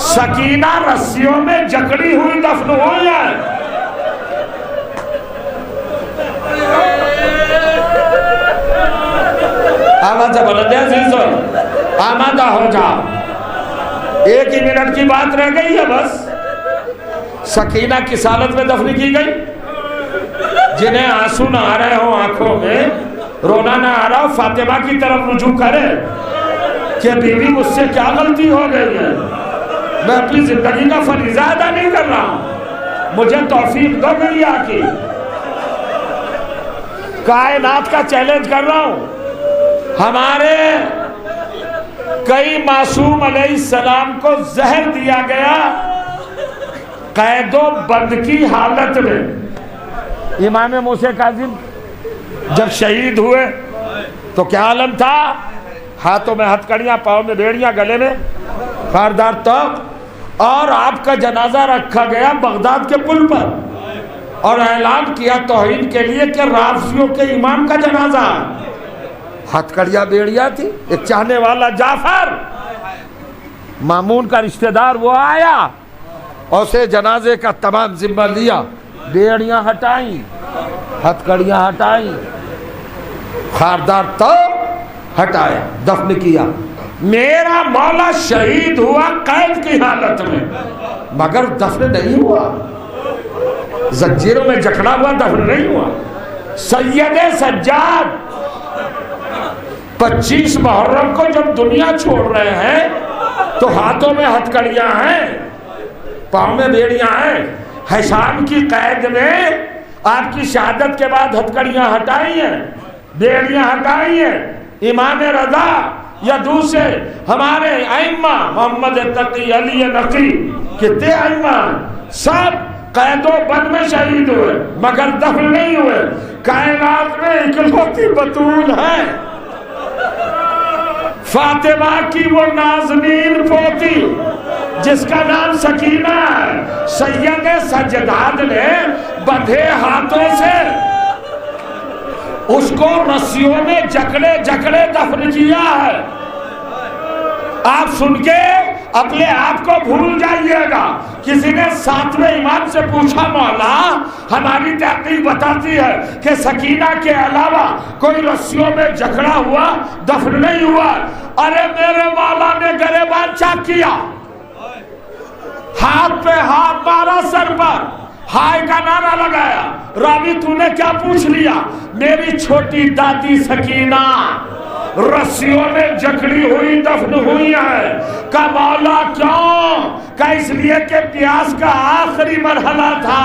سکینہ رسیوں میں جکڑی ہوئی دفن ہوئی ہے۔ آواز بلند عزیزو، آمادہ ہو جاؤ، 1 ہی منٹ کی بات رہ گئی ہے بس۔ سکینہ کس حالت میں دفن کی گئی؟ جنہیں آنسو نہ آ رہے ہوں آنکھوں میں، رونا نہ آ رہا ہو، فاطمہ کی طرف رجوع کرے کہ بیوی مجھ سے کیا غلطی ہو گئی ہے، میں اپنی زندگی کا فریضہ ادا نہیں کر رہا ہوں، مجھے توفیق دو میری آقی۔ کائنات کا چیلنج کر رہا ہوں، ہمارے کئی معصوم علیہ السلام کو زہر دیا گیا قید و بند کی حالت میں۔ امام موسیٰ کاظم جب شہید ہوئے تو کیا عالم تھا؟ ہاتھوں میں ہتھکڑیاں، پاؤں میں بیڑیاں، گلے میں خاردار توق، اور آپ کا جنازہ رکھا گیا بغداد کے پل پر، اور اعلان کیا توہین کے لیے کہ رافضیوں کے امام کا جنازہ۔ ہتھکڑیاں بیڑیاں تھی، ایک چاہنے والا جعفر مامون کا رشتہ دار وہ آیا، اسے جنازے کا تمام ذمہ لیا، بیڑیاں ہٹائیں، ہتھکڑیاں ہٹائیں، خاردار تو ہٹایا، دفن کیا۔ میرا مولا شہید ہوا قید کی حالت میں، مگر دفن نہیں ہوا، زنجیروں میں جکڑا ہوا دفن نہیں ہوا۔ سید سجاد 25 محرم کو جب دنیا چھوڑ رہے ہیں تو ہاتھوں میں ہتھکڑیاں ہیں، پاؤں میں بیڑیاں ہیں۔ حشام کی قید میں آپ کی شہادت کے بعد ہتھکڑیاں ہٹائی ہیں، بیڑیاں ہٹائی ہیں۔ امام رضا یا دوسرے ہمارے ائمہ، محمد تقی، علی نقی، کتنے ائمہ سب قید و بند میں شہید ہوئے مگر دفن نہیں ہوئے۔ کائنات میں اکلوتی بطول ہے فاطمہ کی وہ نازنین پوتی جس کا نام سکینہ ہے، سید سجاد نے بندھے ہاتھوں سے اس کو رسیوں میں جکڑے جکڑے دفن کیا ہے۔ آپ سن کے اپنے آپ کو بھول جائیے گا۔ کسی نے 7ویں امام سے پوچھا، مولا ہماری تحقیق بتاتی ہے کہ سکینہ کے علاوہ کوئی رسیوں میں جکڑا ہوا دفن نہیں ہوا۔ ارے میرے مولا نے گریبان چاک کیا، ہاتھ پہ ہاتھ مارا، سر پر ہائے کا نعرہ لگایا۔ راوی تو نے کیا پوچھ لیا؟ میری چھوٹی دادی سکینہ رسیوں میں جکڑی ہوئی دفن ہوئی ہے۔ کا مولا کیوں؟ کہ اس لیے کہ پیاس کا آخری مرحلہ تھا۔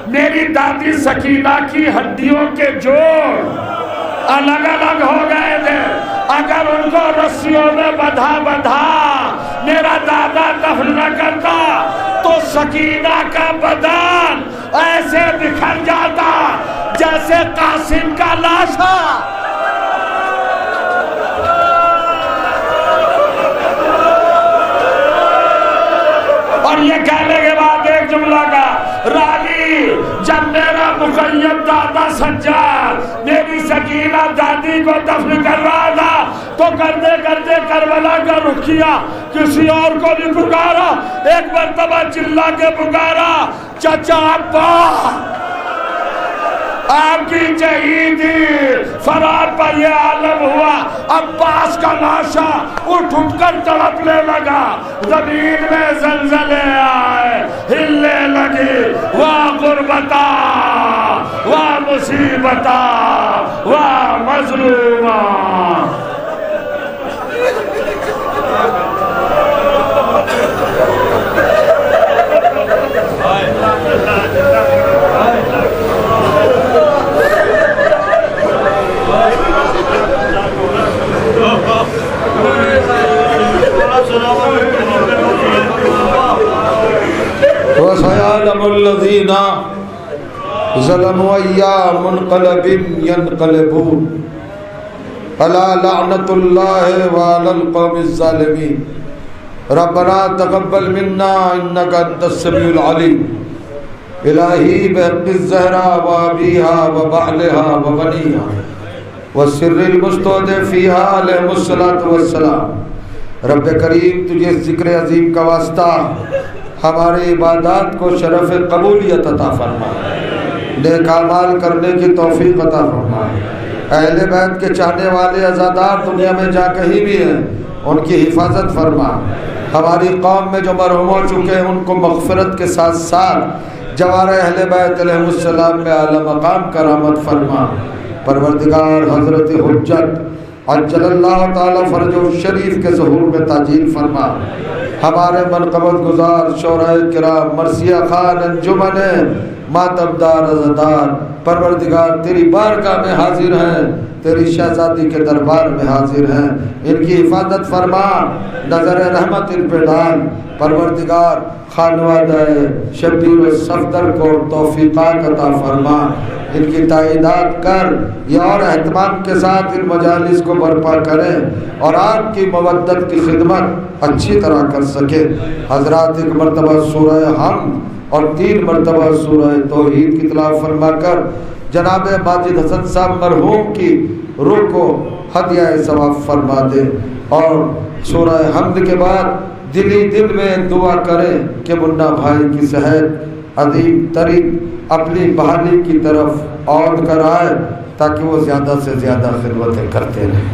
میری دادی سکینہ کی ہڈیوں کے جوڑ الگ الگ ہو گئے تھے، اگر ان کو رسیوں میں بندھا میرا دادا دفن نہ کرتا تو سکینہ کا بدن ایسے بکھر جاتا جیسے قاسم کا لاشا. اور یہ کہنے کے بعد ایک جملہ کا راوی جب میرا مقید دادا سجاد میری سکینہ دادی کو دفن کر رہا تھا تو کرتے کرتے کربلا کا رخ کیا, کسی اور کو بھی پکارا, ایک مرتبہ چلا کے پکارا چچا ابا آپ کی شہیدی فرار پر یہ عالم ہوا. عباس کا لاشا اٹھ کر تڑپنے لگا, زمین میں زلزلے آئے, ہلنے لگی. واہ غربتا واہ مصیبتا واہ مظلومہ. وَسَيَعْلَمُ الَّذِينَ ظَلَمُوا أَيَّ مُنْقَلَبٍ يَنْقَلِبُونَ أَلَا لَعْنَةُ اللَّهِ وَعَلَى الْقَوْمِ الظَّالِمِينَ. رَبَّنَا تَقَبَّلْ مِنَّا إِنَّكَ أَنْتَ السَّمِيعُ الْعَلِيمُ. إِلَٰهِي بِحَقِّ الزَّهْرَاءِ وَأَبِيهَا وَبَعْلِهَا وَبَنِيهَا وَالسِّرِّ الْمُسْتَوْدَعِ فِيهَا عَلَيْهِمُ الصَّلَاةُ وَالسَّلَامُ. رب کریم تجھے ذکر عظیم کا واسطہ ہماری عبادات کو شرف قبولیت عطا فرما, نیک اعمال کرنے کی توفیق عطا فرما. اہل بیت کے چاہنے والے عزادار دنیا میں جا کہیں بھی ہیں ان کی حفاظت فرما. ہماری قوم میں جو مرحوم ہو چکے ہیں ان کو مغفرت کے ساتھ ساتھ جوار اہل بیت علیہ السلام میں اعلی مقام کرامت فرما. پروردگار حضرت حجت عجل اللہ تعالی فرج شریف کے ظہور میں تاجیل فرما. ہمارے منقبت گزار شورائے کرام, مرثیہ خان, انجمن ماتمدار, عزادار پروردگار تیری بارگاہ میں حاضر ہیں, تیری شہزادی کے دربار میں حاضر ہیں, ان کی حفاظت فرما, نظر رحمت ان پہ ڈال. پروردگار خانوادہ شبیر و صفدر کو توفیقات عطا فرما, ان کی تائیدات کر یا اور اہتمام کے ساتھ ان مجالس کو برپا کریں اور آپ کی مودت کی خدمت اچھی طرح کر سکے. حضرات ایک مرتبہ سورہ حمد اور 3 مرتبہ سورہ توحید کی تلاوت فرما کر جناب ماجد حسن صاحب مرحوم کی روح کو ہدیہ ثواب فرما دے, اور سورہ حمد کے بعد دلی دل میں دعا کریں کہ منا بھائی کی صحت عظیم ترین اپنی بحالی کی طرف عود کر آئے تاکہ وہ زیادہ سے زیادہ خدمتیں کرتے رہیں.